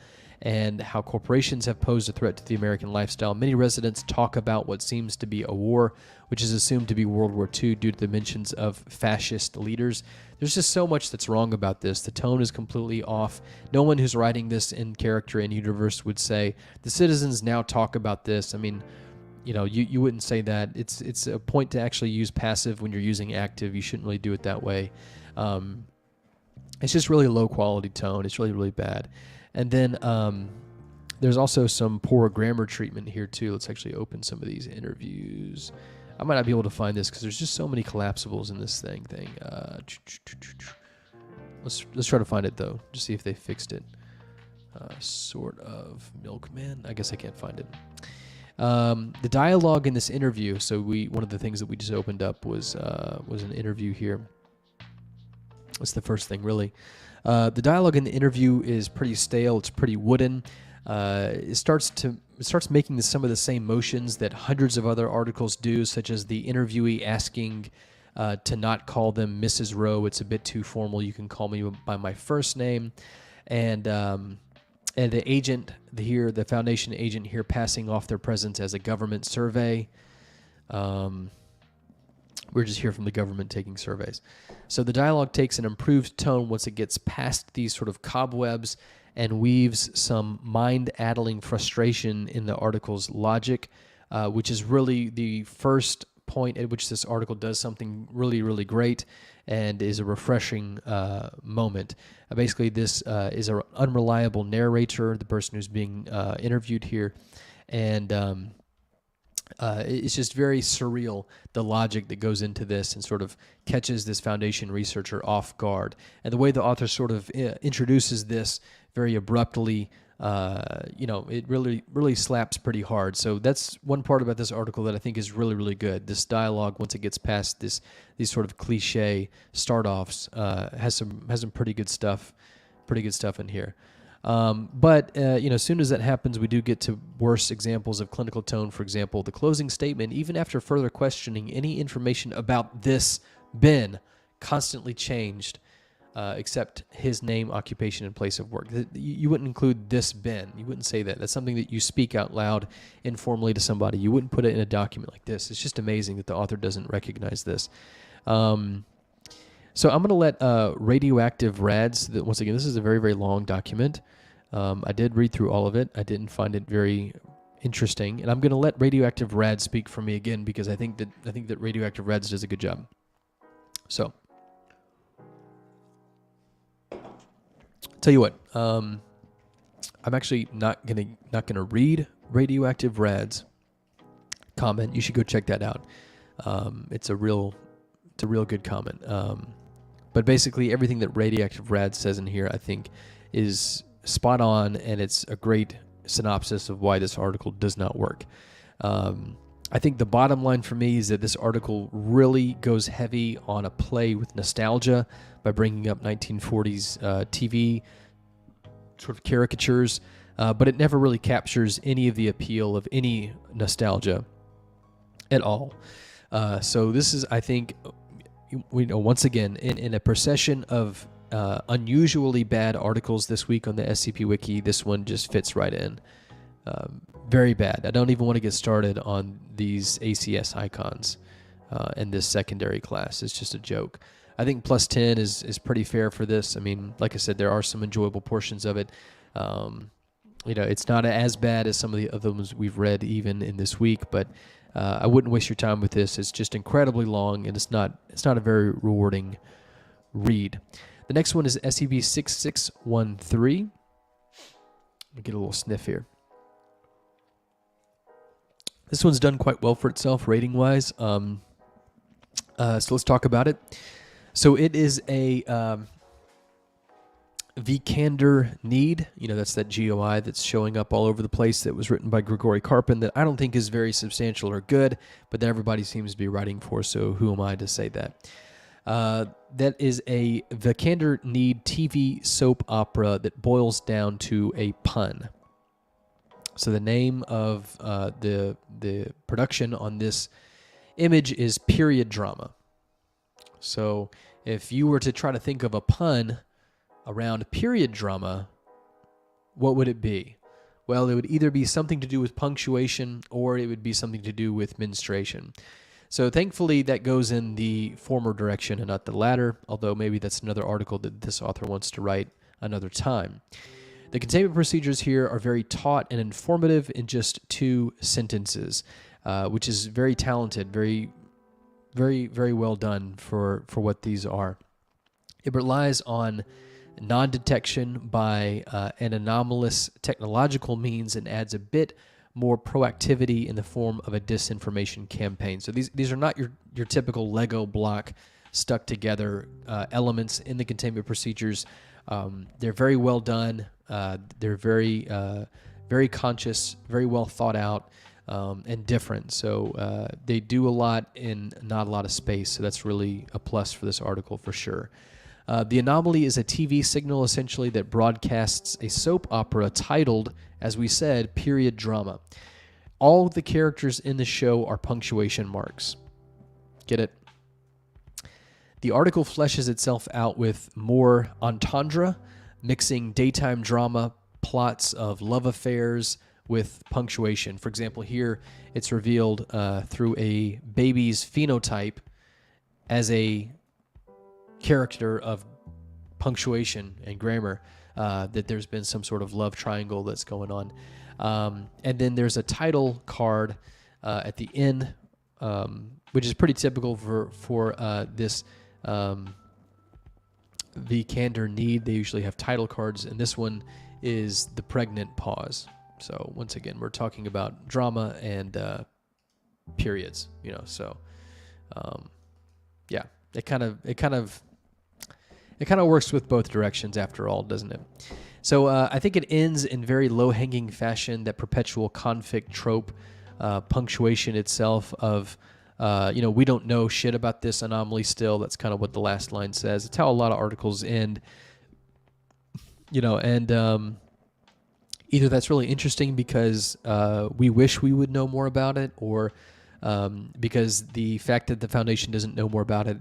and how corporations have posed a threat to the American lifestyle. Many residents talk about what seems to be a war, which is assumed to be World War II due to the mentions of fascist leaders. There's just so much that's wrong about this. The tone is completely off. No one who's writing this in character and universe would say, the citizens now talk about this. I mean, you wouldn't say that. It's a point to actually use passive when you're using active. You shouldn't really do it that way. It's just really low quality tone. It's really, really bad. And then there's also some poor grammar treatment here too. Let's actually open some of these interviews. I might not be able to find this because there's just so many collapsibles in this thing. Let's try to find it though. Just see if they fixed it. Sort of milkman. I guess I can't find it. The dialogue in this interview. So one of the things that we just opened up was an interview here. That's the first thing, really. The dialogue in the interview is pretty stale. It's pretty wooden. It starts making some of the same motions that hundreds of other articles do, such as the interviewee asking to not call them Mrs. Rowe. It's a bit too formal. You can call me by my first name, and the agent here, the Foundation agent here, passing off their presence as a government survey. We're just here from the government taking surveys. So the dialogue takes an improved tone once it gets past these sort of cobwebs and weaves some mind-addling frustration in the article's logic, which is really the first point at which this article does something really, really great and is a refreshing moment. Basically, this is an unreliable narrator, the person who's being interviewed here, and it's just very surreal, the logic that goes into this and sort of catches this Foundation researcher off guard. And the way the author sort of introduces this very abruptly, it really, really slaps pretty hard. So that's one part about this article that I think is really, really good. This dialogue, once it gets past these sort of cliche start-offs, has some pretty good stuff in here. But as soon as that happens, we do get to worse examples of clinical tone. For example, the closing statement, even after further questioning, any information about this Ben constantly changed, except his name, occupation, and place of work. You wouldn't include this Ben. You wouldn't say that. That's something that you speak out loud informally to somebody. You wouldn't put it in a document like this. It's just amazing that the author doesn't recognize this. So I'm going to let Radioactive Rads, once again, this is a very, very long document. I did read through all of it. I didn't find it very interesting. And I'm going to let Radioactive Rads speak for me again because I think that Radioactive Rads does a good job. So, tell you what, I'm actually not gonna read Radioactive Rad's comment. You should go check that out. It's a real good comment. But basically, everything that Radioactive Rad says in here, I think, is spot on, and it's a great synopsis of why this article does not work. I think the bottom line for me is that this article really goes heavy on a play with nostalgia by bringing up 1940s TV sort of caricatures, but it never really captures any of the appeal of any nostalgia at all. So this is, I think, once again, in a procession of unusually bad articles this week on the SCP Wiki, this one just fits right in. Very bad. I don't even want to get started on these ACS icons and this secondary class. It's just a joke. I think plus 10 is pretty fair for this. I mean, like I said, there are some enjoyable portions of it. It's not as bad as some of the other ones we've read even in this week, but I wouldn't waste your time with this. It's just incredibly long, and it's not a very rewarding read. The next one is SCP-6613. Let me get a little sniff here. This one's done quite well for itself, rating-wise. So let's talk about it. So it is a Vikander need. That's that GOI that's showing up all over the place that was written by Grigori Karpin that I don't think is very substantial or good, but that everybody seems to be writing for, so who am I to say that? That is a Vikander need TV soap opera that boils down to a pun. So the name of the production on this image is period drama. So if you were to try to think of a pun around period drama, what would it be? Well, it would either be something to do with punctuation or it would be something to do with menstruation. So thankfully that goes in the former direction and not the latter, although maybe that's another article that this author wants to write another time. The containment procedures here are very taut and informative in just 2 sentences, which is very talented, very, very, very well done for what these are. It relies on non-detection by an anomalous technological means and adds a bit more proactivity in the form of a disinformation campaign. So these are not your typical Lego block stuck together elements in the containment procedures. They're very well done. They're very, very conscious, very well thought out, and different. So they do a lot in not a lot of space. So that's really a plus for this article for sure. The anomaly is a TV signal essentially that broadcasts a soap opera titled, as we said, period drama. All the characters in the show are punctuation marks. Get it? The article fleshes itself out with more entendre, mixing daytime drama plots of love affairs with punctuation. For example, here it's revealed through a baby's phenotype as a character of punctuation and grammar that there's been some sort of love triangle that's going on. And then there's a title card at the end, which is pretty typical for this Vikander need. They usually have title cards, and this one is the pregnant pause. So once again, we're talking about drama and periods, So yeah, it kind of works with both directions after all, doesn't it? So I think it ends in very low-hanging fashion, that perpetual Confic trope, punctuation itself of, we don't know shit about this anomaly still. That's kind of what the last line says. It's how a lot of articles end, and either that's really interesting because we wish we would know more about it, or because the fact that the Foundation doesn't know more about it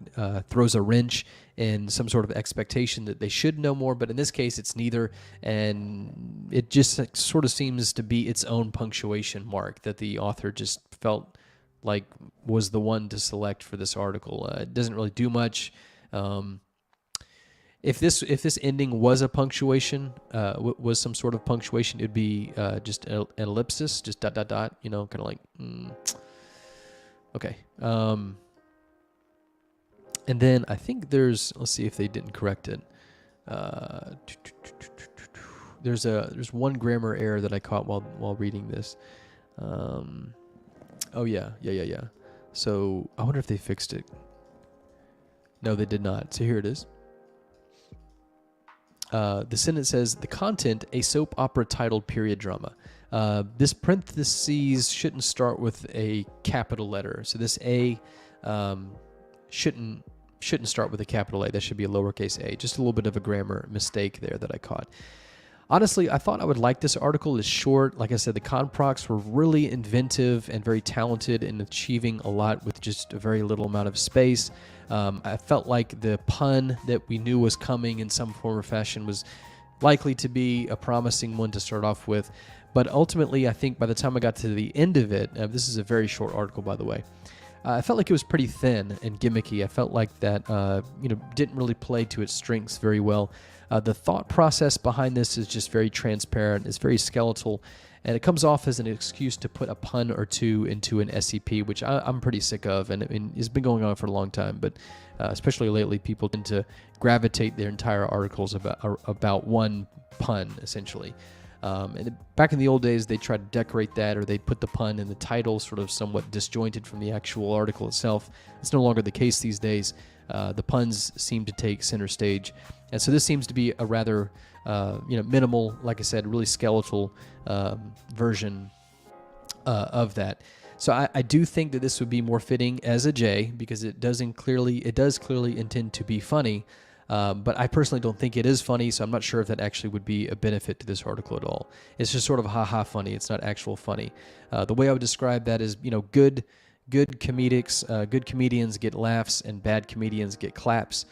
throws a wrench in some sort of expectation that they should know more. But in this case, it's neither, and it just sort of seems to be its own punctuation mark that the author just felt like was the one to select for this article. It doesn't really do much. If this ending was a punctuation, was some sort of punctuation, it'd be just an ellipsis, just ... kind of like. Okay. And then I think let's see if they didn't correct it. There's one grammar error that I caught while reading this. Oh yeah. So I wonder if they fixed it. No, they did not. So here it is. The sentence says, the content, a soap opera titled period drama. This parentheses shouldn't start with a capital letter. So this A shouldn't start with a capital A. That should be a lowercase a. Just a little bit of a grammar mistake there that I caught. Honestly, I thought I would like this article. It's short. Like I said, the Conprocs were really inventive and very talented in achieving a lot with just a very little amount of space. I felt like the pun that we knew was coming in some form or fashion was likely to be a promising one to start off with. But ultimately, I think by the time I got to the end of it, this is a very short article, by the way. I felt like it was pretty thin and gimmicky. I felt like that, didn't really play to its strengths very well. The thought process behind this is just very transparent. It's very skeletal, and it comes off as an excuse to put a pun or two into an SCP, which I'm pretty sick of, and I mean, it's been going on for a long time, but especially lately, people tend to gravitate their entire articles about one pun, essentially. And back in the old days, they tried to decorate that, or they'd put the pun in the title, sort of somewhat disjointed from the actual article itself. It's no longer the case these days. The puns seem to take center stage, and so this seems to be a rather, minimal, like I said, really skeletal version of that. So I do think that this would be more fitting as a J, because it does clearly intend to be funny. But I personally don't think it is funny, so I'm not sure if that actually would be a benefit to this article at all. It's just sort of ha-ha funny. It's not actual funny. The way I would describe that is, good comedics, good comedians get laughs, and bad comedians get claps.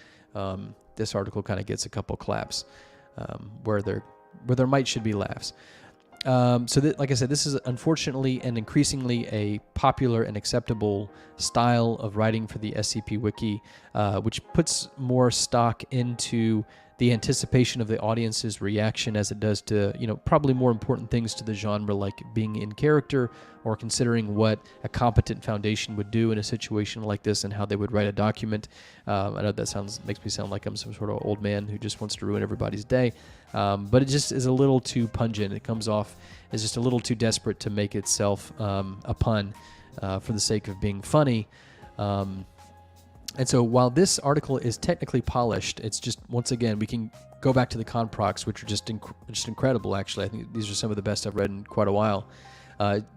This article kind of gets a couple claps where there should be laughs. Like I said, this is unfortunately and increasingly a popular and acceptable style of writing for the SCP Wiki, which puts more stock into the anticipation of the audience's reaction as it does to, probably more important things to the genre, like being in character or considering what a competent foundation would do in a situation like this and how they would write a document. I know that makes me sound like I'm some sort of old man who just wants to ruin everybody's day, but it just is a little too pungent. It comes off as just a little too desperate to make itself a pun for the sake of being funny. And so while this article is technically polished, it's just, once again, we can go back to the conprocs, which are just incredible, actually. I think these are some of the best I've read in quite a while.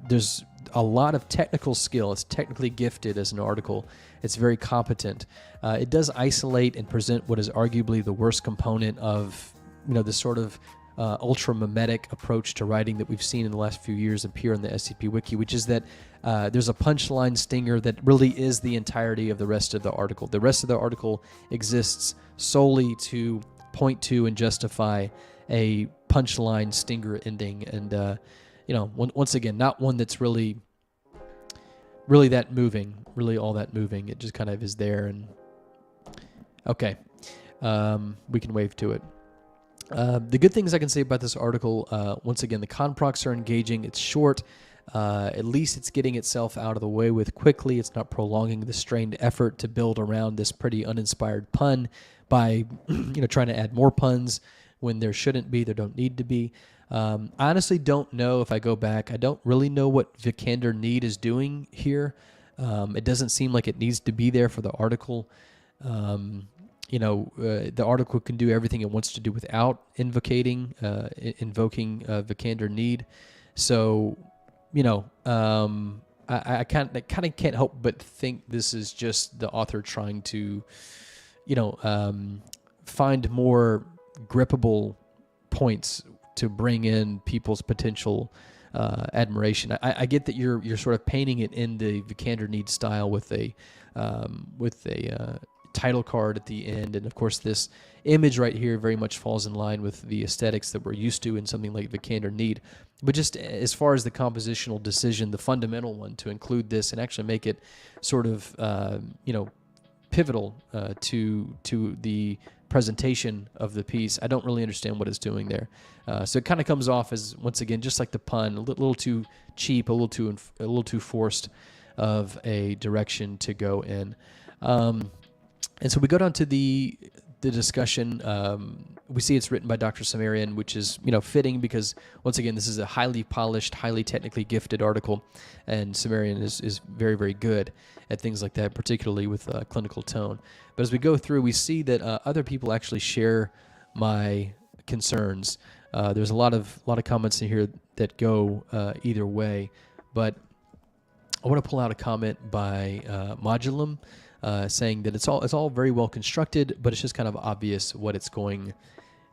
There's a lot of technical skill. It's technically gifted as an article. It's very competent. It does isolate and present what is arguably the worst component of, this sort of ultra-mimetic approach to writing that we've seen in the last few years appear in the SCP Wiki, which is that there's a punchline stinger that really is the entirety of the rest of the article. The rest of the article exists solely to point to and justify a punchline stinger ending, and once again, not one that's really that moving, really all that moving. It just kind of is there, and okay, we can wave to it. The good things I can say about this article, once again, the conprocs are engaging. It's short. At least it's getting itself out of the way with quickly. It's not prolonging the strained effort to build around this pretty uninspired pun by trying to add more puns when there shouldn't be, there don't need to be. I honestly don't know, if I go back, I don't really know what Vikander need is doing here. It doesn't seem like it needs to be there for the article. The article can do everything it wants to do without invoking Vikander need. So, I kind of can't help but think this is just the author trying to, find more grippable points to bring in people's potential admiration. I get that you're sort of painting it in the Vikander need style with a title card at the end, and of course this image right here very much falls in line with the aesthetics that we're used to in something like Vikander need. But just as far as the compositional decision, the fundamental one to include this and actually make it sort of pivotal to the presentation of the piece, I don't really understand what it's doing there. So it kind of comes off as, once again, just like the pun, a little too cheap, a little too forced of a direction to go in. And so we go down to the discussion. We see it's written by Dr. Sumerian, which is fitting because, once again, this is a highly polished, highly technically gifted article, and Sumerian is very, very good at things like that, particularly with clinical tone. But as we go through, we see that other people actually share my concerns. There's a lot of comments in here that go either way, but I want to pull out a comment by Modulum, saying that it's all very well constructed, but it's just kind of obvious what it's going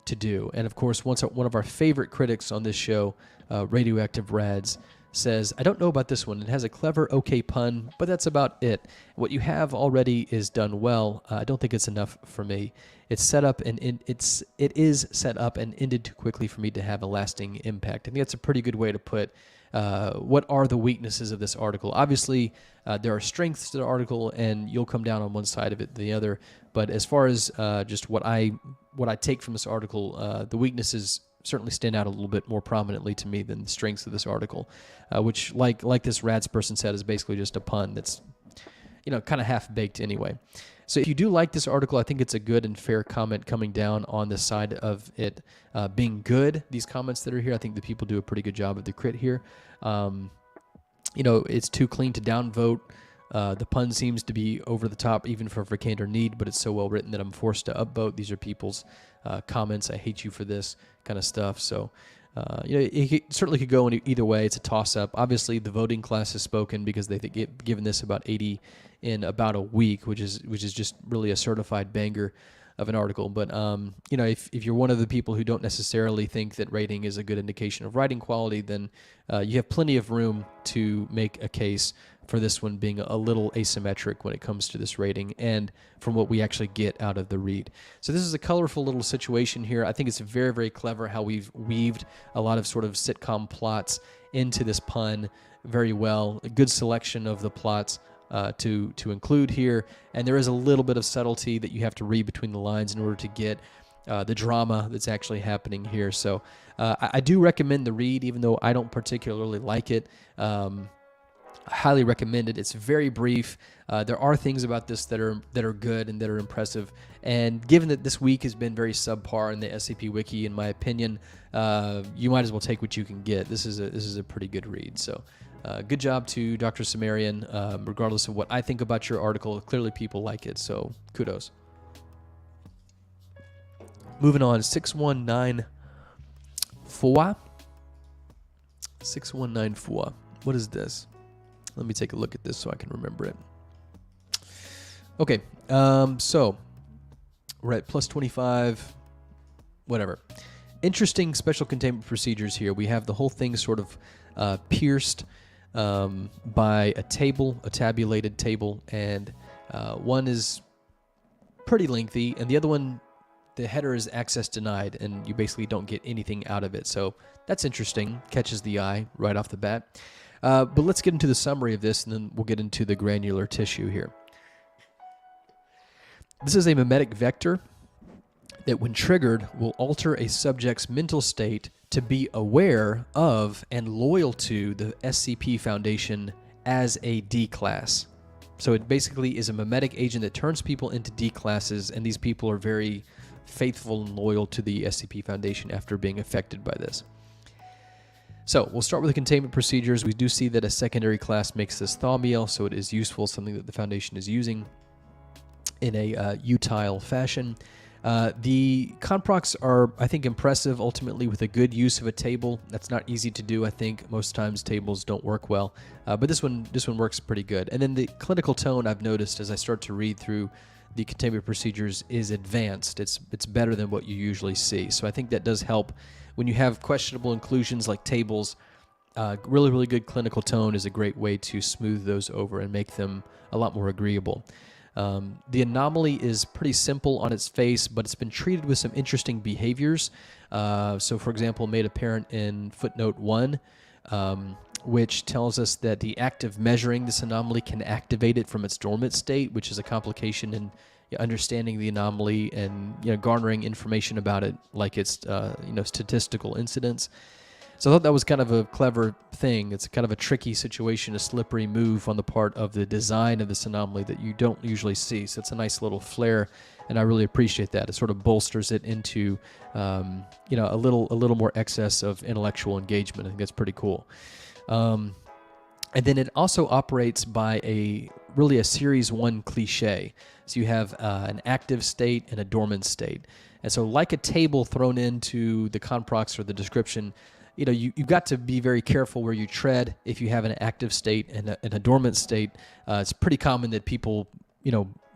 to do. And of course, one of our favorite critics on this show, Radioactive Rads, says, I don't know about this one. It has a clever, okay pun, but that's about it. What you have already is done well. I don't think it's enough for me. It's set up and it is set up and ended too quickly for me to have a lasting impact. I think that's a pretty good way to put what are the weaknesses of this article. Obviously, there are strengths to the article, and you'll come down on one side of it than the other. But as far as just what I take from this article, the weaknesses certainly stand out a little bit more prominently to me than the strengths of this article, which, like this Rads person said, is basically just a pun that's, kind of half-baked anyway. So if you do like this article, I think it's a good and fair comment coming down on the side of it being good. These comments that are here, I think the people do a pretty good job of the crit here. It's too clean to downvote. The pun seems to be over the top, even for Vikander Need, but it's so well written that I'm forced to upvote. These are people's comments. I hate you for this kind of stuff. So, it certainly could go in either way. It's a toss-up. Obviously, the voting class has spoken because they get given this about 80 in about a week, which is just really a certified banger of an article. But if you're one of the people who don't necessarily think that rating is a good indication of writing quality, then you have plenty of room to make a case for this one being a little asymmetric when it comes to this rating and from what we actually get out of the read. So this is a colorful little situation here. I think it's very, very clever how we've weaved a lot of sort of sitcom plots into this pun very well. A good selection of the plots to include here, and there is a little bit of subtlety that you have to read between the lines in order to get the drama that's actually happening here. So I do recommend the read, even though I don't particularly like it. I highly recommend it. It's very brief. There are things about this that are good and that are impressive. And given that this week has been very subpar in the SCP Wiki, in my opinion, you might as well take what you can get. This is a pretty good read. So good job to Dr. Sumerian. Regardless of what I think about your article, clearly people like it. So kudos. Moving on, 6194. 6194. What is this? Let me take a look at this so I can remember it. Okay, so we're at plus 25, whatever. Interesting special containment procedures here. We have the whole thing sort of pierced by a table, a tabulated table, and one is pretty lengthy, and the other one, the header is access denied, and you basically don't get anything out of it. So that's interesting, catches the eye right off the bat. But let's get into the summary of this, and then we'll get into the granular tissue here. This is a memetic vector that, when triggered, will alter a subject's mental state to be aware of and loyal to the SCP Foundation as a D class. So it basically is a memetic agent that turns people into D classes, and these people are very faithful and loyal to the SCP Foundation after being affected by this. So we'll start with the containment procedures. We do see that a secondary class makes this thaw meal, so it is useful, something that the Foundation is using in a utile fashion. The conprocs are, I think, impressive ultimately with a good use of a table. That's not easy to do, I think. Most times tables don't work well, but this one works pretty good. And then the clinical tone, I've noticed as I start to read through the containment procedures, is advanced. It's better than what you usually see. So I think that does help when you have questionable inclusions like tables. Really, really good clinical tone is a great way to smooth those over and make them a lot more agreeable. The anomaly is pretty simple on its face, but it's been treated with some interesting behaviors. So, for example, made apparent in footnote 1, which tells us that the act of measuring this anomaly can activate it from its dormant state, which is a complication in understanding the anomaly and garnering information about it, like its statistical incidence. So I thought that was kind of a clever thing. It's kind of a tricky situation, a slippery move on the part of the design of this anomaly that you don't usually see. So it's a nice little flair, and I really appreciate that. It sort of bolsters it into a little more excess of intellectual engagement. I think that's pretty cool. And then it also operates by a Series 1 cliche. So you have an active state and a dormant state. And so like a table thrown into the conprocs or the description, you've got to be very careful where you tread if you have an active state and a dormant state. It's pretty common that people,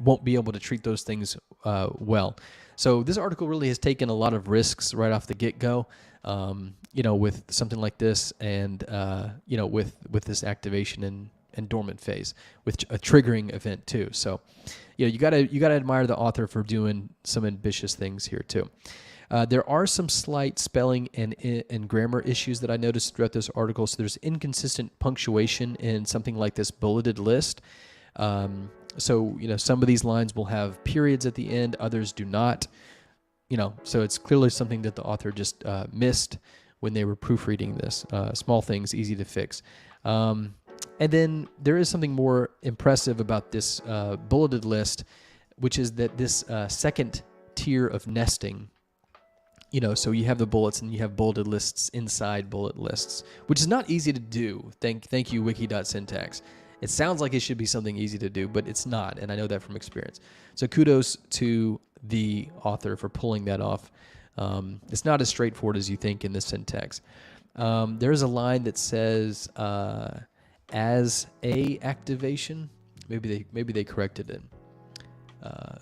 won't be able to treat those things well. So this article really has taken a lot of risks right off the get-go, with something like this, and with this activation and dormant phase, with a triggering event too. So, you gotta admire the author for doing some ambitious things here too. There are some slight spelling and grammar issues that I noticed throughout this article. So there's inconsistent punctuation in something like this bulleted list. So some of these lines will have periods at the end, others do not. So it's clearly something that the author just missed when they were proofreading this. Small things, easy to fix. And then there is something more impressive about this bulleted list, which is that this second tier of nesting, so you have the bullets and you have bulleted lists inside bullet lists, which is not easy to do. Thank you, wiki.syntax. It sounds like it should be something easy to do, but it's not, and I know that from experience. So kudos to the author for pulling that off. It's not as straightforward as you think in this syntax. There's a line that says as a activation. Maybe they corrected it.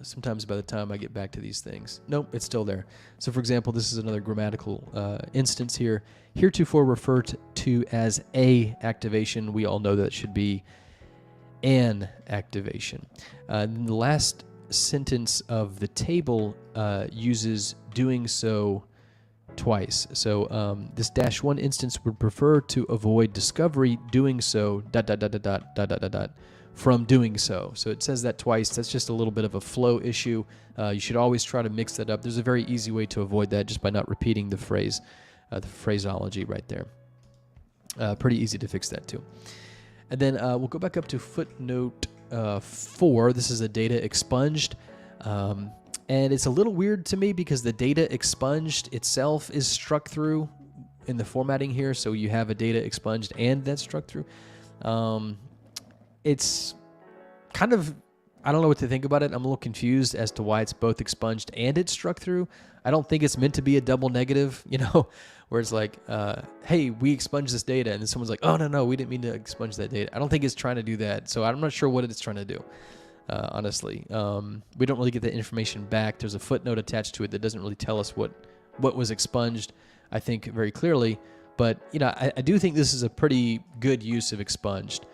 Sometimes by the time I get back to these things, nope, it's still there. So for example, this is another grammatical instance here. Heretofore referred to as a activation. We all know that it should be an activation. The last sentence of the table uses doing so twice. So this -1 instance would prefer to avoid discovery doing so ... from doing so. So it says that twice. That's just a little bit of a flow issue. You should always try to mix that up. There's a very easy way to avoid that just by not repeating the phrase, the phraseology right there. Pretty easy to fix that too. And then we'll go back up to footnote 4. This is a data expunged. And it's a little weird to me because the data expunged itself is struck through in the formatting here. So you have a data expunged and that's struck through. It's kind of, I don't know what to think about it. I'm a little confused as to why it's both expunged and it's struck through. I don't think it's meant to be a double negative, where it's like, hey, we expunged this data, and then someone's like, oh, no, we didn't mean to expunge that data. I don't think it's trying to do that, so I'm not sure what it's trying to do, honestly. We don't really get the information back. There's a footnote attached to it that doesn't really tell us what was expunged, I think, very clearly. But, I do think this is a pretty good use of expunged.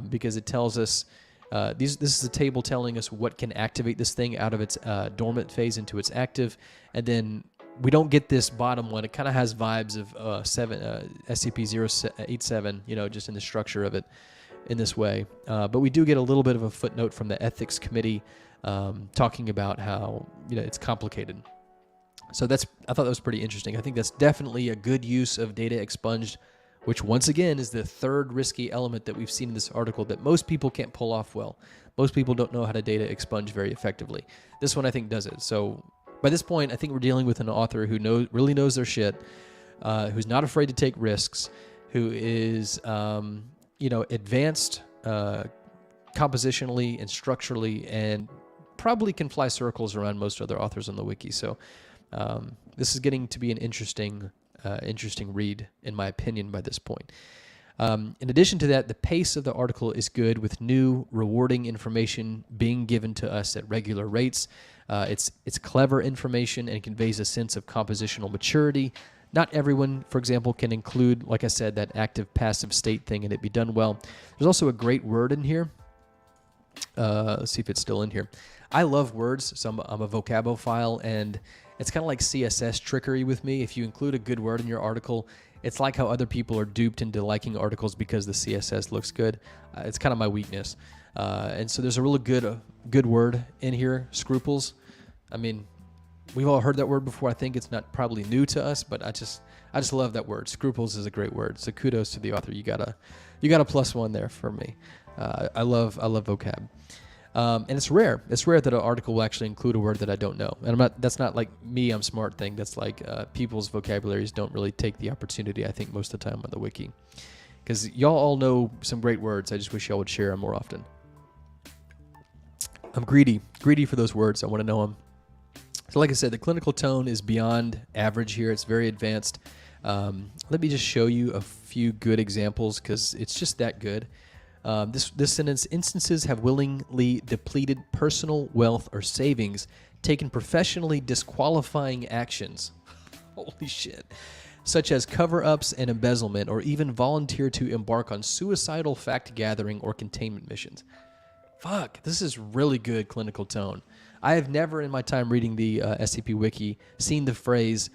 Because it tells us, this is a table telling us what can activate this thing out of its dormant phase into its active, and then we don't get this bottom one. It kind of has vibes of SCP-087, just in the structure of it in this way. But we do get a little bit of a footnote from the ethics committee talking about how it's complicated. So I thought that was pretty interesting. I think that's definitely a good use of data expunged, which once again is the third risky element that we've seen in this article that most people can't pull off well. Most people don't know how to data expunge very effectively. This one I think does it. So by this point, I think we're dealing with an author who really knows their shit, who's not afraid to take risks, who is advanced compositionally and structurally, and probably can fly circles around most other authors on the wiki. So this is getting to be an interesting read, in my opinion, by this point. In addition to that, the pace of the article is good, with new, rewarding information being given to us at regular rates. It's clever information and conveys a sense of compositional maturity. Not everyone, for example, can include, like I said, that active-passive state thing and it be done well. There's also a great word in here. Let's see if it's still in here. I love words, so I'm a vocabophile, and it's kind of like CSS trickery with me. If you include a good word in your article, it's like how other people are duped into liking articles because the CSS looks good. It's kind of my weakness. And so there's a really good word in here, scruples. I mean, we've all heard that word before. I think it's not probably new to us, but I just love that word. Scruples is a great word. So kudos to the author. You got a +1 there for me. I love vocab. And it's rare. It's rare that an article will actually include a word that I don't know. And that's not like me, I'm smart thing. That's like people's vocabularies don't really take the opportunity, I think, most of the time on the wiki. Because y'all all know some great words. I just wish y'all would share them more often. I'm greedy for those words. I want to know them. So like I said, the clinical tone is beyond average here. It's very advanced. Let me just show you a few good examples because it's just that good. This sentence: instances have willingly depleted personal wealth or savings taken professionally disqualifying actions, holy shit, such as cover-ups and embezzlement, or even volunteer to embark on suicidal fact-gathering or containment missions. Fuck, this is really good clinical tone. I have never in my time reading the SCP Wiki seen the phrase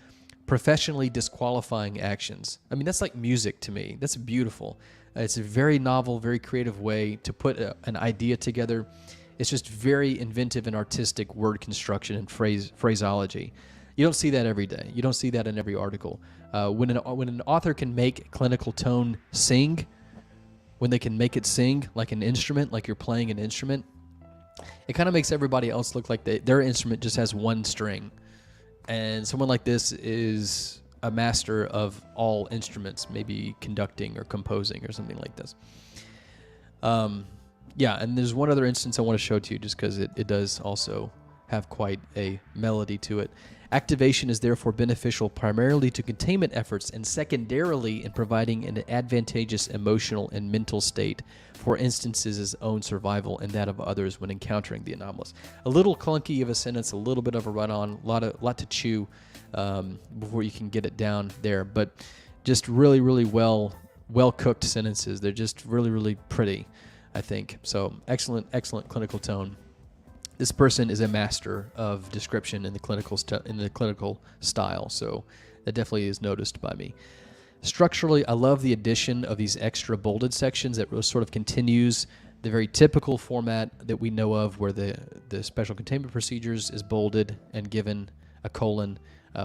professionally disqualifying actions. I mean, that's like music to me. That's beautiful. It's a very novel, very creative way to put an idea together. It's just very inventive and artistic word construction and phraseology. You don't see that every day. You don't see that in every article. When an author can make clinical tone sing, when they can make it sing like an instrument, like you're playing an instrument, it kind of makes everybody else look like their instrument just has one string. And someone like this is a master of all instruments, maybe conducting or composing or something like this. Yeah, and there's one other instance I want to show to you just because it does also have quite a melody to it. Activation is therefore beneficial primarily to containment efforts and secondarily in providing an advantageous emotional and mental state for instances' own survival and that of others when encountering the anomalous. A little clunky of a sentence, a little bit of a run-on, a lot to chew before you can get it down there, but just really, really well-cooked sentences. They're just really, really pretty, I think. So excellent clinical tone. This person is a master of description in the clinical style, so that definitely is noticed by me. Structurally, I love the addition of these extra bolded sections that sort of continues the very typical format that we know of, where the special containment procedures is bolded and given a colon.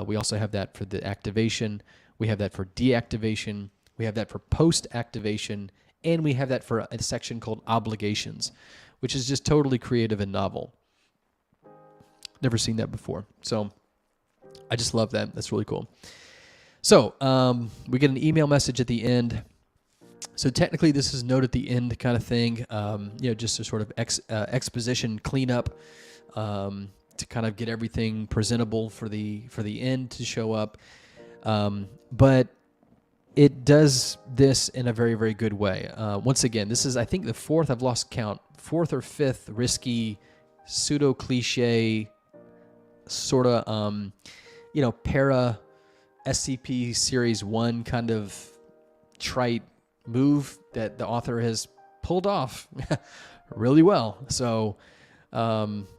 We also have that for the activation. We have that for deactivation. We have that for post-activation, and we have that for a section called obligations, which is just totally creative and novel. Never seen that before. So I just love that. That's really cool. So we get an email message at the end. So technically this is note at the end kind of thing, just a sort of exposition cleanup to kind of get everything presentable for the end to show up. But it does this in a very, very good way. Once again, this is, I think, the fourth, I've lost count, fourth or fifth risky pseudo-cliche sort of, para SCP Series 1 kind of trite move that the author has pulled off really well. So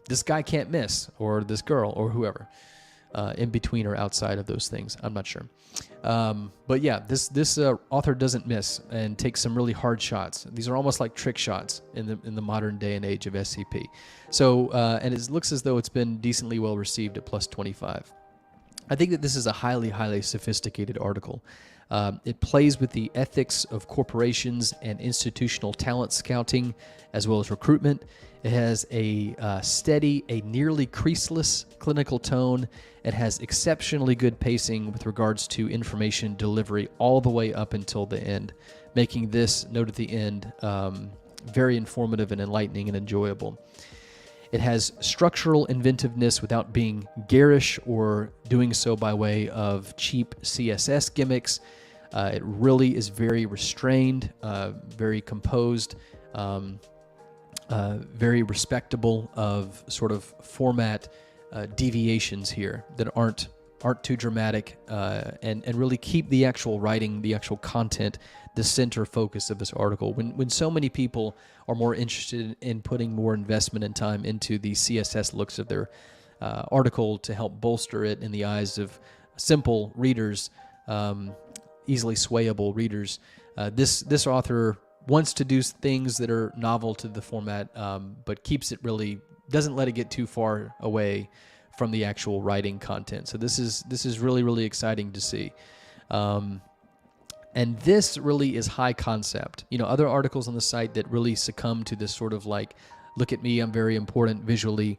this guy can't miss, or this girl, or whoever. In between or outside of those things, I'm not sure. But yeah, this author doesn't miss and takes some really hard shots. These are almost like trick shots in the modern day and age of SCP. So and it looks as though it's been decently well received at +25. I think that this is a highly, highly sophisticated article. It plays with the ethics of corporations and institutional talent scouting, as well as recruitment. It has a steady, a nearly creaseless clinical tone. It has exceptionally good pacing with regards to information delivery all the way up until the end, making this note at the end very informative and enlightening and enjoyable. It has structural inventiveness without being garish or doing so by way of cheap CSS gimmicks. It really is very restrained, very composed, very respectable of sort of format deviations here that aren't too dramatic, and really keep the actual writing, the actual content, the center focus of this article. When so many people are more interested in putting more investment and time into the CSS looks of their article to help bolster it in the eyes of simple readers, easily swayable readers, this author wants to do things that are novel to the format, but keeps it really, doesn't let it get too far away from the actual writing content. So this is really, really exciting to see. And this really is high concept. Other articles on the site that really succumb to this sort of like, look at me, I'm very important visually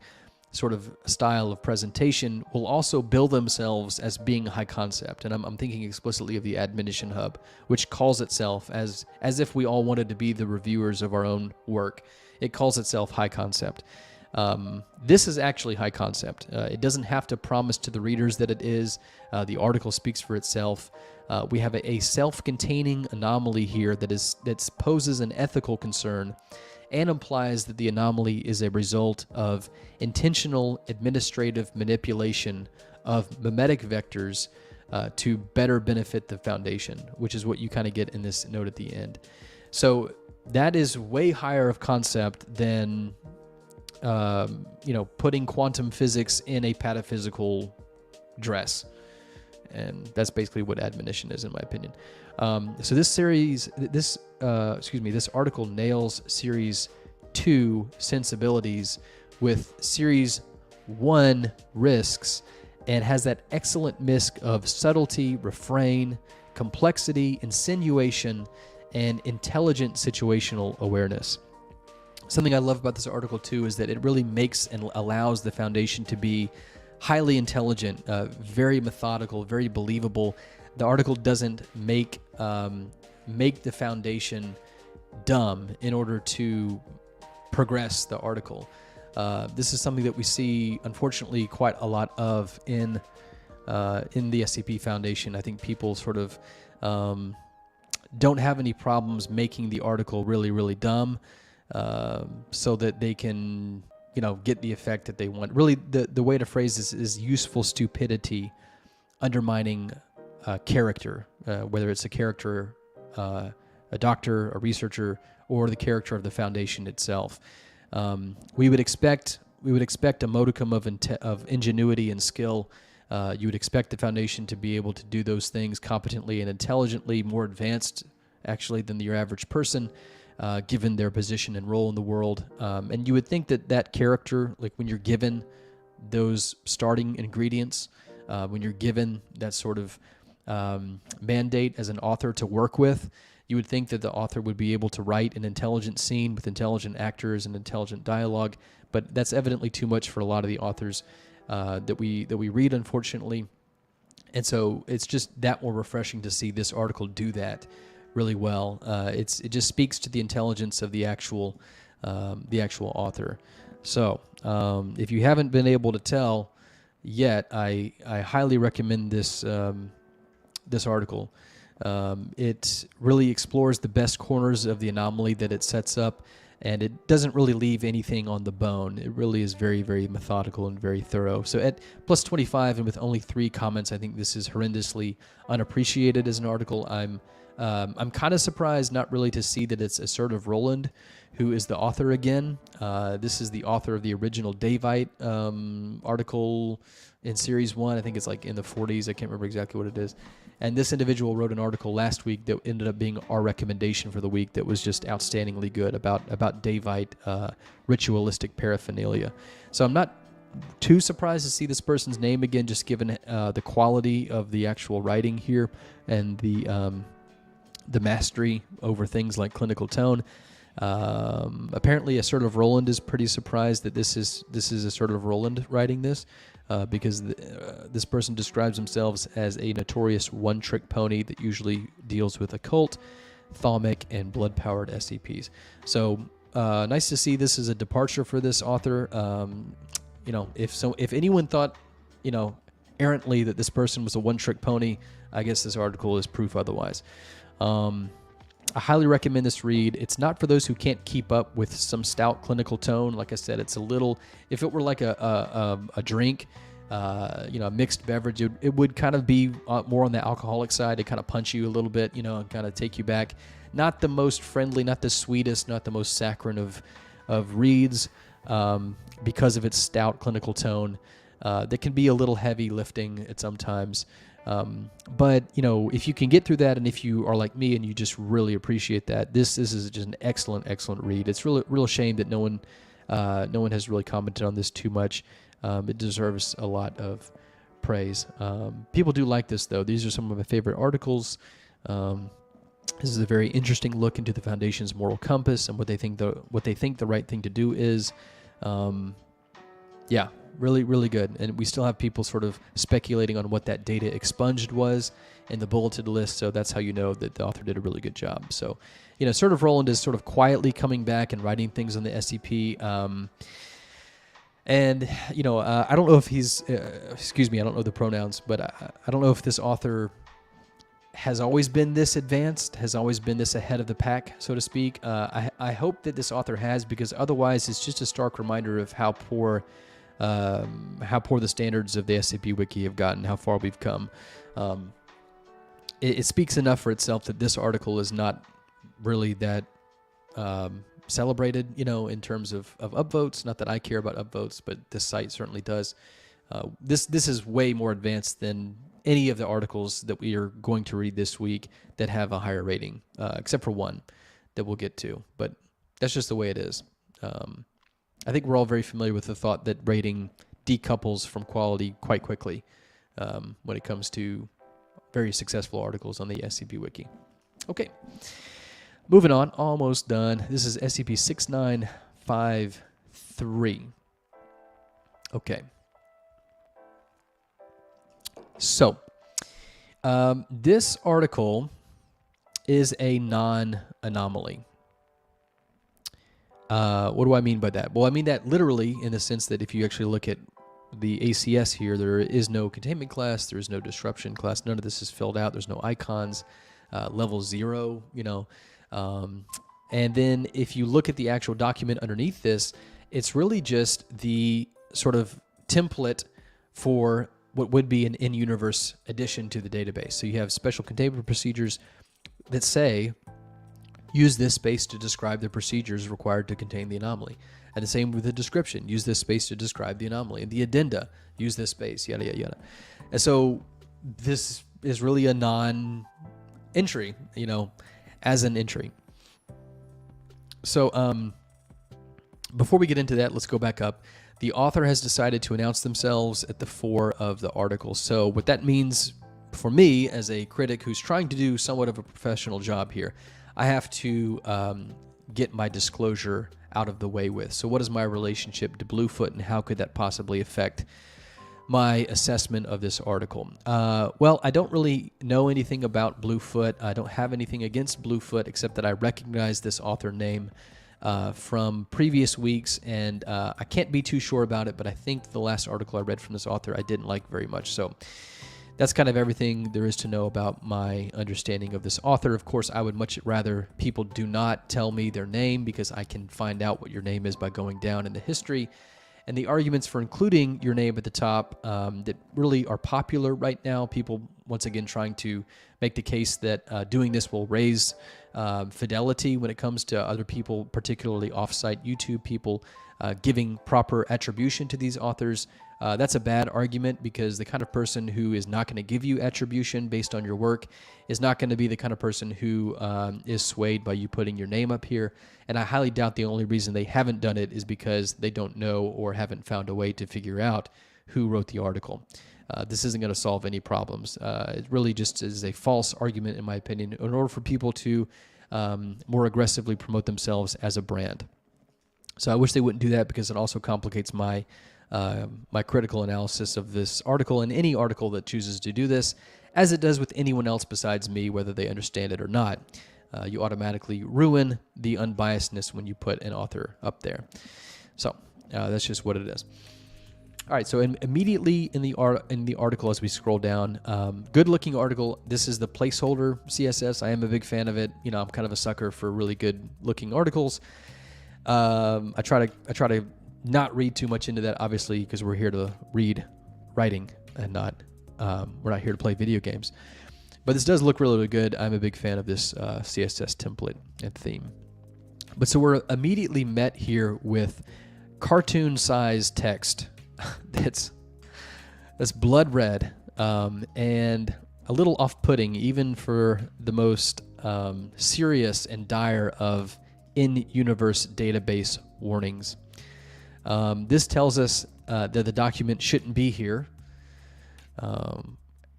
sort of style of presentation will also bill themselves as being high concept. And I'm thinking explicitly of the Admonition Hub, which calls itself, as if we all wanted to be the reviewers of our own work, it calls itself high concept. This is actually high concept. It doesn't have to promise to the readers that it is. The article speaks for itself. We have a self-containing anomaly here that poses an ethical concern, and implies that the anomaly is a result of intentional administrative manipulation of memetic vectors to better benefit the Foundation, which is what you kind of get in this note at the end. So that is way higher of concept than putting quantum physics in a pataphysical dress. And that's basically what admonition is, in my opinion. So this article nails Series 2 sensibilities with Series 1 risks, and has that excellent mix of subtlety, refrain, complexity, insinuation, and intelligent situational awareness. Something I love about this article too is that it really makes and allows the Foundation to be highly intelligent, very methodical, very believable. The article doesn't make the Foundation dumb in order to progress the article. This is something that we see, unfortunately, quite a lot of in the SCP Foundation. I think people sort of don't have any problems making the article really, really dumb, so that they can, get the effect that they want. Really, the way to phrase this is useful stupidity undermining character, whether it's a character, a doctor, a researcher, or the character of the Foundation itself. We would expect a modicum of ingenuity and skill. You would expect the Foundation to be able to do those things competently and intelligently, more advanced actually than your average person, given their position and role in the world. And you would think that character, like when you're given those starting ingredients, when you're given that sort of mandate as an author to work with, you would think that the author would be able to write an intelligent scene with intelligent actors and intelligent dialogue, but that's evidently too much for a lot of the authors that we read, unfortunately. And so it's just that more refreshing to see this article do that really well. It just speaks to the intelligence of the actual author. So if you haven't been able to tell yet, I highly recommend this article. It really explores the best corners of the anomaly that it sets up, and it doesn't really leave anything on the bone. It really is very, very methodical and very thorough. So at plus 25 and with only 3 comments, I think this is horrendously unappreciated as an article. I'm kind of surprised not really to see that it's Assertive Roland who is the author again. This is the author of the original Davite article in Series 1. I think it's like in the 40s. I can't remember exactly what it is. And this individual wrote an article last week that ended up being our recommendation for the week that was just outstandingly good about Davite ritualistic paraphernalia. So I'm not too surprised to see this person's name again, just given the quality of the actual writing here and the mastery over things like clinical tone. Apparently, Assertive Roland is pretty surprised that this is Assertive Roland writing this, because this person describes themselves as a notorious one-trick pony that usually deals with occult, thaumic, and blood-powered SCPs. So nice to see this is a departure for this author. If anyone thought, errantly that this person was a one-trick pony, I guess this article is proof otherwise. I highly recommend this read. It's not for those who can't keep up with some stout clinical tone. Like I said, it's a little, if it were like a drink, a mixed beverage, it would kind of be more on the alcoholic side. It kind of punch you a little bit, and kind of take you back. Not the most friendly, not the sweetest, not the most saccharine of reads, because of its stout clinical tone. That can be a little heavy lifting at sometimes. But if you can get through that, and if you are like me and you just really appreciate that, this is just an excellent read. It's real shame that no one has really commented on this too much. It deserves a lot of praise. People do like this though. These are some of my favorite articles. This is a very interesting look into the Foundation's moral compass and what they think the right thing to do is. Yeah. Really good. And we still have people sort of speculating on what that data expunged was in the bulleted list, so that's how you know that the author did a really good job. So, Assertive Roland is sort of quietly coming back and writing things on the SCP. I don't know if he's, I don't know the pronouns, but I don't know if this author has always been this advanced, has always been this ahead of the pack, so to speak. I hope that this author has, because otherwise it's just a stark reminder of how poor the standards of the SCP Wiki have gotten, how far we've come. It speaks enough for itself that this article is not really that celebrated, in terms of upvotes. Not that I care about upvotes, but this site certainly does. This is way more advanced than any of the articles that we are going to read this week that have a higher rating, except for one that we'll get to. But that's just the way it is. I think we're all very familiar with the thought that rating decouples from quality quite quickly when it comes to very successful articles on the SCP Wiki. Okay, moving on, almost done. This is SCP-6953. Okay. So, this article is a non-anomaly. What do I mean by that? Well, I mean that literally in the sense that if you actually look at the ACS here, there is no containment class, there is no disruption class, none of this is filled out, there's no icons, level 0, and then if you look at the actual document underneath this, it's really just the sort of template for what would be an in-universe addition to the database. So you have special containment procedures that say, use this space to describe the procedures required to contain the anomaly. And the same with the description. Use this space to describe the anomaly. And the addenda, use this space, yada, yada, yada. And so this is really a non-entry, as an entry. So before we get into that, let's go back up. The author has decided to announce themselves at the fore of the article. So what that means for me as a critic who's trying to do somewhat of a professional job here, I have to get my disclosure out of the way with. So what is my relationship to Bluefoot, and how could that possibly affect my assessment of this article? Well, I don't really know anything about Bluefoot. I don't have anything against Bluefoot except that I recognize this author name from previous weeks, and I can't be too sure about it, but I think the last article I read from this author I didn't like very much. So that's kind of everything there is to know about my understanding of this author. Of course, I would much rather people do not tell me their name, because I can find out what your name is by going down in the history. And the arguments for including your name at the top that really are popular right now, people once again trying to make the case that doing this will raise fidelity when it comes to other people, particularly off-site YouTube people, giving proper attribution to these authors. That's a bad argument, because the kind of person who is not going to give you attribution based on your work is not going to be the kind of person who is swayed by you putting your name up here. And I highly doubt the only reason they haven't done it is because they don't know or haven't found a way to figure out who wrote the article. This isn't going to solve any problems. It really just is a false argument, in my opinion, in order for people to more aggressively promote themselves as a brand. So I wish they wouldn't do that, because it also complicates my critical analysis of this article, and any article that chooses to do this, as it does with anyone else besides me, whether they understand it or not. You automatically ruin the unbiasedness when you put an author up there. So that's just what it is. All right, so immediately in the article, as we scroll down, good-looking article. This is the placeholder CSS. I am a big fan of it. I'm kind of a sucker for really good-looking articles. I try to not read too much into that, obviously, because we're here to read writing and we're not here to play video games. But this does look really, really good. I'm a big fan of this CSS template and theme. But so we're immediately met here with cartoon-sized text that's blood red and a little off-putting, even for the most serious and dire of in-universe database warnings. This tells us that the document shouldn't be here,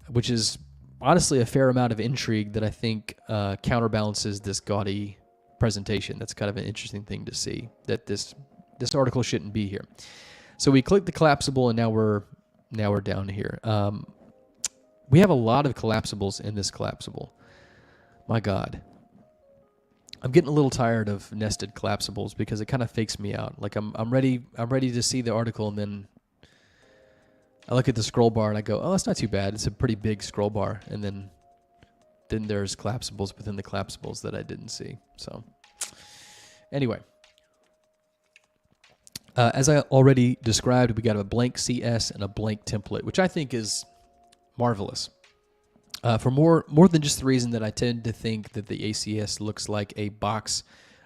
which is honestly a fair amount of intrigue that I think counterbalances this gaudy presentation. That's kind of an interesting thing to see, that this article shouldn't be here. So we click the collapsible, and now we're down here. We have a lot of collapsibles in this collapsible. My God. I'm getting a little tired of nested collapsibles, because it kind of fakes me out. Like I'm ready to see the article, and then I look at the scroll bar and I go, oh, it's not too bad. It's a pretty big scroll bar. And then then there's collapsibles within the collapsibles that I didn't see. So anyway, as I already described, we got a blank CS and a blank template, which I think is marvelous. For more than just the reason that I tend to think that the ACS looks like a box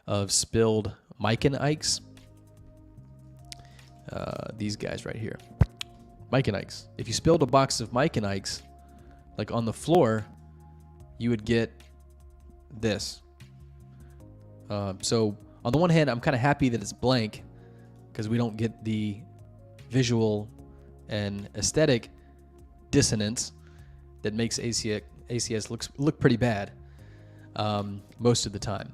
of spilled Mike and Ike's. These guys right here. Mike and Ike's. If you spilled a box of Mike and Ike's, like on the floor, you would get this. So on the one hand, I'm kind of happy that it's blank because we don't get the visual and aesthetic dissonance that makes ACS look pretty bad most of the time.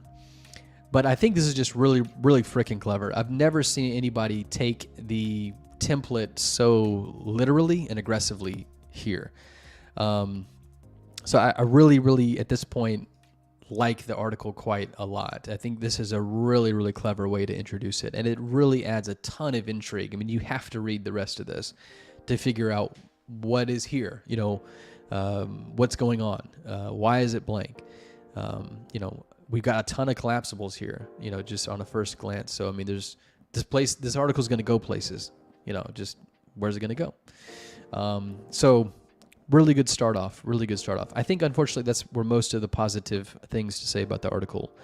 But I think this is just really, really freaking clever. I've never seen anybody take the template so literally and aggressively here. So I really, really, at this point, like the article quite a lot. I think this is a really, really clever way to introduce it. And it really adds a ton of intrigue. I mean, you have to read the rest of this to figure out what is here, you know, what's going on, why is it blank? You know, we've got a ton of collapsibles here, you know, just on a first glance. So, I mean, there's this article is going to go places, you know, just where's it going to go? So really good start off, really good start off. I think, unfortunately, that's where most of the positive things to say about the article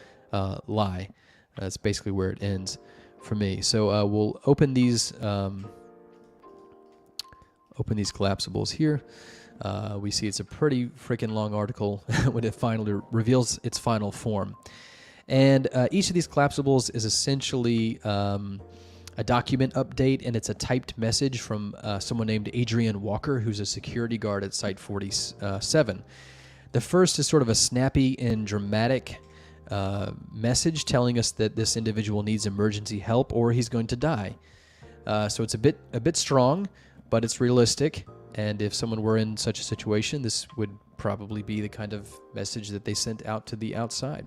lie. That's basically where it ends for me. So we'll open these collapsibles here. We see it's a pretty freaking long article when it finally reveals its final form. And each of these collapsibles is essentially a document update, and it's a typed message from someone named Adrian Walker, who's a security guard at Site 47. The first is sort of a snappy and dramatic message telling us that this individual needs emergency help or he's going to die. So it's a bit strong, but it's realistic. And if someone were in such a situation, this would probably be the kind of message that they sent out to the outside.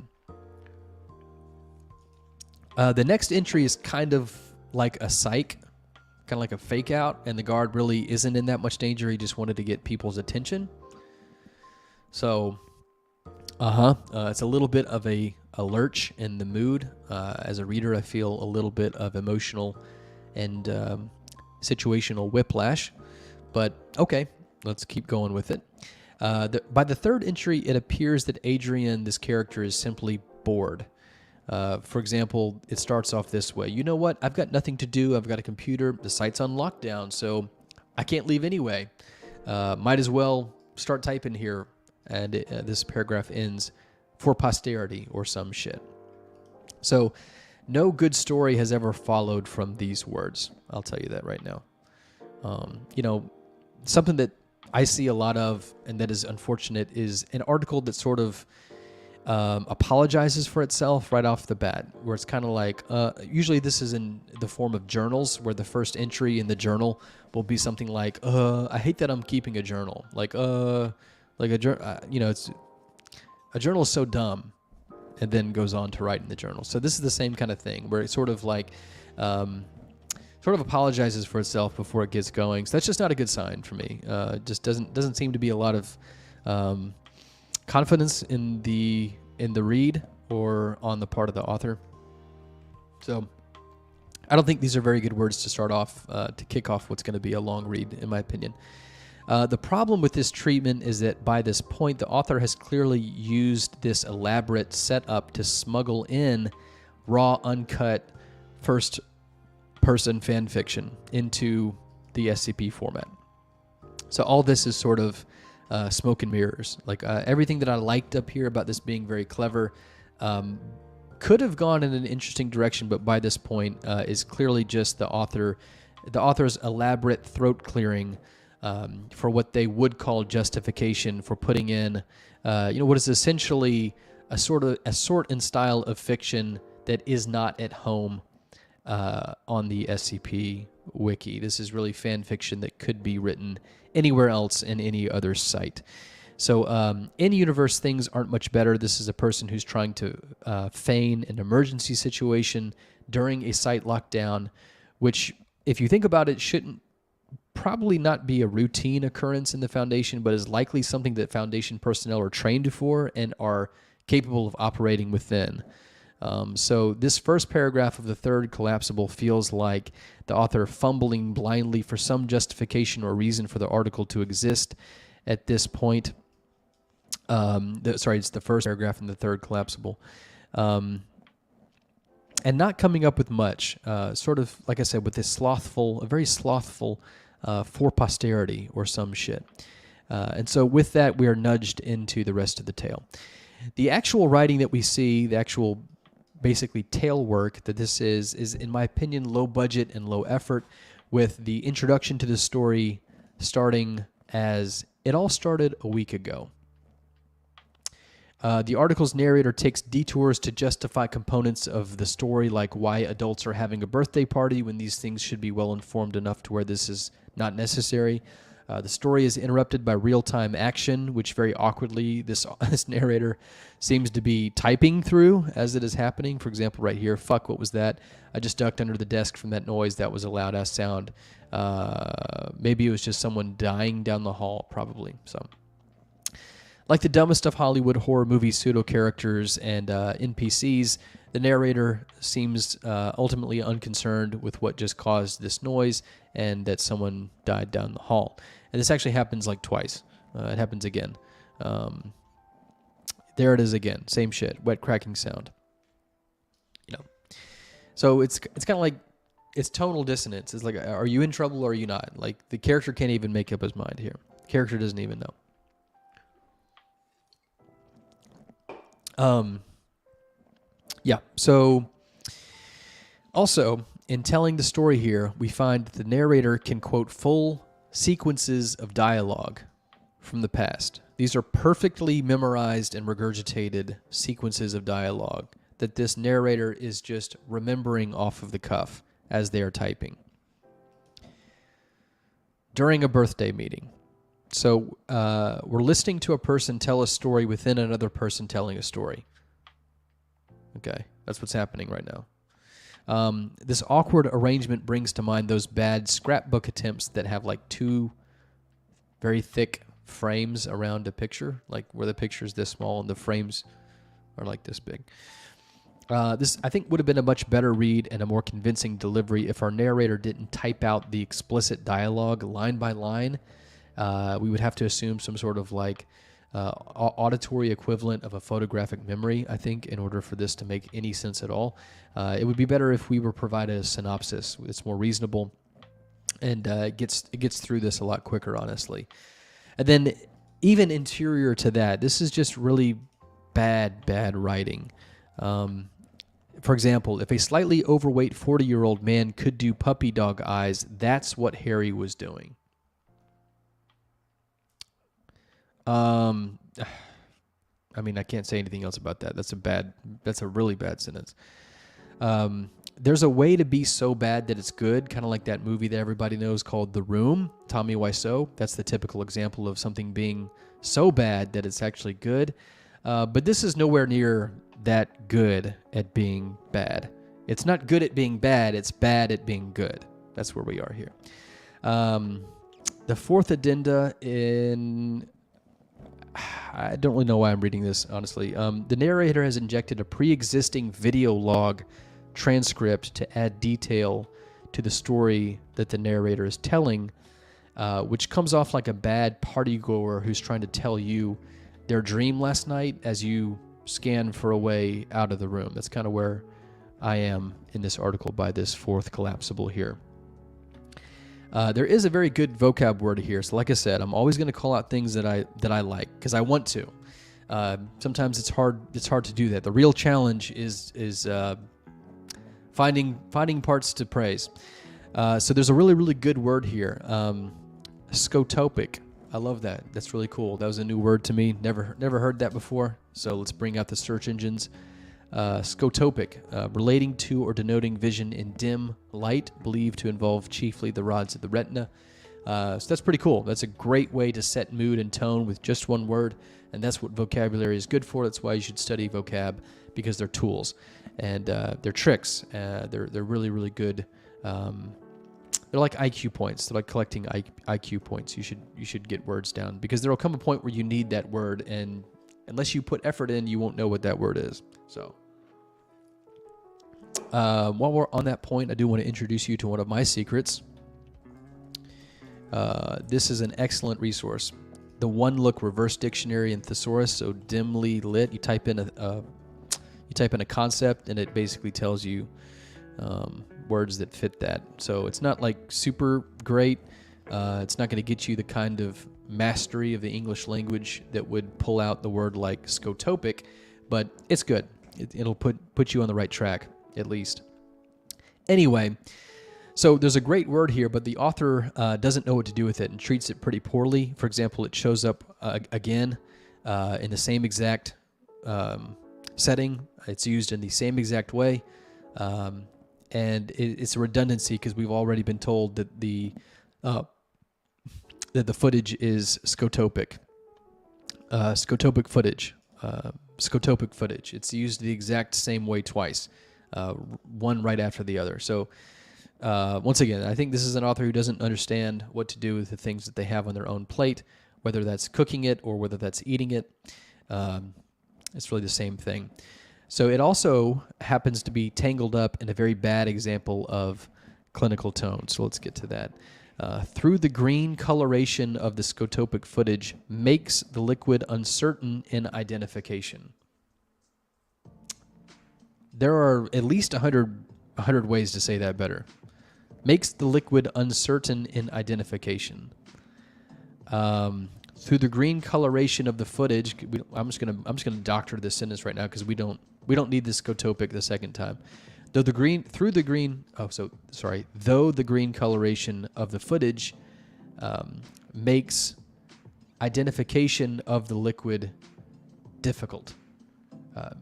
The next entry is kind of like a psych, kind of like a fake out, and the guard really isn't in that much danger. He just wanted to get people's attention. So, it's a little bit of a lurch in the mood. As a reader, I feel a little bit of emotional and situational whiplash. But okay, let's keep going with it. By the third entry, it appears that Adrian, this character, is simply bored. For example, it starts off this way. You know what? I've got nothing to do. I've got a computer. The site's on lockdown, so I can't leave anyway. Might as well start typing here. And this paragraph ends, for posterity or some shit. So no good story has ever followed from these words. I'll tell you that right now. You know, something that I see a lot of and that is unfortunate is an article that sort of apologizes for itself right off the bat, where it's kind of like, usually this is in the form of journals, where the first entry in the journal will be something like, I hate that I'm keeping a journal. You know, it's a journal is so dumb, and then goes on to write in the journal. So this is the same kind of thing, where it's sort of like, sort of apologizes for itself before it gets going. So that's just not a good sign for me. Just doesn't seem to be a lot of confidence in the read or on the part of the author. So I don't think these are very good words to start off, to kick off what's going to be a long read, in my opinion. The problem with this treatment is that by this point, the author has clearly used this elaborate setup to smuggle in raw, uncut, first-person fan fiction into the SCP format. So all this is sort of smoke and mirrors. Like everything that I liked up here about this being very clever could have gone in an interesting direction, but by this point is clearly just the author's elaborate throat clearing for what they would call justification for putting in, what is essentially a sort and style of fiction that is not at home on the SCP Wiki. This is really fan fiction that could be written anywhere else in any other site. So in-universe things aren't much better. This is a person who's trying to feign an emergency situation during a site lockdown, which, if you think about it, shouldn't probably not be a routine occurrence in the Foundation, but is likely something that Foundation personnel are trained for and are capable of operating within. So this first paragraph of the third collapsible feels like the author fumbling blindly for some justification or reason for the article to exist at this point. It's the first paragraph in the third collapsible. And not coming up with much, sort of, like I said, with this a very slothful for posterity or some shit. And so with that, we are nudged into the rest of the tale. The actual writing that we see, the actual basically tale work that this is in my opinion low budget and low effort, with the introduction to the story starting as it all started a week ago. The article's narrator takes detours to justify components of the story, like why adults are having a birthday party when these things should be well informed enough to where this is not necessary. The story is interrupted by real-time action, which very awkwardly this narrator seems to be typing through as it is happening. For example, right here, fuck, what was that? I just ducked under the desk from that noise. That was a loud-ass sound. Maybe it was just someone dying down the hall, probably. So, like the dumbest of Hollywood horror movie pseudo-characters and NPCs, the narrator seems ultimately unconcerned with what just caused this noise and that someone died down the hall. And this actually happens like twice. It happens again. There it is again. Same shit. Wet cracking sound. You know. So it's kind of like, it's tonal dissonance. It's like, are you in trouble or are you not? Like, the character can't even make up his mind here. The character doesn't even know. Yeah, so also in telling the story here, we find that the narrator can quote full sequences of dialogue from the past. These are perfectly memorized and regurgitated sequences of dialogue that this narrator is just remembering off of the cuff as they are typing. During a birthday meeting. So we're listening to a person tell a story within another person telling a story. Okay, that's what's happening right now. This awkward arrangement brings to mind those bad scrapbook attempts that have like two very thick frames around a picture, like where the picture is this small and the frames are like this big. This, I think, would have been a much better read and a more convincing delivery if our narrator didn't type out the explicit dialogue line by line. We would have to assume some sort of like auditory equivalent of a photographic memory, I think, in order for this to make any sense at all. It would be better if we were provided a synopsis. It's more reasonable, and it gets through this a lot quicker, honestly. And then, even interior to that, this is just really bad writing. For example, if a slightly overweight 40-year-old man could do puppy dog eyes, that's what Harry was doing. I mean, I can't say anything else about that. That's a really bad sentence. There's a way to be so bad that it's good, kind of like that movie that everybody knows called The Room, Tommy Wiseau. That's the typical example of something being so bad that it's actually good. But this is nowhere near that good at being bad. It's not good at being bad, it's bad at being good. That's where we are here. The fourth addenda in... I don't really know why I'm reading this, honestly. The narrator has injected a pre-existing video log transcript to add detail to the story that the narrator is telling, which comes off like a bad partygoer who's trying to tell you their dream last night as you scan for a way out of the room. That's kind of where I am in this article by this fourth collapsible here. There is a very good vocab word here. So like I said, I'm always going to call out things that I like because I want to. Sometimes it's hard to do that. The real challenge is finding parts to praise. So there's a really, really good word here. Scotopic. I love that. That's really cool. That was a new word to me. Never heard that before. So let's bring out the search engines. Scotopic, relating to or denoting vision in dim light, believed to involve chiefly the rods of the retina. So that's pretty cool. That's a great way to set mood and tone with just one word, and that's what vocabulary is good for. That's why you should study vocab, because they're tools and they're tricks. They're really, really good They're like IQ points. They're like collecting IQ points. You should get words down, because there will come a point where you need that word, and unless you put effort in, you won't know what that word is. So while we're on that point, I do want to introduce you to one of my secrets. This is an excellent resource. The One Look Reverse Dictionary in Thesaurus, so dimly lit. You type in a concept, and it basically tells you words that fit that. So it's not like super great. It's not going to get you the kind of mastery of the English language that would pull out the word like scotopic, but it's good. It'll put you on the right track, at least. Anyway, so there's a great word here, but the author doesn't know what to do with it and treats it pretty poorly. For example, it shows up again in the same exact setting. It's used in the same exact way. And it's a redundancy, because we've already been told that the footage is scotopic. Scotopic footage. It's used the exact same way twice, one right after the other. So once again, I think this is an author who doesn't understand what to do with the things that they have on their own plate, whether that's cooking it or whether that's eating it. It's really the same thing. So it also happens to be tangled up in a very bad example of clinical tone. So let's get to that. Through the green coloration of the scotopic footage makes the liquid uncertain in identification. There are at least 100 ways to say that better. Makes the liquid uncertain in identification. Through the green coloration of the footage, I'm just gonna doctor this sentence right now, because we don't need this scotopic the second time. Though the green coloration of the footage makes identification of the liquid difficult.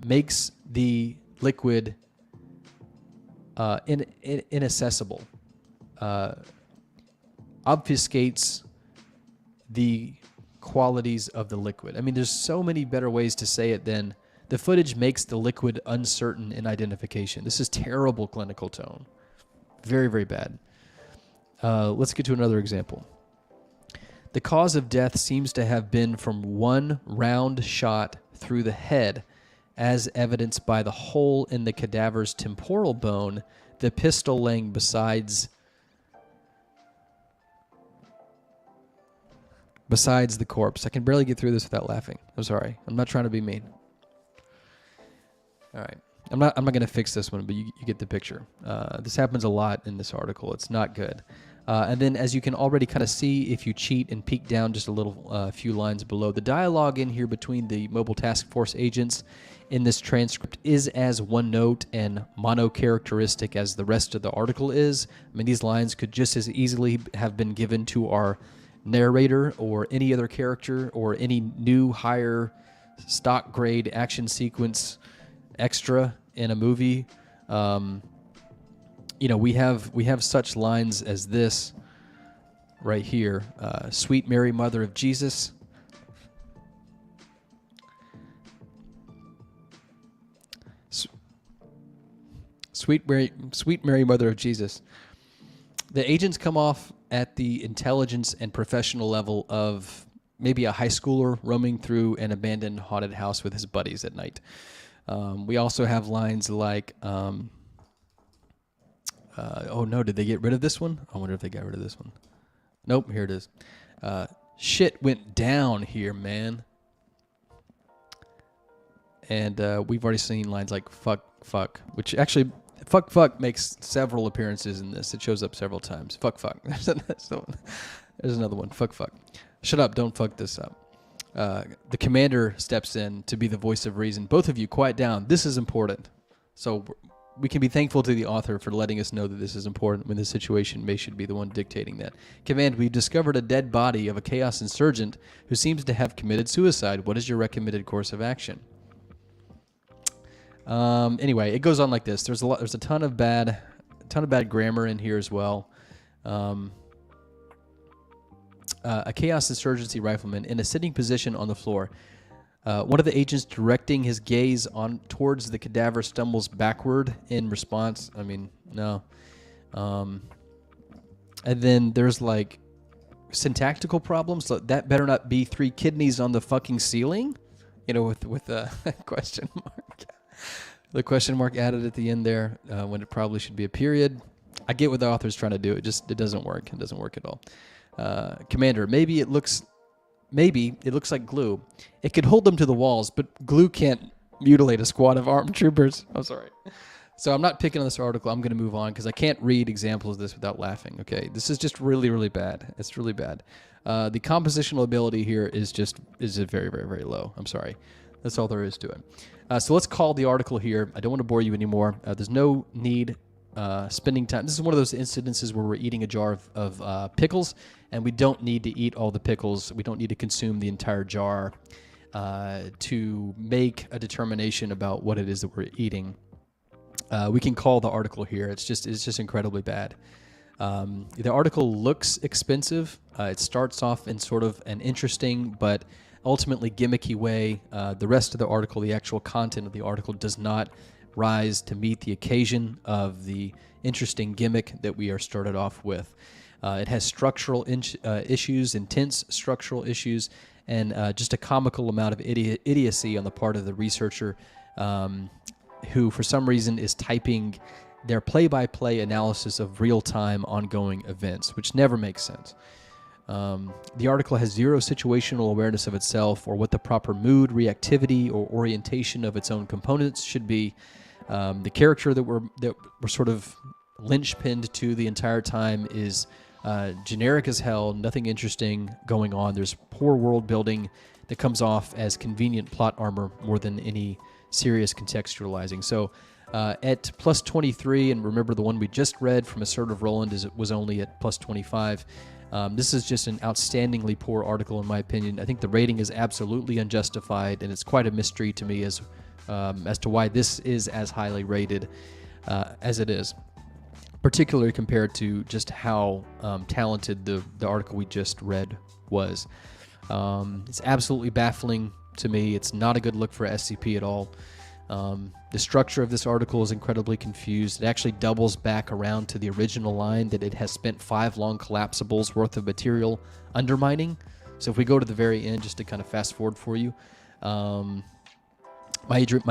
Makes the liquid inaccessible. Obfuscates the qualities of the liquid. I mean, there's so many better ways to say it than the footage makes the liquid uncertain in identification. This is terrible clinical tone. Very, very bad. Let's get to another example. The cause of death seems to have been from one round shot through the head, as evidenced by the hole in the cadaver's temporal bone, the pistol laying besides the corpse. I can barely get through this without laughing. I'm sorry. I'm not trying to be mean. All right. I'm not going to fix this one, but you get the picture. This happens a lot in this article. It's not good. And then, as you can already kind of see, if you cheat and peek down just a little few lines below, the dialogue in here between the Mobile Task Force agents in this transcript is as one note and mono-characteristic as the rest of the article is. I mean, these lines could just as easily have been given to our narrator or any other character or any new higher stock grade action sequence extra in a movie. We have such lines as this right here. Sweet Mary, Mother of Jesus. Sweet Mary, Mother of Jesus. The agents come off at the intelligence and professional level of maybe a high schooler roaming through an abandoned haunted house with his buddies at night. We also have lines like, oh no, did they get rid of this one? I wonder if they got rid of this one. Nope, here it is. Shit went down here, man. And we've already seen lines like fuck, which actually, fuck makes several appearances in this. It shows up several times. Fuck. There's another one. Fuck. Shut up, don't fuck this up. The commander steps in to be the voice of reason. Both of you, quiet down. This is important. So we can be thankful to the author for letting us know that this is important when the situation should be the one dictating that. Command, we've discovered a dead body of a Chaos insurgent who seems to have committed suicide. What is your recommended course of action? Anyway, it goes on like this. There's a ton of bad grammar in here as well. A Chaos Insurgency rifleman in a sitting position on the floor. One of the agents directing his gaze towards the cadaver stumbles backward in response. I mean, no. And then there's like syntactical problems. So that better not be 3 kidneys on the fucking ceiling, with a question mark. The question mark added at the end there when it probably should be a period. I get what the author's trying to do. It doesn't work. It doesn't work at all. Commander, maybe it looks like glue. It could hold them to the walls, but glue can't mutilate a squad of armed troopers. I'm sorry. So I'm not picking on this article. I'm going to move on because I can't read examples of this without laughing. Okay, this is just really, really bad. It's really bad. The compositional ability here is very, very, very low. I'm sorry. That's all there is to it. So let's call the article here. I don't want to bore you anymore. There's no need spending time. This is one of those incidences where we're eating a jar of pickles, and we don't need to eat all the pickles. We don't need to consume the entire jar to make a determination about what it is that we're eating. We can call the article here. It's just incredibly bad. The article looks expensive. It starts off in sort of an interesting but ultimately gimmicky way. The rest of the article, the actual content of the article, does not rise to meet the occasion of the interesting gimmick that we are started off with. It has structural issues, intense structural issues, and just a comical amount of idiocy on the part of the researcher who, for some reason, is typing their play-by-play analysis of real-time ongoing events, which never makes sense. The article has zero situational awareness of itself or what the proper mood, reactivity, or orientation of its own components should be. The character that we're sort of linchpinned to the entire time is generic as hell, nothing interesting going on. There's poor world building that comes off as convenient plot armor more than any serious contextualizing. So at plus 23, and remember the one we just read from Assertive Roland was only at plus 25. This is just an outstandingly poor article in my opinion. I think the rating is absolutely unjustified, and it's quite a mystery to me as to why this is as highly rated as it is, particularly compared to just how talented the article we just read was. It's absolutely baffling to me. It's not a good look for SCP at all. The structure of this article is incredibly confused. It actually doubles back around to the original line that it has spent 5 long collapsibles worth of material undermining. So if we go to the very end, just to kind of fast forward for you, my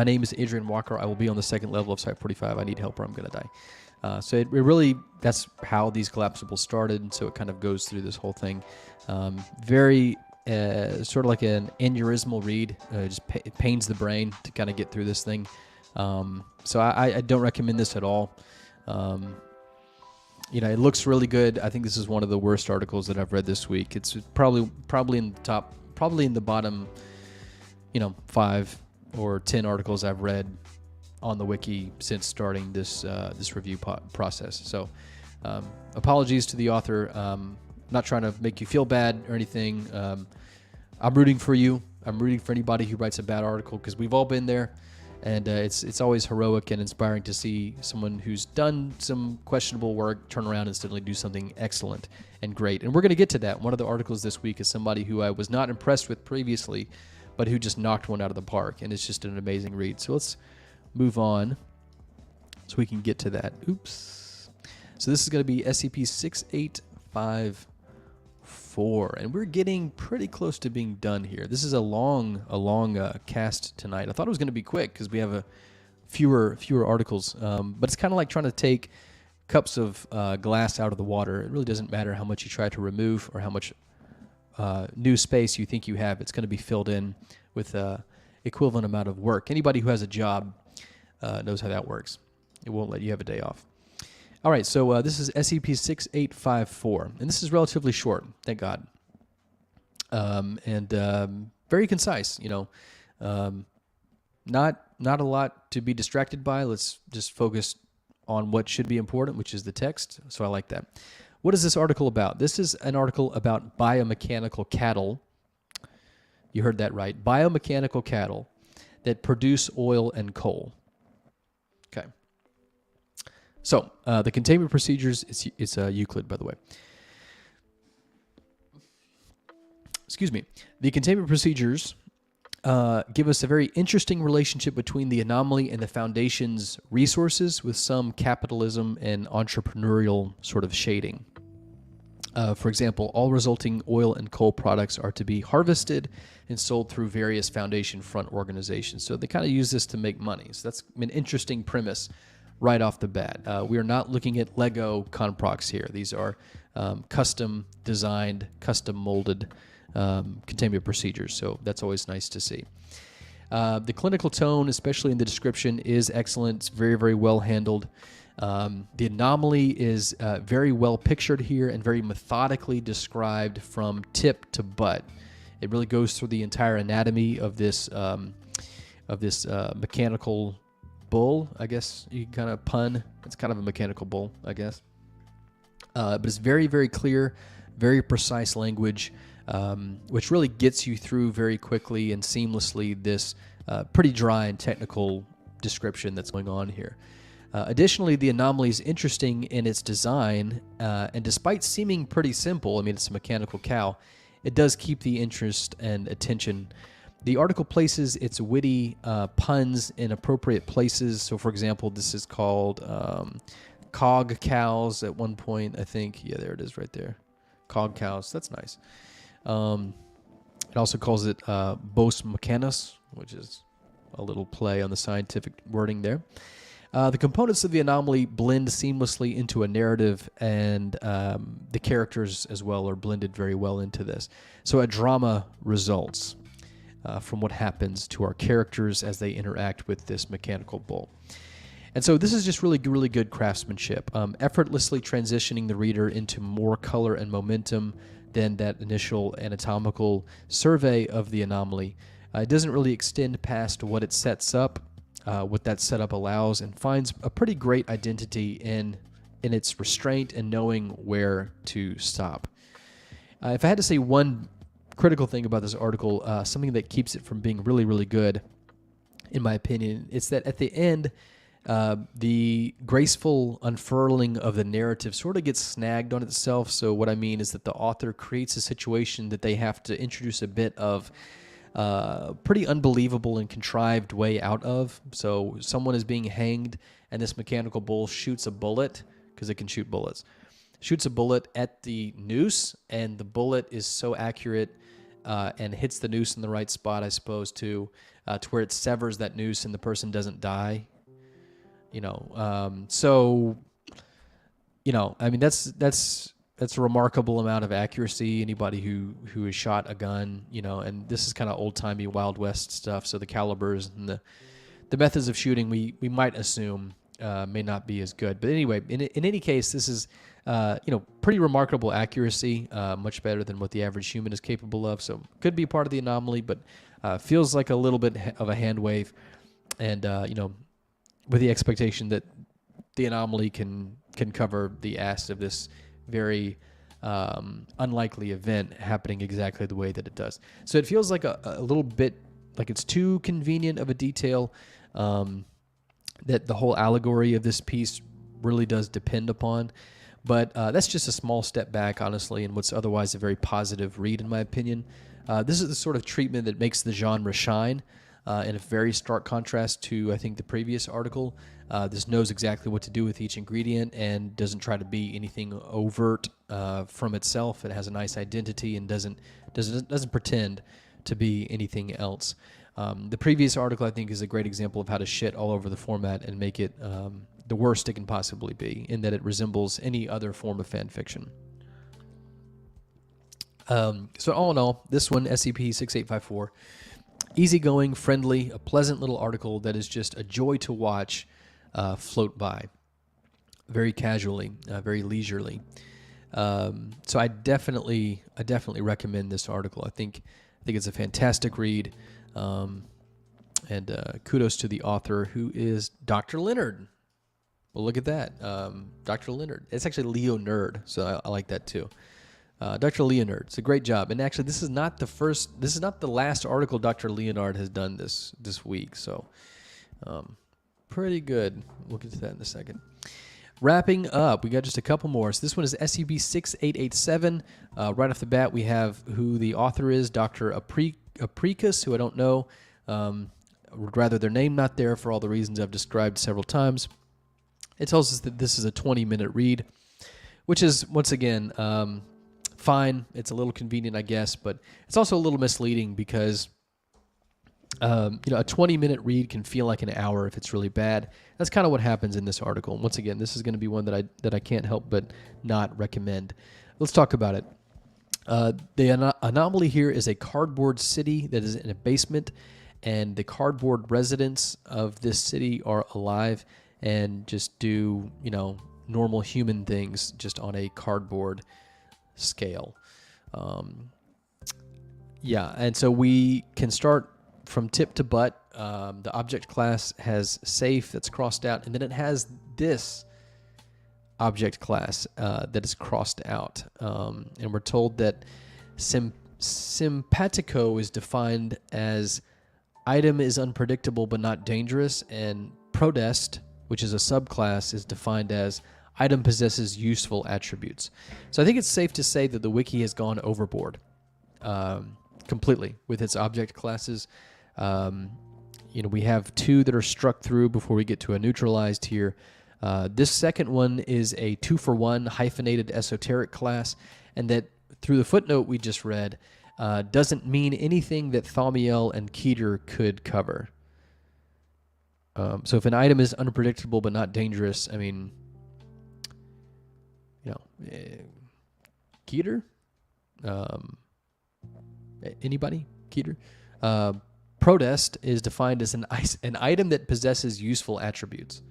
name is Adrian Walker. I will be on the 2nd level of Site 45. I need help or I'm going to die. So it really, that's how these collapsibles started, and so it kind of goes through this whole thing. Very sort of like an aneurysmal read. Just pains the brain to kind of get through this thing. So I don't recommend this at all. It looks really good. I think this is one of the worst articles that I've read this week. It's probably in the top, probably in the bottom, 5 or 10 articles I've read on the wiki since starting this review process. So apologies to the author. Not trying to make you feel bad or anything. I'm rooting for you. I'm rooting for anybody who writes a bad article, because we've all been there, and it's always heroic and inspiring to see someone who's done some questionable work turn around and suddenly do something excellent and great. And we're going to get to that. One of the articles this week is somebody who I was not impressed with previously, but who just knocked one out of the park, and it's just an amazing read. So let's move on so we can get to that. Oops. So this is going to be SCP 6854, and we're getting pretty close to being done here. This is a long cast tonight. I thought it was going to be quick because we have fewer articles, but it's kind of like trying to take cups of glass out of the water. It really doesn't matter how much you try to remove or how much new space you think you have. It's going to be filled in with equivalent amount of work. Anybody who has a job knows how that works. It won't let you have a day off. All right, so this is SCP-6854, and this is relatively short, thank God, and very concise. Not a lot to be distracted by. Let's just focus on what should be important, which is the text. So I like that. What is this article about? This is an article about biomechanical cattle. You heard that right. Biomechanical cattle that produce oil and coal. Okay. So the containment procedures, it's Euclid, by the way. Excuse me. The containment procedures give us a very interesting relationship between the anomaly and the Foundation's resources, with some capitalism and entrepreneurial sort of shading. For example, all resulting oil and coal products are to be harvested and sold through various Foundation front organizations. So they kind of use this to make money. So that's an interesting premise right off the bat. We are not looking at Lego Conprocs here. These are custom designed, custom molded containment procedures. So that's always nice to see. The clinical tone, especially in the description, is excellent. It's very, very well handled. The anomaly is very well pictured here and very methodically described from tip to butt. It really goes through the entire anatomy of this mechanical bull, I guess you can kind of pun. It's kind of a mechanical bull, I guess. But it's very, very clear, very precise language, which really gets you through very quickly and seamlessly this pretty dry and technical description that's going on here. Additionally, the anomaly is interesting in its design, and despite seeming pretty simple, I mean, it's a mechanical cow, it does keep the interest and attention. The article places its witty puns in appropriate places. So, for example, this is called Cog Cows at one point, I think. Yeah, there it is right there. Cog Cows. That's nice. It also calls it Bos Mechanis, which is a little play on the scientific wording there. The components of the anomaly blend seamlessly into a narrative, and the characters as well are blended very well into this. So a drama results from what happens to our characters as they interact with this mechanical bull. And so this is just really, really good craftsmanship, effortlessly transitioning the reader into more color and momentum than that initial anatomical survey of the anomaly. It doesn't really extend past what it sets up, what that setup allows, and finds a pretty great identity in its restraint and knowing where to stop. If I had to say one critical thing about this article, something that keeps it from being really, really good, in my opinion, it's that at the end, the graceful unfurling of the narrative sort of gets snagged on itself. So what I mean is that the author creates a situation that they have to introduce a bit of pretty unbelievable and contrived way out of. So someone is being hanged, and this mechanical bull shoots a bullet, because it can shoot bullets, shoots a bullet at the noose, and the bullet is so accurate and hits the noose in the right spot, I suppose, to where it severs that noose and the person doesn't die. So, I mean, that's a remarkable amount of accuracy. Anybody who has shot a gun, and this is kind of old-timey Wild West stuff, so the calibers and the methods of shooting we might assume may not be as good. But anyway, in any case, this is pretty remarkable accuracy, much better than what the average human is capable of. So could be part of the anomaly, but feels like a little bit of a hand wave, and with the expectation that the anomaly can cover the ass of this very unlikely event happening exactly the way that it does. So it feels like a little bit like it's too convenient of a detail that the whole allegory of this piece really does depend upon. But that's just a small step back, honestly, in what's otherwise a very positive read, in my opinion. This is the sort of treatment that makes the genre shine. In a very stark contrast to, I think, the previous article. This knows exactly what to do with each ingredient and doesn't try to be anything overt from itself. It has a nice identity and doesn't pretend to be anything else. The previous article, I think, is a great example of how to shit all over the format and make it the worst it can possibly be, in that it resembles any other form of fan fiction. So all in all, this one, SCP-6854, easygoing, friendly, a pleasant little article that is just a joy to watch float by very casually, very leisurely. So I definitely recommend this article. I think it's a fantastic read, and kudos to the author, who is Dr. Leonard. Well, look at that, Dr. Leonard. It's actually Leo Nerd, so I like that too. Dr. Leonard, it's a great job. And actually, this is not the last article Dr. Leonard has done this week. So, pretty good. We'll get to that in a second. Wrapping up, we got just a couple more. So this one is SCP-6887. Right off the bat, we have who the author is, Dr. Apricus, who I don't know. Would rather their name not there for all the reasons I've described several times. It tells us that this is a 20-minute read, which is, once again, fine. It's a little convenient, I guess, but it's also a little misleading because a 20-minute read can feel like an hour if it's really bad. That's kind of what happens in this article. And once again, this is going to be one that I can't help but not recommend. Let's talk about it. The anomaly here is a cardboard city that is in a basement, and the cardboard residents of this city are alive and just do, normal human things just on a cardboard scale. And so we can start from tip to butt. The object class has safe that's crossed out, and then it has this object class that is crossed out. And we're told that simpatico is defined as item is unpredictable but not dangerous, and protest, which is a subclass, is defined as item possesses useful attributes. So I think it's safe to say that the wiki has gone overboard completely with its object classes. We have 2 that are struck through before we get to a neutralized here. This second one is a 2-for-1 hyphenated esoteric class, and that through the footnote we just read doesn't mean anything that Thaumiel and Keter could cover. So if an item is unpredictable but not dangerous, I mean, Keter? Anybody? Keter? Protest is defined as an item that possesses useful attributes.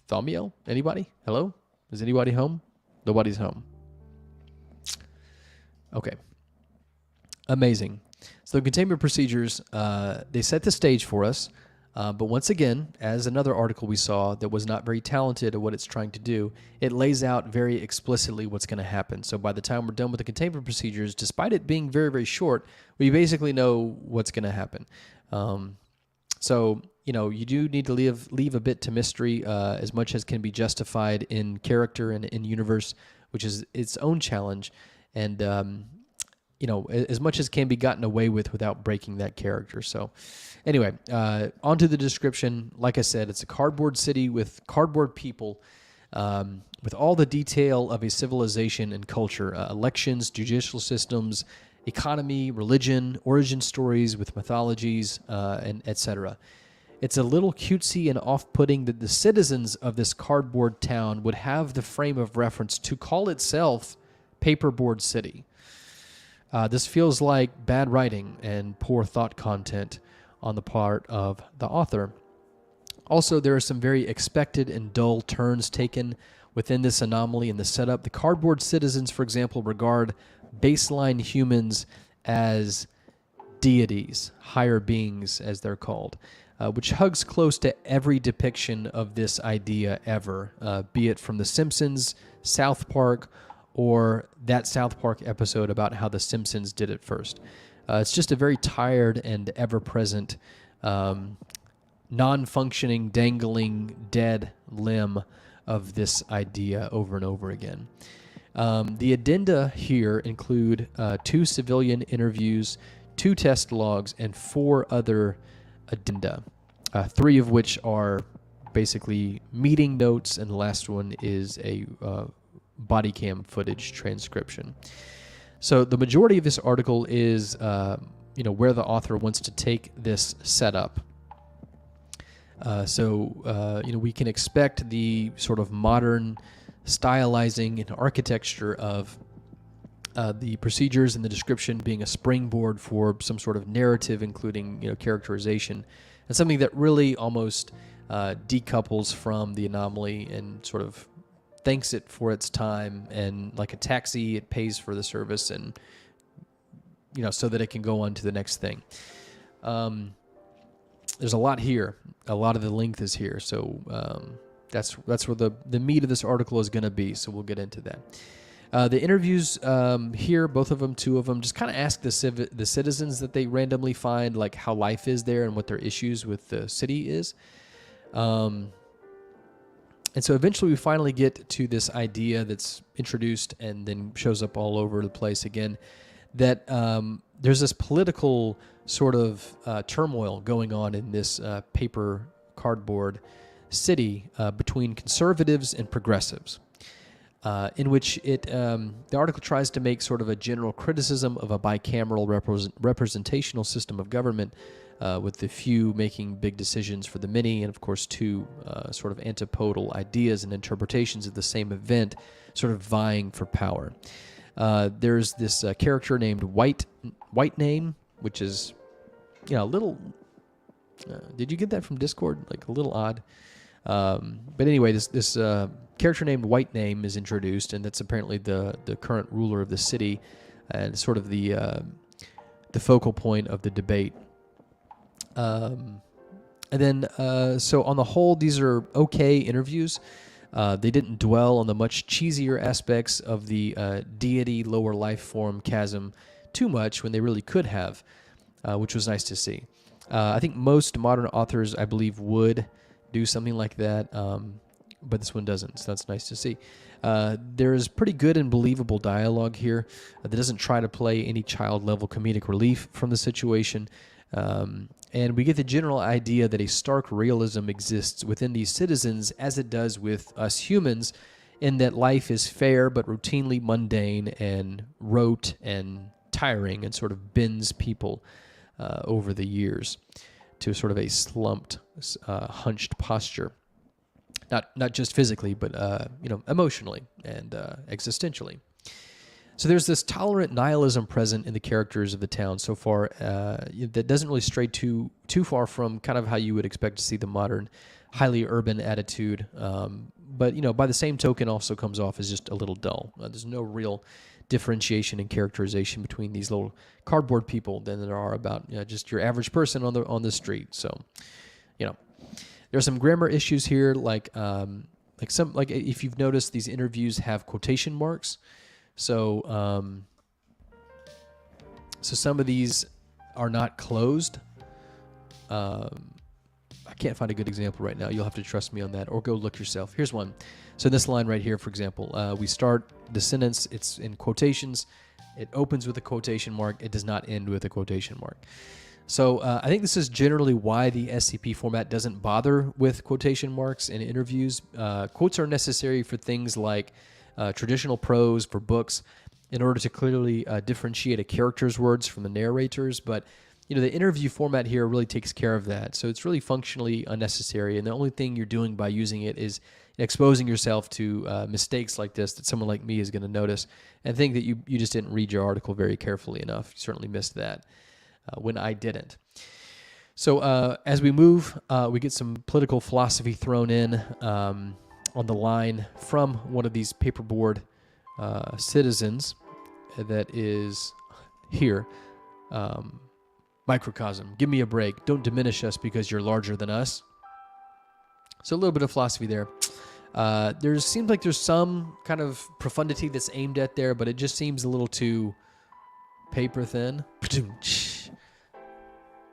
Thaumiel? Anybody? Hello? Is anybody home? Nobody's home. Okay. Amazing. So the containment procedures, they set the stage for us. But once again, as another article we saw that was not very talented at what it's trying to do, it lays out very explicitly what's going to happen. So by the time we're done with the containment procedures, despite it being very, very short, we basically know what's going to happen. You do need to leave a bit to mystery as much as can be justified in character and in universe, which is its own challenge. And, as much as can be gotten away with without breaking that character. So anyway, onto the description. Like I said, it's a cardboard city with cardboard people, with all the detail of a civilization and culture, elections, judicial systems, economy, religion, origin stories with mythologies, and etc. It's a little cutesy and off-putting that the citizens of this cardboard town would have the frame of reference to call itself Paperboard City. This feels like bad writing and poor thought content on the part of the author. Also, there are some very expected and dull turns taken within this anomaly and the setup. The cardboard citizens, for example, regard baseline humans as deities, higher beings as they're called, which hugs close to every depiction of this idea ever, be it from The Simpsons, South Park, or that South Park episode about how The Simpsons did it first. It's just a very tired and ever-present, non-functioning, dangling, dead limb of this idea over and over again. The addenda here include 2 civilian interviews, 2 test logs, and 4 other addenda, 3 of which are basically meeting notes, and the last one is a body cam footage transcription. So the majority of this article is, where the author wants to take this setup. We can expect the sort of modern stylizing and architecture of the procedures and the description being a springboard for some sort of narrative, including characterization, and something that really almost decouples from the anomaly and sort of thanks it for its time, and like a taxi, it pays for the service, and so that it can go on to the next thing. There's a lot here. A lot of the length is here, so that's where the meat of this article is going to be. So we'll get into that. The interviews here, both of them, 2 of them, just kind of ask the citizens that they randomly find, like how life is there and what their issues with the city is. And so eventually we finally get to this idea that's introduced and then shows up all over the place again, that there's this political sort of turmoil going on in this paper cardboard city between conservatives and progressives. in which the article tries to make sort of a general criticism of a bicameral representational system of government, with the few making big decisions for the many, and of course two sort of antipodal ideas and interpretations of the same event sort of vying for power. There's this character named White Name, which is, a little... did you get that from Discord? Like a little odd. But anyway, this character named White Name is introduced, and that's apparently the current ruler of the city, and sort of the focal point of the debate. And then, so on the whole, these are okay interviews. They didn't dwell on the much cheesier aspects of the deity lower life form chasm too much when they really could have, which was nice to see. I think most modern authors, I believe, would do something like that, but this one doesn't, so that's nice to see. There's pretty good and believable dialogue here that doesn't try to play any child-level comedic relief from the situation, and we get the general idea that a stark realism exists within these citizens as it does with us humans, in that life is fair but routinely mundane and rote and tiring, and sort of bends people over the years to sort of a slumped, hunched posture. Not just physically, but emotionally and existentially. So there's this tolerant nihilism present in the characters of the town so far that doesn't really stray too far from kind of how you would expect to see the modern, highly urban attitude. But by the same token, also comes off as just a little dull. There's no real differentiation and characterization between these little cardboard people than there are about just your average person on the street. So, there's some grammar issues here, like if you've noticed, these interviews have quotation marks. So some of these are not closed. I can't find a good example right now. You'll have to trust me on that, or go look yourself. Here's one. So this line right here, for example, we start the sentence, it's in quotations. It opens with a quotation mark. It does not end with a quotation mark. So I think this is generally why the SCP format doesn't bother with quotation marks in interviews. Quotes are necessary for things like traditional prose for books in order to clearly differentiate a character's words from the narrator's, but the interview format here really takes care of that. So it's really functionally unnecessary, and the only thing you're doing by using it is exposing yourself to mistakes like this that someone like me is going to notice and think that you just didn't read your article very carefully enough. You certainly missed that when I didn't. So as we move, we get some political philosophy thrown in on the line from one of these paperboard citizens that is here. Microcosm, give me a break. Don't diminish us because you're larger than us. So a little bit of philosophy there. There seems like there's some kind of profundity that's aimed at there, but it just seems a little too paper thin.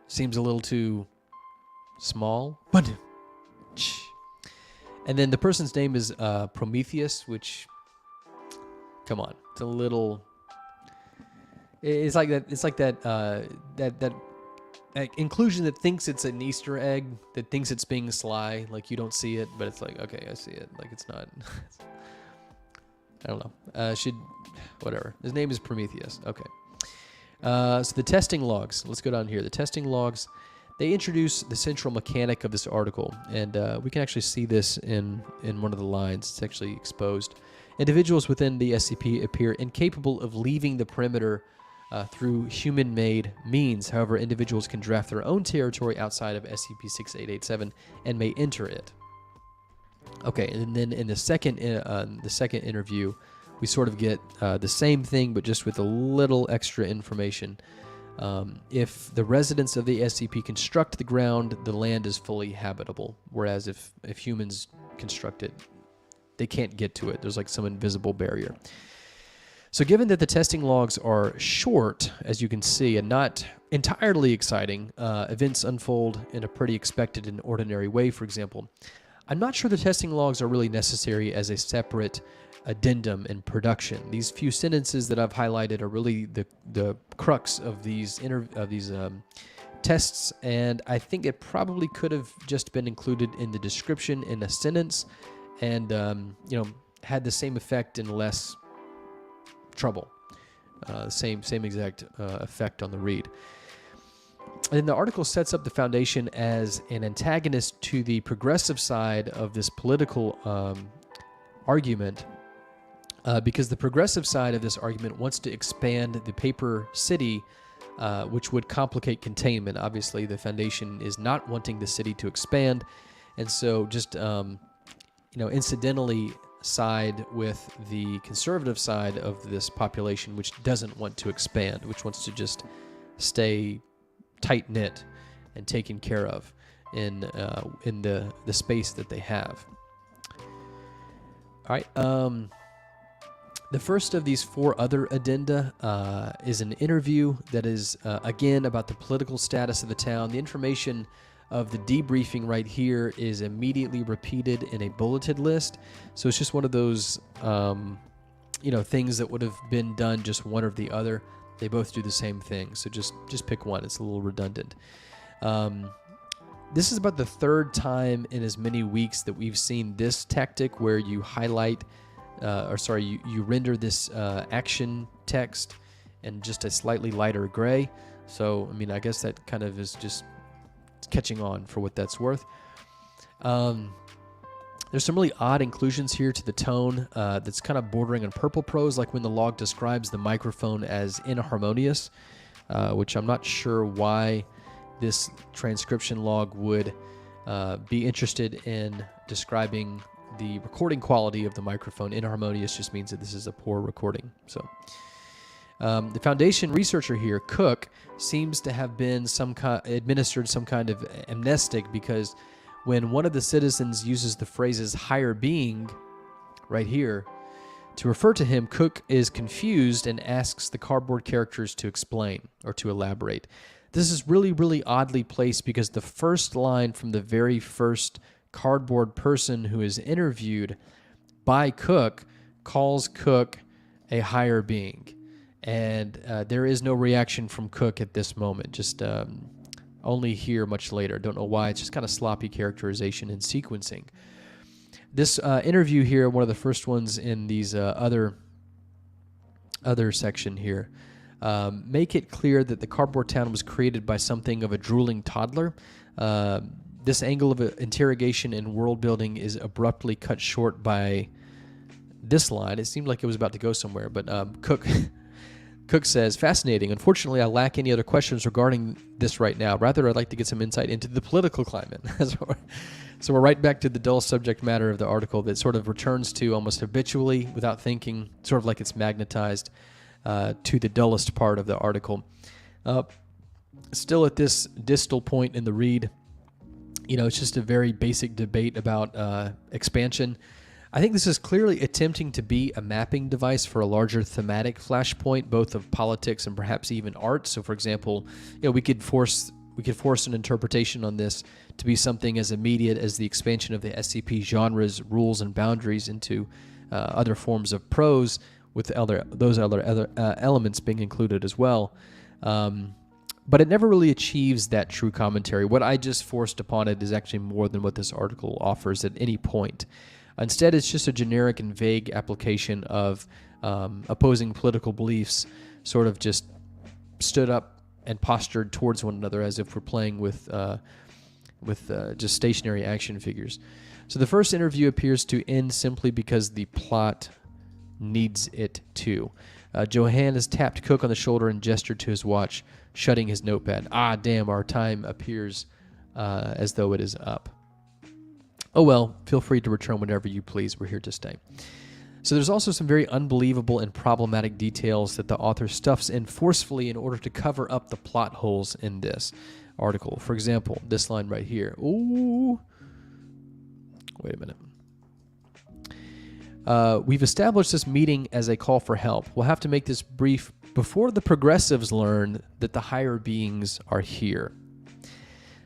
Seems a little too small. And then the person's name is Prometheus, which, come on, it's a little... It's like that inclusion that thinks it's an Easter egg, that thinks it's being sly, like you don't see it, but it's like, okay, I see it. Like it's not. I don't know. Whatever. His name is Prometheus. Okay. So the testing logs. Let's go down here. The testing logs. They introduce the central mechanic of this article, and we can actually see this in one of the lines. It's actually exposed. Individuals within the SCP appear incapable of leaving the perimeter through human-made means. However, individuals can draft their own territory outside of SCP-6887 and may enter it. Okay, and then in the second interview, we sort of get the same thing, but just with a little extra information. If the residents of the SCP construct the ground, the land is fully habitable. Whereas if humans construct it, they can't get to it. There's like some invisible barrier. So given that the testing logs are short, as you can see, and not entirely exciting, events unfold in a pretty expected and ordinary way, for example, I'm not sure the testing logs are really necessary as a separate addendum in production. These few sentences that I've highlighted are really the crux of these tests, and I think it probably could have just been included in the description in a sentence, and had the same effect and less trouble. Same exact effect on the read. And the article sets up the Foundation as an antagonist to the progressive side of this political argument, because the progressive side of this argument wants to expand the paper city, which would complicate containment. Obviously, the Foundation is not wanting the city to expand, and so just incidentally side with the conservative side of this population, which doesn't want to expand, which wants to just stay tight-knit and taken care of in the space that they have. All right. The first of these 4 other addenda is an interview that is, again, about the political status of the town. The information of the debriefing right here is immediately repeated in a bulleted list. So it's just one of those, things that would have been done just one or the other. They both do the same thing, so just pick one. It's a little redundant. This is about the 3rd time in as many weeks that we've seen this tactic where you highlight, you render this action text in just a slightly lighter gray. So, I guess that kind of is just catching on for what that's worth. There's some really odd inclusions here to the tone that's kind of bordering on purple prose, like when the log describes the microphone as inharmonious, which I'm not sure why this transcription log would be interested in describing the recording quality of the microphone. Inharmonious just means that this is a poor recording. So the Foundation researcher here, Cook, seems to have been administered some kind of amnestic, because when one of the citizens uses the phrases higher being right here to refer to him, Cook is confused and asks the cardboard characters to explain or to elaborate. This is really, really oddly placed, because the first line from the very first cardboard person who is interviewed by Cook calls Cook a higher being. And there is no reaction from Cook at this moment, just only here much later. Don't know why. It's just kind of sloppy characterization and sequencing. This interview here, one of the first ones in these other section here, make it clear that the cardboard town was created by something of a drooling toddler. This angle of interrogation and world building is abruptly cut short by this line. It seemed like it was about to go somewhere, but Cook says, fascinating. Unfortunately, I lack any other questions regarding this right now. Rather, I'd like to get some insight into the political climate. So we're right back to the dull subject matter of the article that sort of returns to almost habitually, without thinking, sort of like it's magnetized to the dullest part of the article. Still at this distal point in the read, it's just a very basic debate about expansion. I think this is clearly attempting to be a mapping device for a larger thematic flashpoint, both of politics and perhaps even art. So, for example, we could force an interpretation on this to be something as immediate as the expansion of the SCP genre's rules and boundaries into other forms of prose, with those other elements being included as well. But it never really achieves that true commentary. What I just forced upon it is actually more than what this article offers at any point. Instead, it's just a generic and vague application of opposing political beliefs, sort of just stood up and postured towards one another as if we're playing with just stationary action figures. So the first interview appears to end simply because the plot needs it to. Johann has tapped Cook on the shoulder and gestured to his watch, shutting his notepad. Ah, damn, our time appears as though it is up. Oh well, feel free to return whenever you please. We're here to stay. So there's also some very unbelievable and problematic details that the author stuffs in forcefully in order to cover up the plot holes in this article. For example, this line right here. Ooh. Wait a minute. We've established this meeting as a call for help. We'll have to make this brief before the progressives learn that the higher beings are here.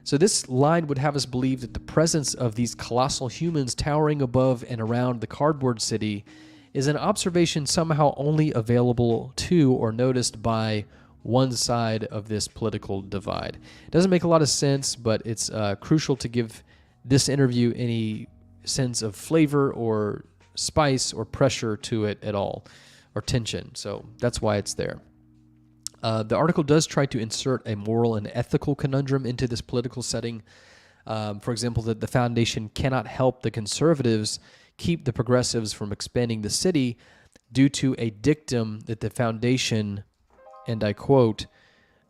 So this line would have us believe that the presence of these colossal humans towering above and around the cardboard city is an observation somehow only available to or noticed by one side of this political divide. It doesn't make a lot of sense, but it's crucial to give this interview any sense of flavor or spice or pressure to it at all, or tension. So that's why it's there. The article does try to insert a moral and ethical conundrum into this political setting. For example, that the Foundation cannot help the conservatives keep the progressives from expanding the city due to a dictum that the Foundation, and I quote,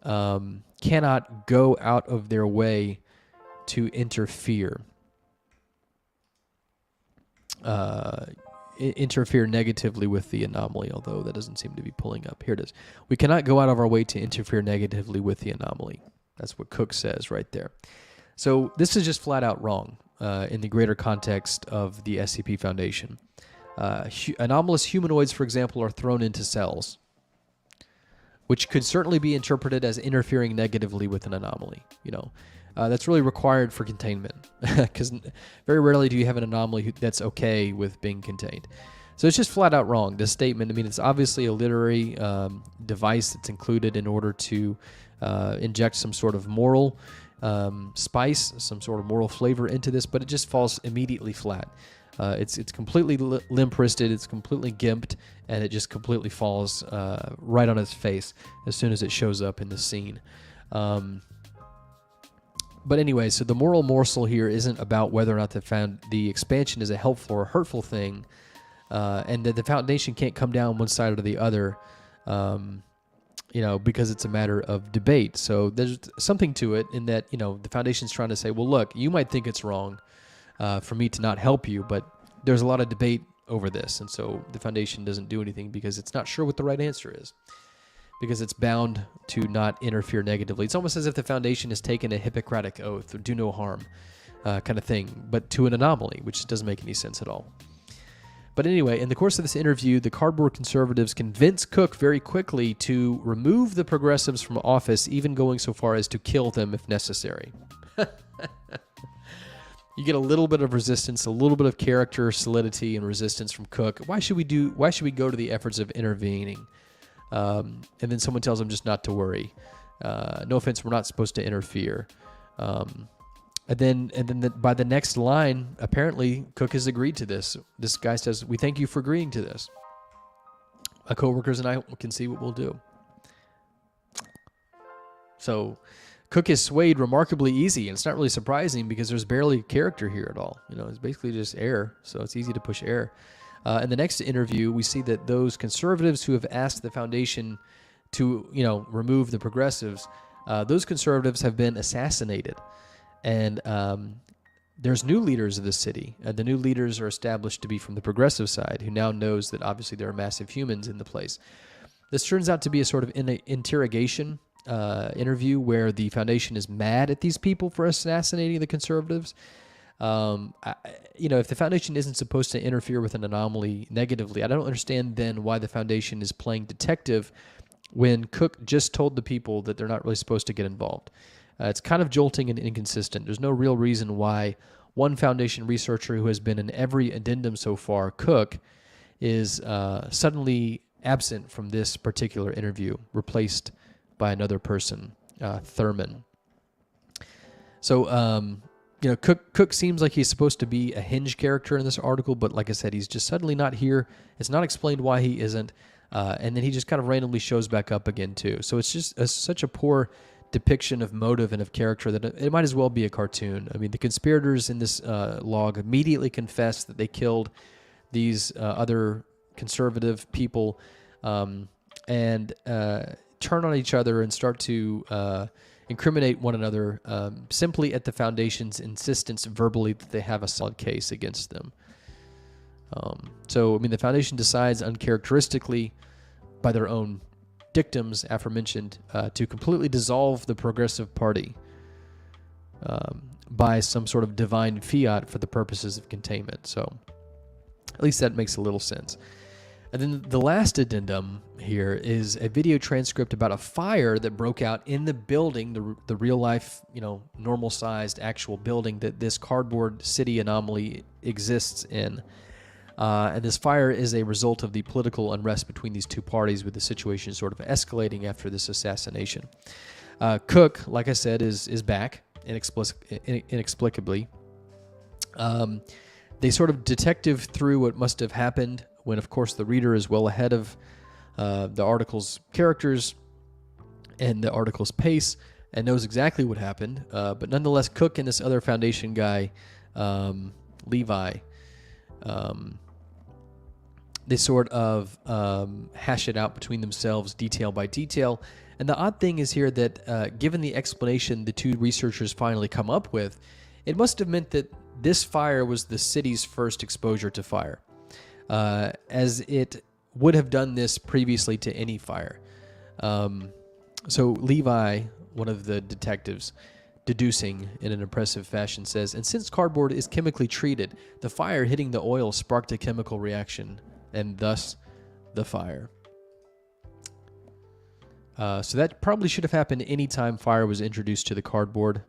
cannot go out of their way to interfere. Interfere negatively with the anomaly, although that doesn't seem to be pulling up. Here it is. We cannot go out of our way to interfere negatively with the anomaly. That's what Cook says right there. So this is just flat out wrong in the greater context of the SCP Foundation. Anomalous humanoids, for example, are thrown into cells, which could certainly be interpreted as interfering negatively with an anomaly. That's really required for containment, because very rarely do you have an anomaly that's okay with being contained. So it's just flat out wrong, this statement. I mean, it's obviously a literary device that's included in order to inject some sort of moral spice, some sort of moral flavor into this, but it just falls immediately flat. It's completely limp-wristed, it's completely gimped, and it just completely falls right on its face as soon as it shows up in the scene. But anyway, so the moral morsel here isn't about whether or not the expansion is a helpful or hurtful thing, and that the Foundation can't come down one side or the other, because it's a matter of debate. So there's something to it in that, the Foundation's trying to say, well, look, you might think it's wrong for me to not help you, but there's a lot of debate over this, and so the Foundation doesn't do anything because it's not sure what the right answer is, because it's bound to not interfere negatively. It's almost as if the Foundation has taken a Hippocratic oath, or do no harm kind of thing, but to an anomaly, which doesn't make any sense at all. But anyway, in the course of this interview, the cardboard conservatives convince Cook very quickly to remove the progressives from office, even going so far as to kill them if necessary. You get a little bit of resistance, a little bit of character solidity and resistance from Cook. Why should we go to the efforts of intervening? And then someone tells them just not to worry. No offense, we're not supposed to interfere. And then by the next line, apparently Cook has agreed to this. This guy says, "We thank you for agreeing to this. My coworkers and I can see what we'll do." So Cook is swayed remarkably easy, and it's not really surprising because there's barely character here at all. It's basically just air, so it's easy to push air. In the next interview, we see that those conservatives who have asked the Foundation to, remove the progressives, those conservatives have been assassinated. And there's new leaders of the city. The new leaders are established to be from the progressive side, who now knows that obviously there are massive humans in the place. This turns out to be a sort of interrogation interview where the Foundation is mad at these people for assassinating the conservatives. If the Foundation isn't supposed to interfere with an anomaly negatively, I don't understand then why the Foundation is playing detective when Cook just told the people that they're not really supposed to get involved. It's kind of jolting and inconsistent. There's no real reason why one Foundation researcher who has been in every addendum so far, Cook, is suddenly absent from this particular interview, replaced by another person, Thurman. So, Cook seems like he's supposed to be a hinge character in this article, but like I said, he's just suddenly not here. It's not explained why he isn't, and then he just kind of randomly shows back up again too. So it's just such a poor depiction of motive and of character that it might as well be a cartoon. I mean, the conspirators in this log immediately confess that they killed these other conservative people and turn on each other and start to incriminate one another simply at the Foundation's insistence verbally that they have a solid case against them. The Foundation decides uncharacteristically by their own dictums aforementioned to completely dissolve the Progressive Party by some sort of divine fiat for the purposes of containment. So at least that makes a little sense. And then the last addendum here is a video transcript about a fire that broke out in the building, the real life, normal sized actual building that this cardboard city anomaly exists in. And this fire is a result of the political unrest between these two parties, with the situation sort of escalating after this assassination. Cook, like I said, is back inexplicably. They sort of detective through what must have happened when, of course, the reader is well ahead of the article's characters and the article's pace and knows exactly what happened. But nonetheless, Cook and this other Foundation guy, Levi, they sort of hash it out between themselves detail by detail. And the odd thing is here that given the explanation the two researchers finally come up with, it must have meant that this fire was the city's first exposure to fire, as it would have done this previously to any fire. So Levi, one of the detectives, deducing in an impressive fashion, says, and since cardboard is chemically treated, the fire hitting the oil sparked a chemical reaction, and thus the fire. So that probably should have happened any time fire was introduced to the cardboard,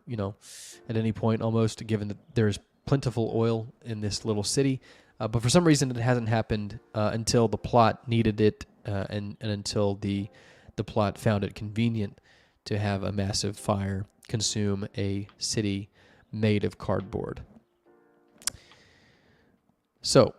at any point almost, given that there's plentiful oil in this little city. But for some reason, it hasn't happened until the plot needed it and until the plot found it convenient to have a massive fire consume a city made of cardboard. So,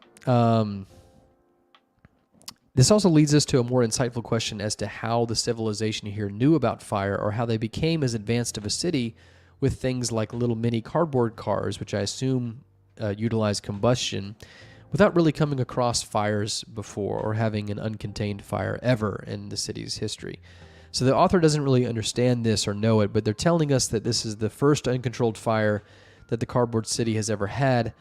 this also leads us to a more insightful question as to how the civilization here knew about fire, or how they became as advanced of a city with things like little mini cardboard cars, which I assume utilize combustion, without really coming across fires before or having an uncontained fire ever in the city's history. So the author doesn't really understand this or know it, but they're telling us that this is the first uncontrolled fire that the cardboard city has ever had.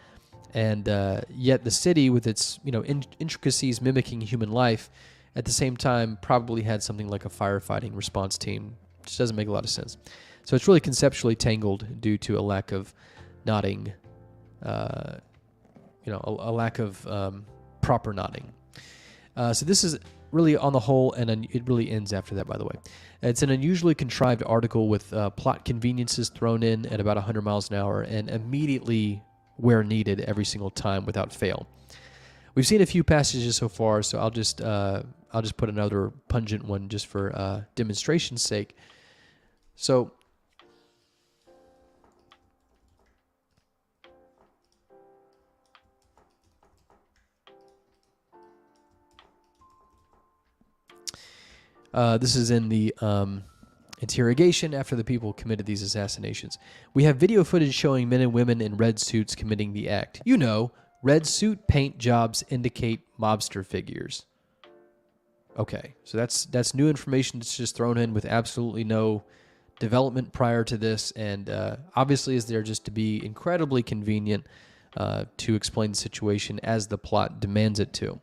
And yet the city, with its intricacies mimicking human life, at the same time probably had something like a firefighting response team, which doesn't make a lot of sense. So it's really conceptually tangled due to a lack of knotting, a lack of proper knotting. So this is really on the whole, and it really ends after that, by the way. It's an unusually contrived article with plot conveniences thrown in at about 100 miles an hour and immediately where needed every single time without fail. We've seen a few passages so far, so I'll just put another pungent one just for demonstration's sake. So this is in the interrogation after the people committed these assassinations. We have video footage showing men and women in red suits committing the act. Red suit paint jobs indicate mobster figures. Okay, so that's new information that's just thrown in with absolutely no development prior to this, and obviously is there just to be incredibly convenient to explain the situation as the plot demands it to.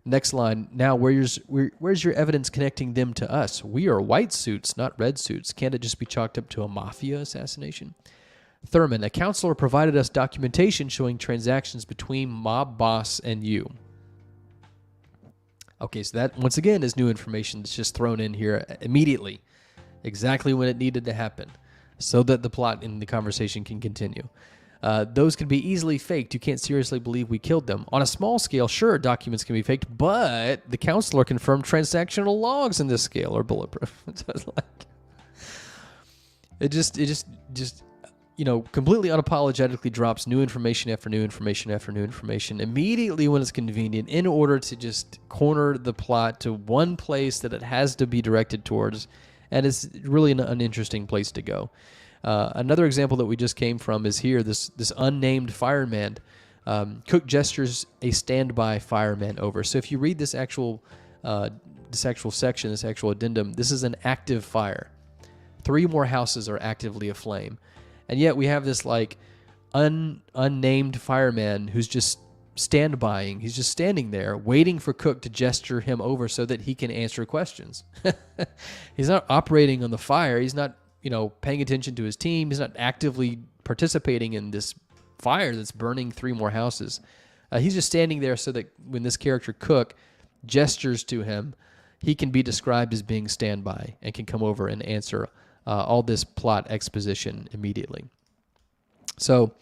Next line, now where's your evidence connecting them to us? We are white suits, not red suits. Can't it just be chalked up to a mafia assassination? Thurman, a counselor provided us documentation showing transactions between mob boss and you. Okay, so that, once again, is new information that's just thrown in here immediately, exactly when it needed to happen, so that the plot in the conversation can continue. Those can be easily faked. You can't seriously believe we killed them. On a small scale, sure, documents can be faked, but the counselor confirmed transactional logs in this scale are bulletproof. It just completely unapologetically drops new information after new information after new information immediately when it's convenient in order to just corner the plot to one place that it has to be directed towards, and it's really an uninteresting place to go. Another example that we just came from is here, this unnamed fireman. Cook gestures a standby fireman over. So if you read this actual section, this actual addendum, this is an active fire. 3 more houses are actively aflame. And yet we have this unnamed fireman who's just standbying. He's just standing there waiting for Cook to gesture him over so that he can answer questions. He's not operating on the fire. He's not paying attention to his team. He's not actively participating in this fire that's burning 3 more houses. He's just standing there so that when this character Cook gestures to him, he can be described as being standby and can come over and answer all this plot exposition immediately. So,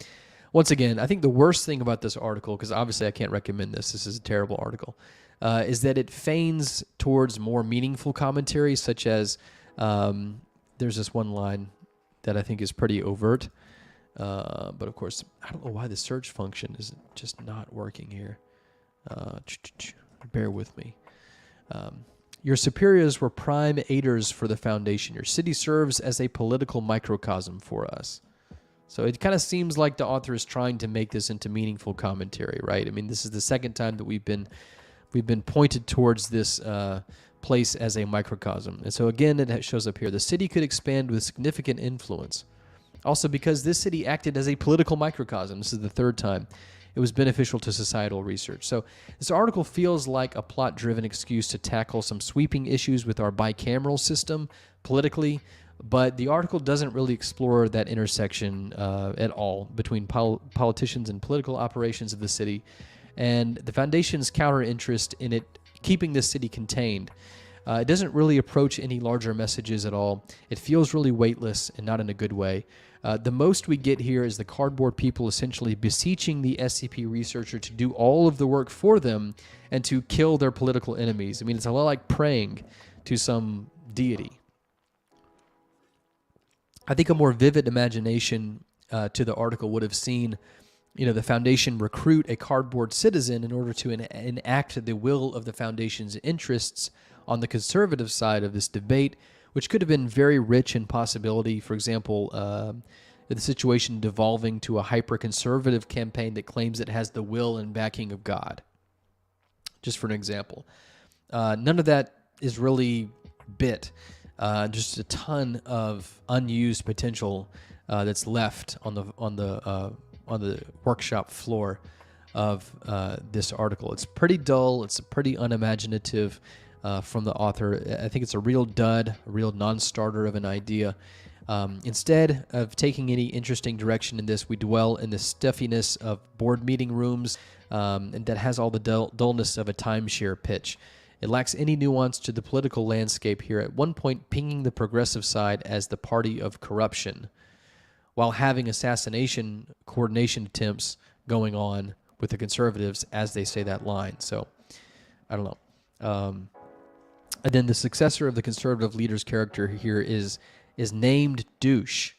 once again, I think the worst thing about this article, because obviously I can't recommend this is a terrible article, is that it feigns towards more meaningful commentary, such as there's this one line that I think is pretty overt. But of course, I don't know why the search function is just not working here. Bear with me. Your superiors were prime aiders for the Foundation. Your city serves as a political microcosm for us. So it kind of seems like the author is trying to make this into meaningful commentary, right? I mean, this is the second time that we've been pointed towards this place as a microcosm. And so again, it shows up here. The city could expand with significant influence. Also, because this city acted as a political microcosm, this is the third time, it was beneficial to societal research. So this article feels like a plot-driven excuse to tackle some sweeping issues with our bicameral system politically, but the article doesn't really explore that intersection at all between politicians and political operations of the city, and the Foundation's counter-interest in it keeping this city contained. It doesn't really approach any larger messages at all. It feels really weightless and not in a good way. The most we get here is the cardboard people essentially beseeching the SCP researcher to do all of the work for them and to kill their political enemies. I mean, it's a lot like praying to some deity. I think a more vivid imagination to the article would have seen, the Foundation recruit a cardboard citizen in order to enact the will of the Foundation's interests on the conservative side of this debate, which could have been very rich in possibility. For example, the situation devolving to a hyper-conservative campaign that claims it has the will and backing of God. Just for an example. None of that is really bit. Just a ton of unused potential that's left on the workshop floor of this article. It's pretty dull. It's pretty unimaginative from the author. I think it's a real dud, a real non-starter of an idea. Instead of taking any interesting direction in this, we dwell in the stuffiness of board meeting rooms, and that has all the dullness of a timeshare pitch. It lacks any nuance to the political landscape here, at one point pinging the progressive side as the party of corruption, while having assassination coordination attempts going on with the conservatives as they say that line. So, I don't know. And then the successor of the conservative leader's character here is named Douche.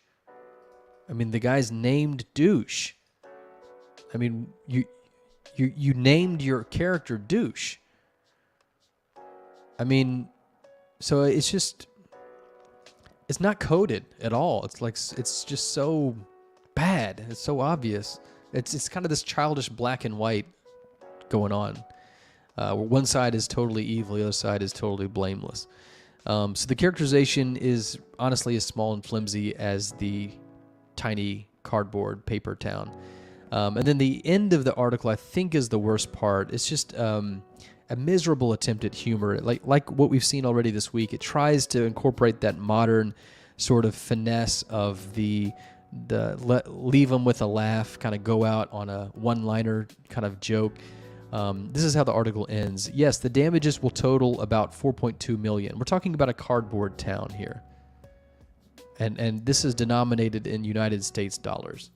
I mean, the guy's named Douche. I mean, you named your character Douche. I mean, so it's not coded at all. It's just so bad. It's so obvious. It's kind of this childish black and white going on. Where one side is totally evil, the other side is totally blameless. So the characterization is honestly as small and flimsy as the tiny cardboard paper town. And then the end of the article, I think, is the worst part. It's just a miserable attempt at humor, like what we've seen already this week. It tries to incorporate that modern sort of finesse of the leave them with a laugh, kind of go out on a one-liner kind of joke. This is how the article ends. Yes, the damages will total about 4.2 million. We're talking about a cardboard town here. And this is denominated in United States dollars,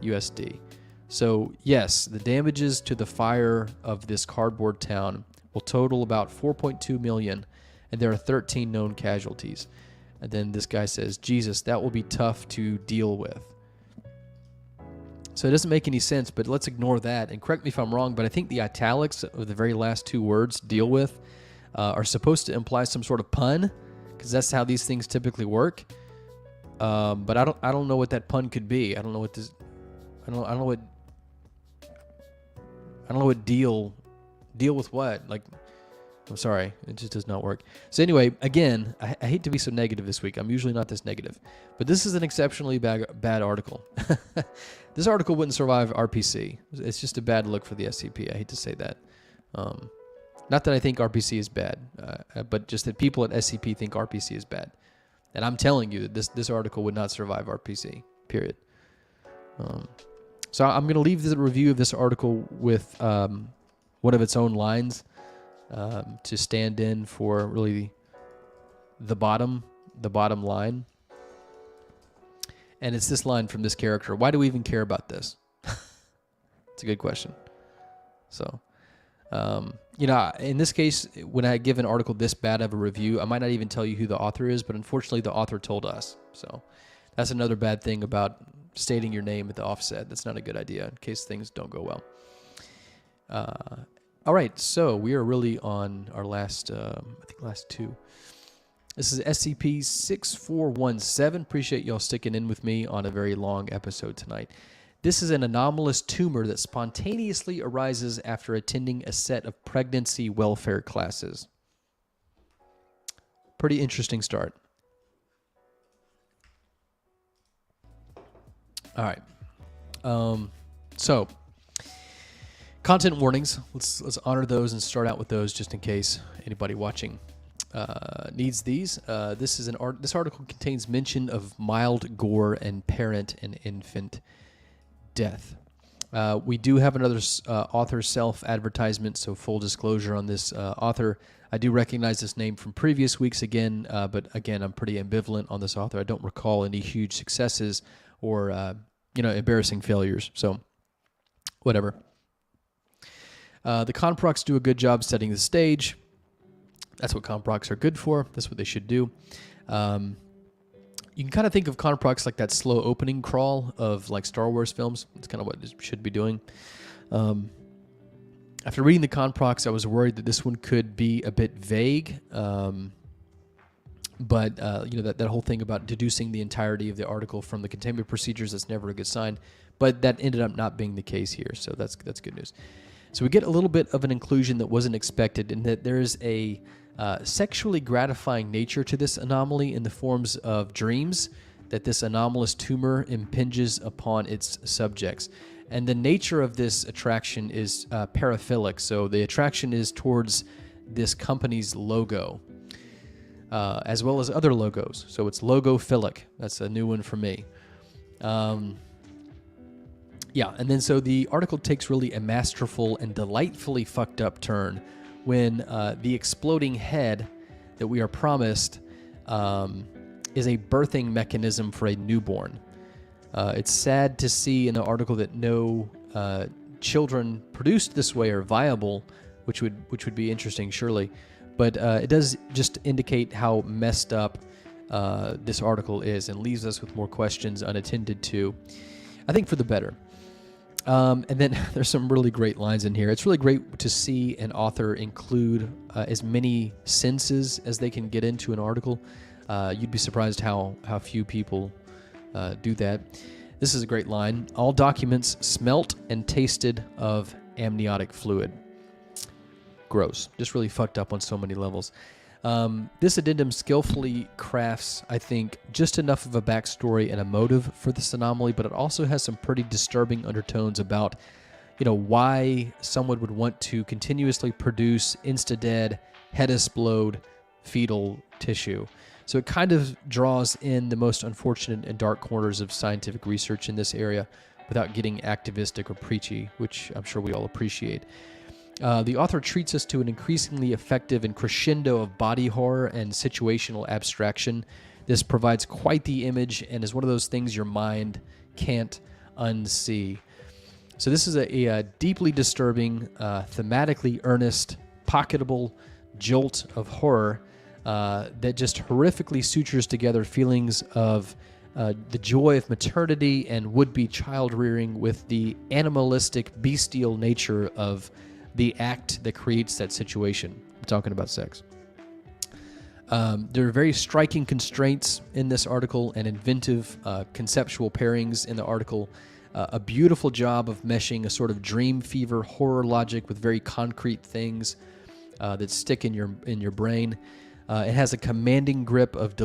USD. So, yes, the damages to the fire of this cardboard town will total about 4.2 million, and there are 13 known casualties. And then this guy says, Jesus, that will be tough to deal with. So it doesn't make any sense, but let's ignore that. And correct me if I'm wrong, but I think the italics of the very last two words, deal with, are supposed to imply some sort of pun, because that's how these things typically work. But I don't know what that pun could be. I don't know what this. I don't know what deal with what. Like, I'm sorry, it just does not work. So anyway, again, I hate to be so negative this week. I'm usually not this negative, but this is an exceptionally bad article. This article wouldn't survive RPC. It's just a bad look for the SCP. I hate to say that. Not that I think RPC is bad, but just that people at SCP think RPC is bad. And I'm telling you that this article would not survive RPC, period. So I'm going to leave the review of this article with one of its own lines to stand in for really the bottom line. And it's this line from this character. Why do we even care about this? It's a good question. So, in this case, when I give an article this bad of a review, I might not even tell you who the author is, but unfortunately the author told us. So that's another bad thing about stating your name at the offset. That's not a good idea in case things don't go well. All right, so we are really on our last, last two. This is SCP 6417. Appreciate y'all sticking in with me on a very long episode tonight. This is an anomalous tumor that spontaneously arises after attending a set of pregnancy welfare classes. Pretty interesting start. All right. So, content warnings. Let's honor those and start out with those just in case anybody watching needs these. This article contains mention of mild gore and parent and infant death. We do have another author self-advertisement, so full disclosure on this author. I do recognize this name from previous weeks again, but again, I'm pretty ambivalent on this author. I don't recall any huge successes or embarrassing failures, so whatever. The Conprocs do a good job setting the stage. That's what Conprocs are good for. That's what they should do. You can kind of think of Conprocs like that slow opening crawl of like Star Wars films. It's kind of what it should be doing. After reading the Conprocs, I was worried that this one could be a bit vague. But that whole thing about deducing the entirety of the article from the containment procedures, that's never a good sign. But that ended up not being the case here, so that's good news. So we get a little bit of an inclusion that wasn't expected, in that there is a sexually gratifying nature to this anomaly in the forms of dreams that this anomalous tumor impinges upon its subjects. And the nature of this attraction is paraphilic, so the attraction is towards this company's logo, as well as other logos. So it's logophilic. That's a new one for me. And then so the article takes really a masterful and delightfully fucked up turn when the exploding head that we are promised is a birthing mechanism for a newborn. It's sad to see in the article that no children produced this way are viable, which would be interesting, surely. But it does just indicate how messed up this article is and leaves us with more questions unattended to. I think for the better. And then there's some really great lines in here. It's really great to see an author include as many senses as they can get into an article. You'd be surprised how few people do that. This is a great line. All documents smelt and tasted of amniotic fluid. Gross. Just really fucked up on so many levels. This addendum skillfully crafts, I think, just enough of a backstory and a motive for this anomaly, but it also has some pretty disturbing undertones about, why someone would want to continuously produce insta-dead, head-explode fetal tissue. So it kind of draws in the most unfortunate and dark corners of scientific research in this area without getting activistic or preachy, which I'm sure we all appreciate. The author treats us to an increasingly effective and crescendo of body horror and situational abstraction. This provides quite the image and is one of those things your mind can't unsee. So this is a deeply disturbing, thematically earnest, pocketable jolt of horror that just horrifically sutures together feelings of the joy of maternity and would-be child rearing with the animalistic, bestial nature of the act that creates that situation. I'm talking about sex. There are very striking constraints in this article and inventive conceptual pairings in the article. A beautiful job of meshing a sort of dream fever horror logic with very concrete things that stick in your brain. It has a commanding grip of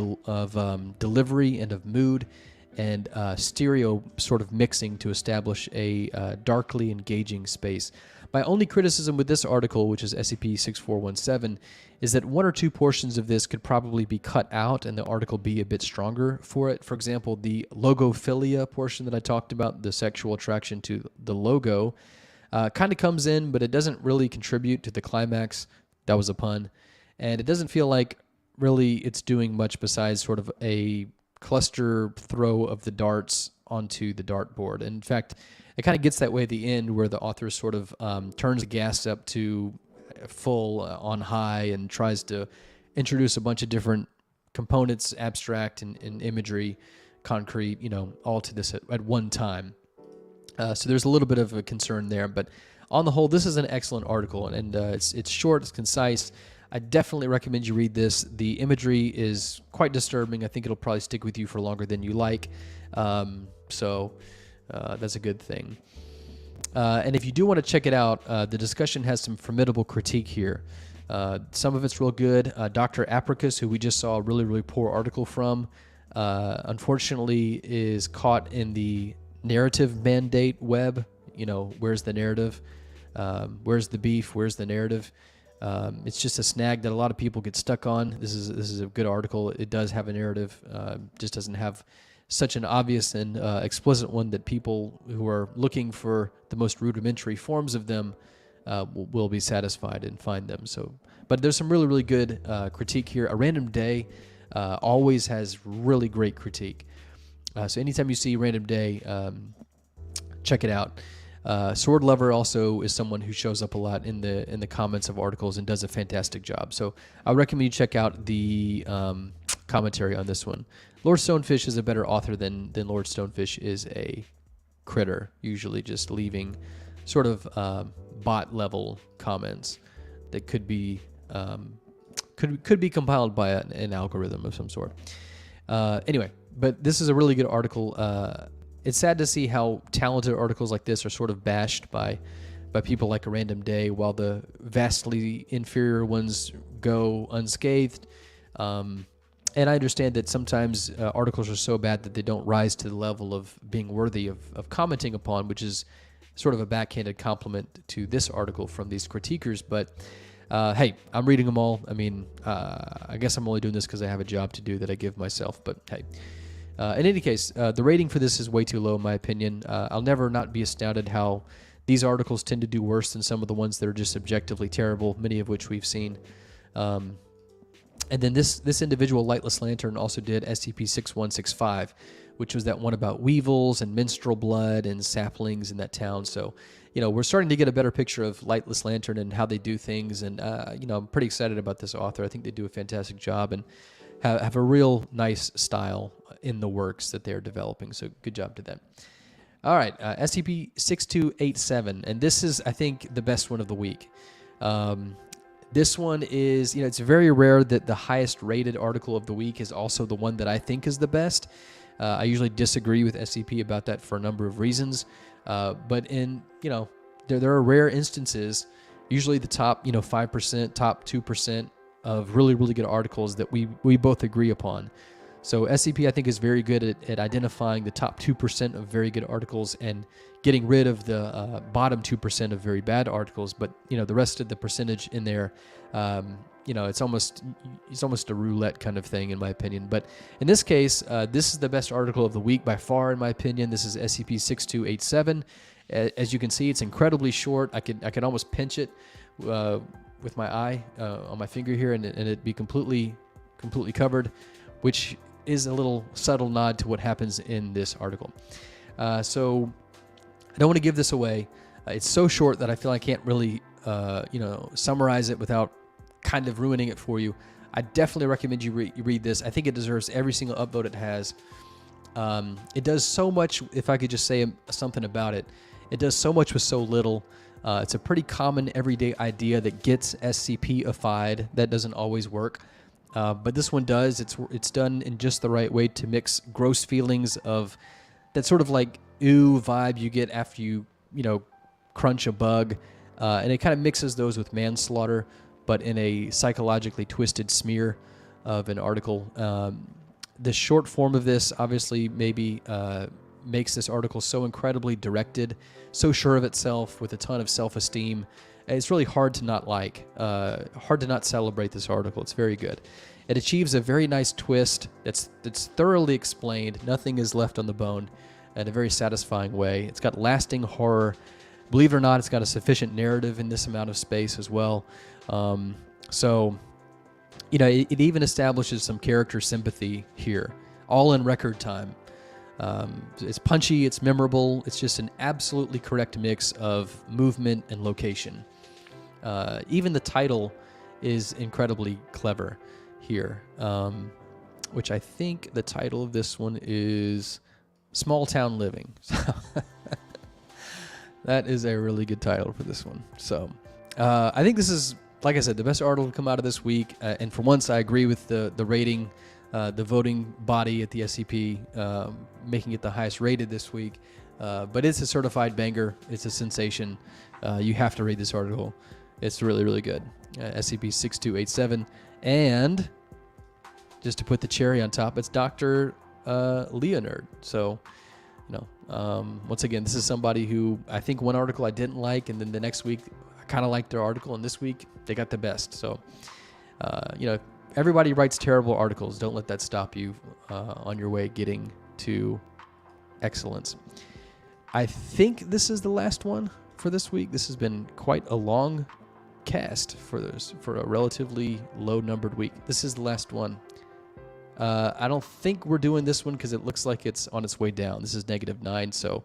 delivery and of mood, and stereo sort of mixing to establish a darkly engaging space. My only criticism with this article, which is SCP-6417, is that one or two portions of this could probably be cut out and the article be a bit stronger for it. For example, the logophilia portion that I talked about, the sexual attraction to the logo, kind of comes in, but it doesn't really contribute to the climax. That was a pun. And it doesn't feel like really it's doing much besides sort of a cluster throw of the darts onto the dartboard. And in fact, it kind of gets that way at the end where the author sort of turns the gas up to full on high and tries to introduce a bunch of different components, abstract and imagery, concrete, all to this at one time. So there's a little bit of a concern there, but on the whole, this is an excellent article, and it's short, it's concise. I definitely recommend you read this. The imagery is quite disturbing. I think it'll probably stick with you for longer than you like. So that's a good thing. And if you do want to check it out, the discussion has some formidable critique here. Some of it's real good. Dr. Apricus, who we just saw a really, really poor article from, unfortunately is caught in the narrative mandate web. Where's the narrative? Where's the beef? Where's the narrative? It's just a snag that a lot of people get stuck on. This is a good article. It does have a narrative, just doesn't have such an obvious and explicit one that people who are looking for the most rudimentary forms of them will be satisfied and find them. So, but there's some really, really good critique here. A Random Day always has really great critique. So anytime you see Random Day, check it out. Sword Lover also is someone who shows up a lot in the comments of articles and does a fantastic job. So I recommend you check out the commentary on this one. Lord Stonefish is a better author than Lord Stonefish is a critter, usually just leaving sort of bot level comments that could be compiled by an algorithm of some sort. Anyway, but this is a really good article. It's sad to see how talented articles like this are sort of bashed by people like A Random Day, while the vastly inferior ones go unscathed. And I understand that sometimes articles are so bad that they don't rise to the level of being worthy of commenting upon, which is sort of a backhanded compliment to this article from these critiquers. But hey, I'm reading them all. I mean, I guess I'm only doing this because I have a job to do that I give myself. But hey. In any case, the rating for this is way too low, in my opinion. I'll never not be astounded how these articles tend to do worse than some of the ones that are just objectively terrible, many of which we've seen. And then this individual, Lightless Lantern, also did SCP-6165, which was that one about weevils and minstrel blood and saplings in that town. So, we're starting to get a better picture of Lightless Lantern and how they do things. And, I'm pretty excited about this author. I think they do a fantastic job and have a real nice style in the works that they're developing. So good job to them. All right, SCP-6287, and this is, I think, the best one of the week. This one is, it's very rare that the highest rated article of the week is also the one that I think is the best. I usually disagree with SCP about that for a number of reasons. But there are rare instances, usually the top, 5%, top 2% of really, really good articles that we both agree upon. So SCP, I think, is very good at identifying the top 2% of very good articles and getting rid of the bottom 2% of very bad articles. But the rest of the percentage in there, it's almost a roulette kind of thing, in my opinion. But in this case, this is the best article of the week by far, in my opinion. This is SCP-6287. As you can see, it's incredibly short. I could almost pinch it with my eye on my finger here, and it'd be completely covered, which is a little subtle nod to what happens in this article. So I don't want to give this away. It's so short that I feel I can't really, summarize it without kind of ruining it for you. I definitely recommend you read this. I think it deserves every single upvote it has. It does so much. If I could just say something about it, it does so much with so little. It's a pretty common everyday idea that gets SCP-ified. That doesn't always work. But this one does. It's done in just the right way to mix gross feelings of that sort of like ooh vibe you get after you crunch a bug, and it kind of mixes those with manslaughter, but in a psychologically twisted smear of an article. The short form of this obviously maybe makes this article so incredibly directed, so sure of itself, with a ton of self-esteem. It's really hard to not like, hard to not celebrate this article. It's very good. It achieves a very nice twist that's thoroughly explained. Nothing is left on the bone in a very satisfying way. It's got lasting horror. Believe it or not, it's got a sufficient narrative in this amount of space as well. It even establishes some character sympathy here, all in record time. It's punchy, it's memorable, it's just an absolutely correct mix of movement and location. Even the title is incredibly clever here. which I think the title of this one is Small Town Living. That is a really good title for this one. So I think this is, like I said, the best article to come out of this week. And for once, I agree with the rating, the voting body at the SCP making it the highest rated this week. But it's a certified banger. It's a sensation. You have to read this article. It's really, really good. SCP-6287. And just to put the cherry on top, it's Dr. Leonard. So, once again, this is somebody who I think one article I didn't like, and then the next week I kind of liked their article, and this week they got the best. So, everybody writes terrible articles. Don't let that stop you on your way getting to excellence. I think this is the last one for this week. This has been quite a long cast for a relatively low-numbered week. This is the last one. I don't think we're doing this one because it looks like it's on its way down. This is -9, so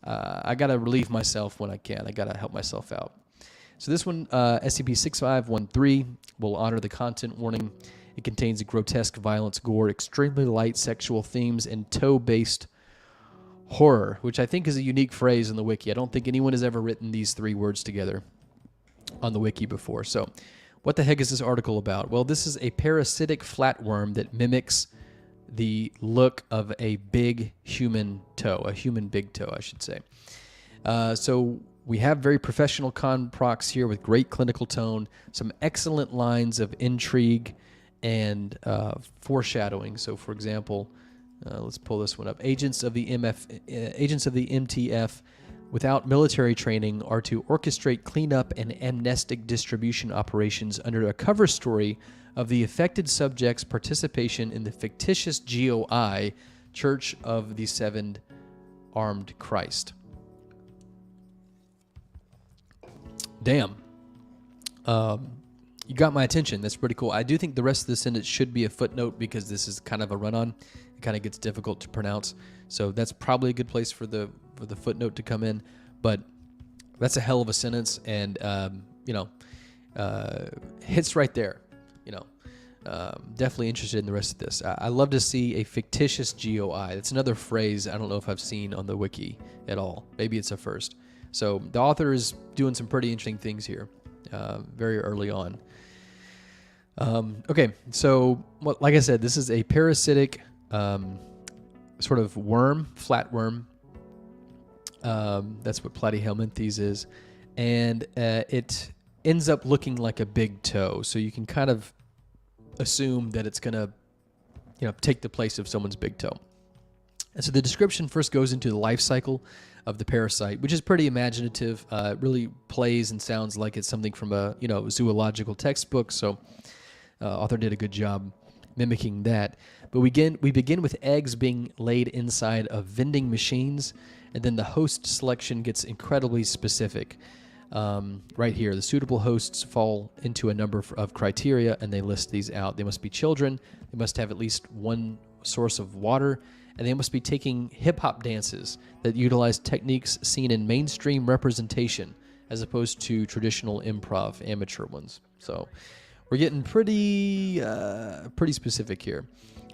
I got to relieve myself when I can. I got to help myself out. So this one, SCP-6513, will honor the content warning. It contains grotesque violence, gore, extremely light sexual themes, and toe-based horror, which I think is a unique phrase in the wiki. I don't think anyone has ever written these three words together on the wiki before. So what the heck is this article about? Well, this is a parasitic flatworm that mimics the look of a big human toe, a human big toe, I should say. So we have very professional con-procs here with great clinical tone, some excellent lines of intrigue and foreshadowing. So, for example, let's pull this one up. Agents of the MTF without military training are to orchestrate cleanup and amnestic distribution operations under a cover story of the affected subjects' participation in the fictitious GOI, Church of the Seven Armed Christ. Damn. You got my attention. That's pretty cool. I do think the rest of the sentence should be a footnote because this is kind of a run-on. It kind of gets difficult to pronounce. So that's probably a good place for the footnote to come in. But that's a hell of a sentence, and hits right there. Definitely interested in the rest of this. I love to see a fictitious GOI. That's another phrase I don't know if I've seen on the wiki at all. Maybe it's a first. So the author is doing some pretty interesting things here, very early on. Okay, so like I said, this is a parasitic sort of worm, flatworm. That's what Platyhelminthes is, and it ends up looking like a big toe. So you can kind of assume that it's gonna, take the place of someone's big toe. And so the description first goes into the life cycle of the parasite, which is pretty imaginative. It really plays and sounds like it's something from a zoological textbook. So author did a good job mimicking that. But we begin with eggs being laid inside of vending machines, and then the host selection gets incredibly specific. Right here, the suitable hosts fall into a number of criteria, and they list these out. They must be children, they must have at least one source of water, and they must be taking hip-hop dances that utilize techniques seen in mainstream representation as opposed to traditional improv amateur ones. So we're getting pretty specific here,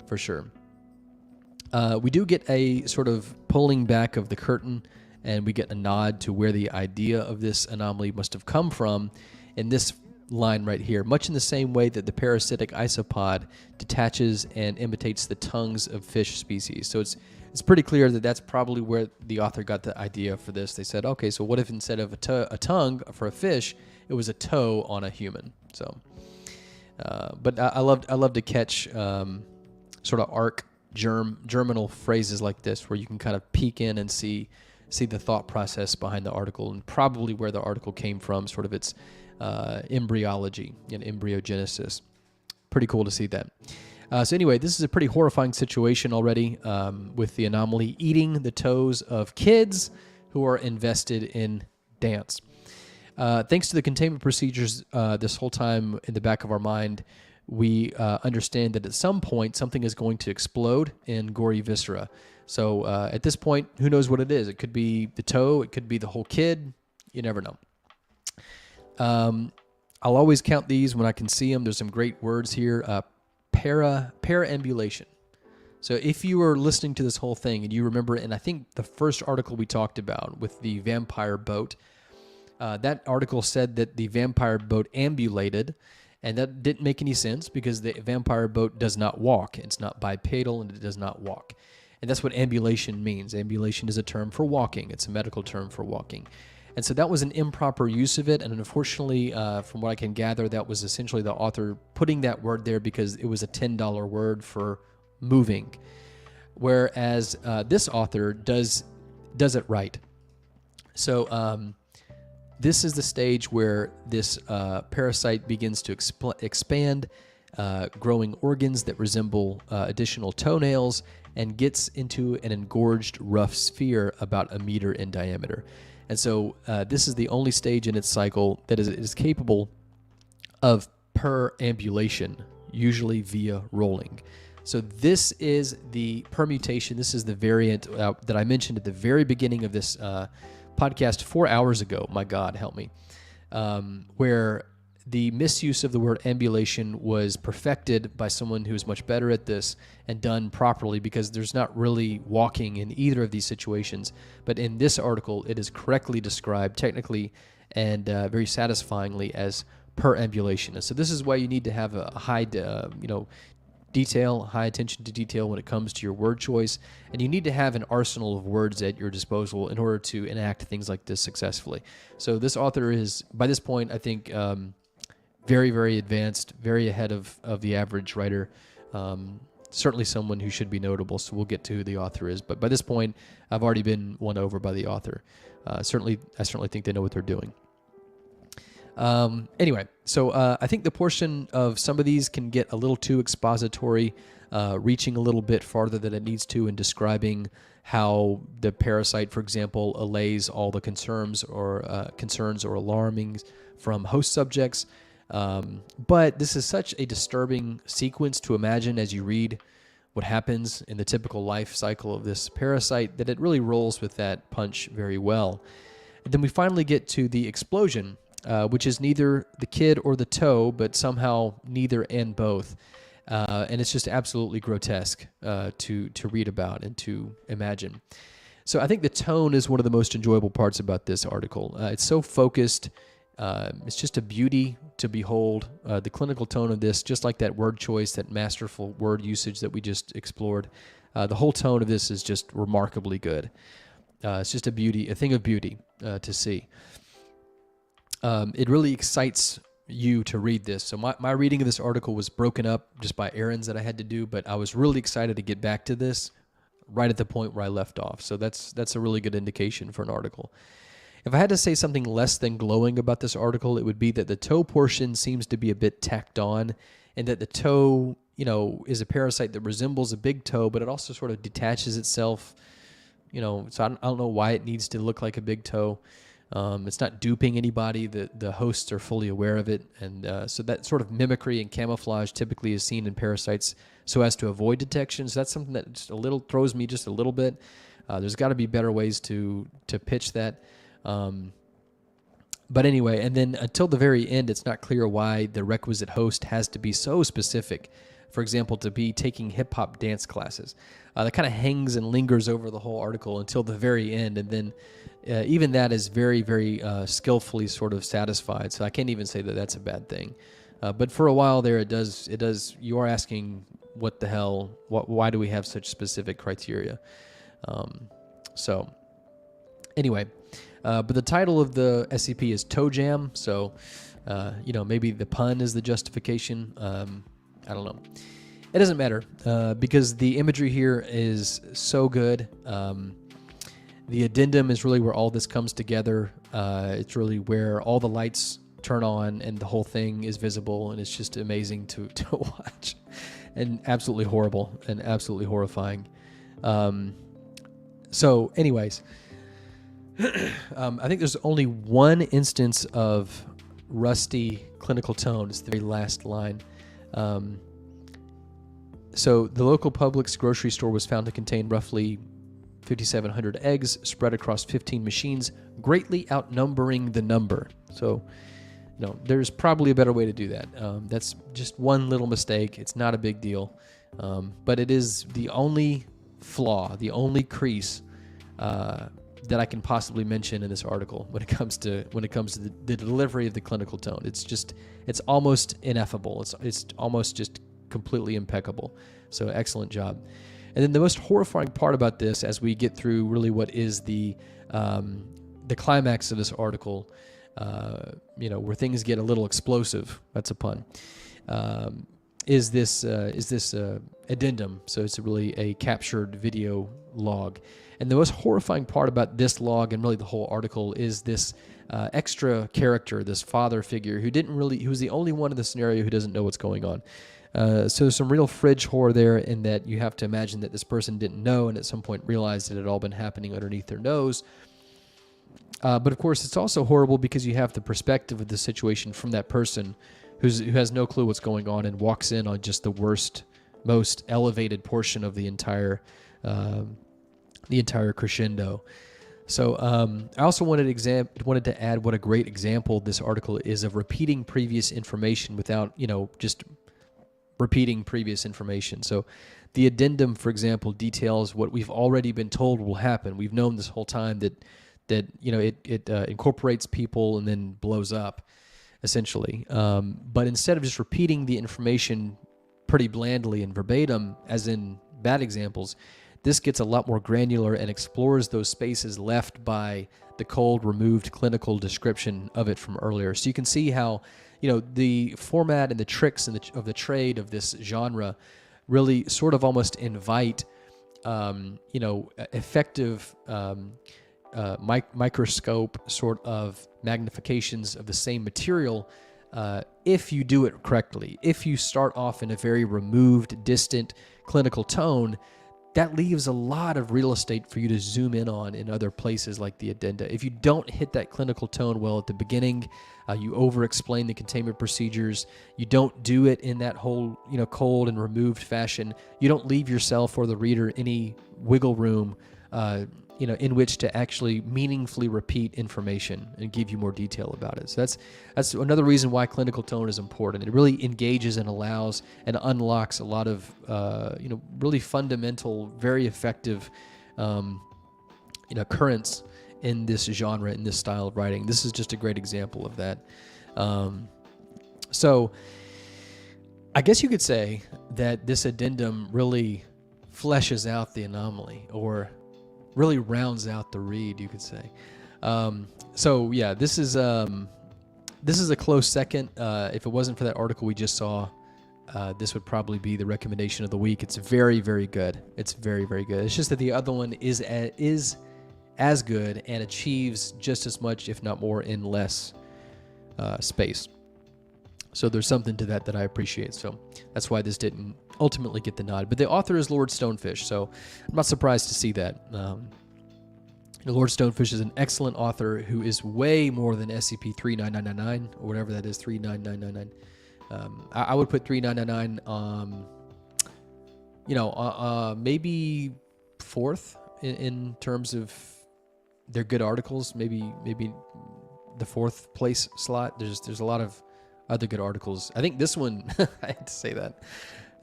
for sure. We do get a sort of pulling back of the curtain, and we get a nod to where the idea of this anomaly must have come from in this line right here, much in the same way that the parasitic isopod detaches and imitates the tongues of fish species. So it's pretty clear that that's probably where the author got the idea for this. They said, okay, so what if instead of a tongue for a fish, it was a toe on a human? So, but I love to catch sort of germinal phrases like this, where you can kind of peek in and see the thought process behind the article, and probably where the article came from, sort of its embryology and embryogenesis. Pretty cool to see that. So anyway, this is a pretty horrifying situation already, with the anomaly eating the toes of kids who are invested in dance. Thanks to the containment procedures, this whole time in the back of our mind, we understand that at some point something is going to explode in gory viscera. So at this point, who knows what it is? It could be the toe, it could be the whole kid. You never know. I'll always count these when I can see them. There's some great words here. paraambulation. So if you were listening to this whole thing and you remember, and I think the first article we talked about with the vampire boat, that article said that the vampire boat ambulated, and that didn't make any sense because the vampire boat does not walk. It's not bipedal and it does not walk. And that's what ambulation means. Ambulation is a term for walking. It's a medical term for walking. And so that was an improper use of it, and unfortunately, from what I can gather, that was essentially the author putting that word there because it was a $10 word for moving, whereas this author does it right. So this is the stage where this parasite begins to expand, growing organs that resemble additional toenails, and gets into an engorged rough sphere about 1 meter in diameter. And so this is the only stage in its cycle that is capable of perambulation, usually via rolling. So this is the permutation. This is the variant that I mentioned at the very beginning of this podcast 4 hours ago. My God, help me. Where the misuse of the word ambulation was perfected by someone who is much better at this and done properly, because there's not really walking in either of these situations. But in this article, it is correctly described technically and very satisfyingly as perambulation. And so this is why you need to have a high, high attention to detail when it comes to your word choice, and you need to have an arsenal of words at your disposal in order to enact things like this successfully. So this author is, by this point, I think, very, very advanced, very ahead of the average writer. Certainly someone who should be notable, so we'll get to who the author is. But by this point, I've already been won over by the author. I certainly think they know what they're doing. Anyway, so I think the portion of some of these can get a little too expository, reaching a little bit farther than it needs to in describing how the parasite, for example, allays all the concerns or alarmings from host subjects. But this is such a disturbing sequence to imagine as you read what happens in the typical life cycle of this parasite that it really rolls with that punch very well. And then we finally get to the explosion, which is neither the kid or the toe, but somehow neither and both. And it's just absolutely grotesque to read about and to imagine. So I think the tone is one of the most enjoyable parts about this article. It's so focused. It's just a beauty to behold. The clinical tone of this, just like that word choice, that masterful word usage that we just explored, the whole tone of this is just remarkably good. It's just a thing of beauty to see. It really excites you to read this. So my reading of this article was broken up just by errands that I had to do, but I was really excited to get back to this right at the point where I left off. So that's a really good indication for an article. If I had to say something less than glowing about this article, it would be that the toe portion seems to be a bit tacked on, and that the toe, is a parasite that resembles a big toe, but it also sort of detaches itself, so I don't know why it needs to look like a big toe. It's not duping anybody. The hosts are fully aware of it, and so that sort of mimicry and camouflage typically is seen in parasites so as to avoid detection. So that's something that just throws me just a little bit. There's got to be better ways to pitch that. But anyway, and then until the very end, it's not clear why the requisite host has to be so specific. For example, to be taking hip-hop dance classes. That kind of hangs and lingers over the whole article until the very end, and then even that is very, very skillfully sort of satisfied. So I can't even say that that's a bad thing. But for a while there, it does. You are asking, what the hell? Why do we have such specific criteria? So anyway. But the title of the SCP is Toe Jam, so, maybe the pun is the justification. I don't know. It doesn't matter, because the imagery here is so good. The addendum is really where all this comes together. It's really where all the lights turn on and the whole thing is visible, and it's just amazing to watch, and absolutely horrible and absolutely horrifying. So anyways... I think there's only one instance of rusty clinical tone. It's the very last line. So the local Publix grocery store was found to contain roughly 5,700 eggs spread across 15 machines, greatly outnumbering the number. So there's probably a better way to do that. That's just one little mistake. It's not a big deal, but it is the only flaw, the only crease that I can possibly mention in this article when it comes to the delivery of the clinical tone. It's almost ineffable. It's almost just completely impeccable. So excellent job. And then the most horrifying part about this, as we get through really what is the climax of this article, where things get a little explosive. That's a pun. Is this addendum? So it's really a captured video log. And the most horrifying part about this log and really the whole article is this extra character, this father figure who was the only one in the scenario who doesn't know what's going on. So there's some real fridge horror there in that you have to imagine that this person didn't know and at some point realized it had all been happening underneath their nose. But of course, it's also horrible because you have the perspective of the situation from that person who has no clue what's going on and walks in on just the worst, most elevated portion of the entire crescendo. So I also wanted to add what a great example this article is of repeating previous information without just repeating previous information. So the addendum, for example, details what we've already been told will happen. We've known this whole time that it incorporates people and then blows up, essentially. But instead of just repeating the information pretty blandly and verbatim, as in bad examples, this gets a lot more granular and explores those spaces left by the cold, removed clinical description of it from earlier. So you can see how the format and the tricks of the trade of this genre really sort of almost invite effective microscope sort of magnifications of the same material if you do it correctly. If you start off in a very removed, distant clinical tone, that leaves a lot of real estate for you to zoom in on in other places like the addenda. If you don't hit that clinical tone well at the beginning, you over-explain the containment procedures, you don't do it in that whole cold and removed fashion, you don't leave yourself or the reader any wiggle room in which to actually meaningfully repeat information and give you more detail about it. So that's another reason why clinical tone is important. It really engages and allows and unlocks a lot of really fundamental, very effective currents in this genre, in this style of writing. This is just a great example of that. So I guess you could say that this addendum really fleshes out the anomaly, or really rounds out the read, you could say. So yeah, this is a close second. If it wasn't for that article we just saw, this would probably be the recommendation of the week. It's very, very good. It's very, very good. It's just that the other one is as good and achieves just as much, if not more, in less space. So there's something to that I appreciate. So that's why this didn't ultimately get the nod. But the author is Lord Stonefish, so I'm not surprised to see that. Lord Stonefish is an excellent author who is way more than SCP-39999, or whatever that is, 39999. I would put 3999, maybe fourth in terms of their good articles. Maybe the fourth place slot. There's a lot of other good articles. I think this one, I hate to say that,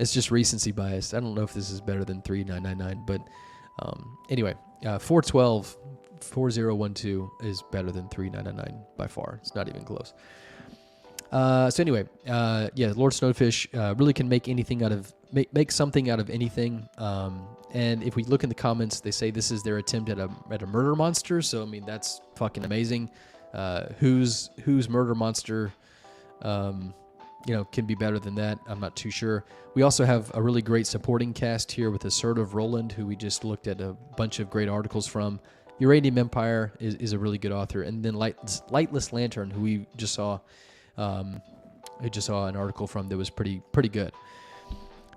it's just recency bias. I don't know if this is better than 3999, but anyway, 4012 is better than 3999 by far. It's not even close. So anyway, Lord Stonefish really can make anything make something out of anything. And if we look in the comments, they say this is their attempt at a murder monster. So I mean, that's fucking amazing. Whose murder monster can be better than that? I'm not too sure. We also have a really great supporting cast here with Assertive Roland, who we just looked at a bunch of great articles from. Uranium Empire is a really good author, and then Lightless Lantern, who we just saw, an article from that was pretty good.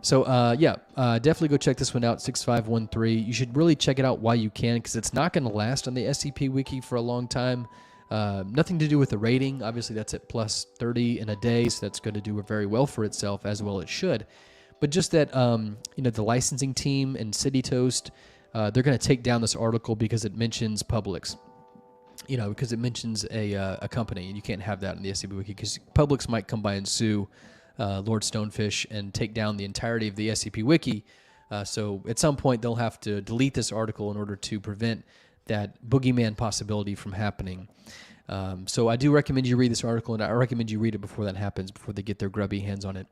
So definitely go check this one out, 6513. You should really check it out while you can, because it's not going to last on the SCP Wiki for a long time. Nothing to do with the rating. Obviously, that's at plus 30 in a day, so that's going to do very well for itself, as well it should. But just that, the licensing team and City Toast, they're going to take down this article because it mentions Publix. because it mentions a company, and you can't have that in the SCP Wiki because publics might come by and sue Lord Stonefish and take down the entirety of the SCP Wiki. So at some point, they'll have to delete this article in order to prevent that boogeyman possibility from happening. So I do recommend you read this article, and I recommend you read it before that happens, before they get their grubby hands on it.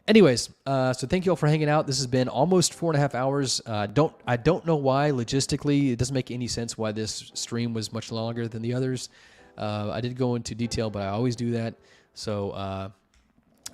Anyways, so thank you all for hanging out. This has been almost 4.5 hours. I don't know why logistically it doesn't make any sense why this stream was much longer than the others. I did go into detail, but I always do that. So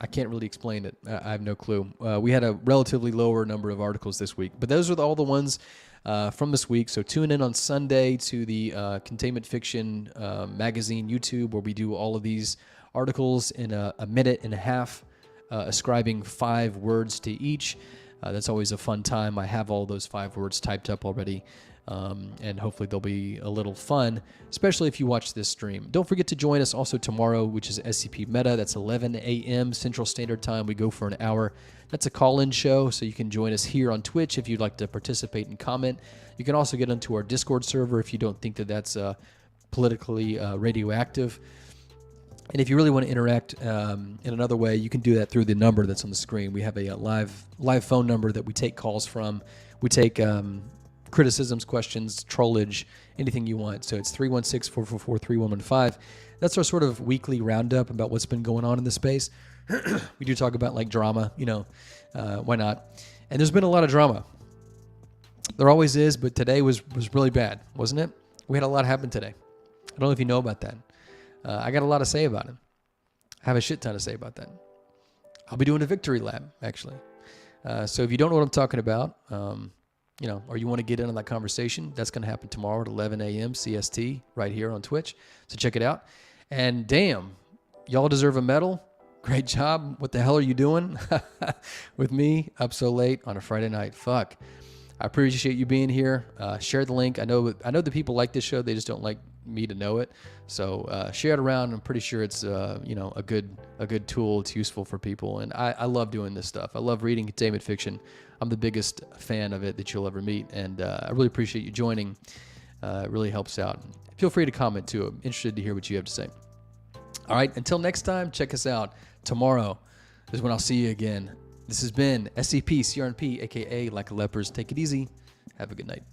I can't really explain it. I have no clue. We had a relatively lower number of articles this week, but those are all the ones from this week. So tune in on Sunday to the Containment Fiction Magazine YouTube, where we do all of these articles in a minute and a half. Ascribing 5 words to each. That's always a fun time. I have all those 5 words typed up already, and hopefully they'll be a little fun, especially if you watch this stream. Don't forget to join us also tomorrow, which is SCP Meta. That's 11 a.m. Central Standard Time. We go for an hour. That's a call-in show, so you can join us here on Twitch if you'd like to participate and comment. You can also get onto our Discord server if you don't think that that's politically radioactive. And if you really want to interact in another way, you can do that through the number that's on the screen. We have a live phone number that we take calls from. We take criticisms, questions, trollage, anything you want. So it's 316-444-3115. That's our sort of weekly roundup about what's been going on in the space. We do talk about like drama, why not? And there's been a lot of drama. There always is, but today was really bad, wasn't it? We had a lot happen today. I don't know if you know about that. I got a lot to say about it. I have a shit ton to say about that. I'll be doing a victory lab, actually. So if you don't know what I'm talking about, or you want to get in on that conversation, that's going to happen tomorrow at 11 a.m. CST right here on Twitch. So check it out. And damn, y'all deserve a medal. Great job. What the hell are you doing with me up so late on a Friday night? Fuck. I appreciate you being here. Share the link. I know the people like this show. They just don't like me to know it. So share it around. I'm pretty sure it's a good tool. It's useful for people, and I love doing this stuff. I love reading containment fiction. I'm the biggest fan of it that you'll ever meet, and I really appreciate you joining. It really helps out. Feel free to comment too. I'm interested to hear what you have to say. All right, until next time, check us out. Tomorrow is when I'll see you again. This has been SCP CRNP, aka Like a Lepers. Take it easy. Have a good night.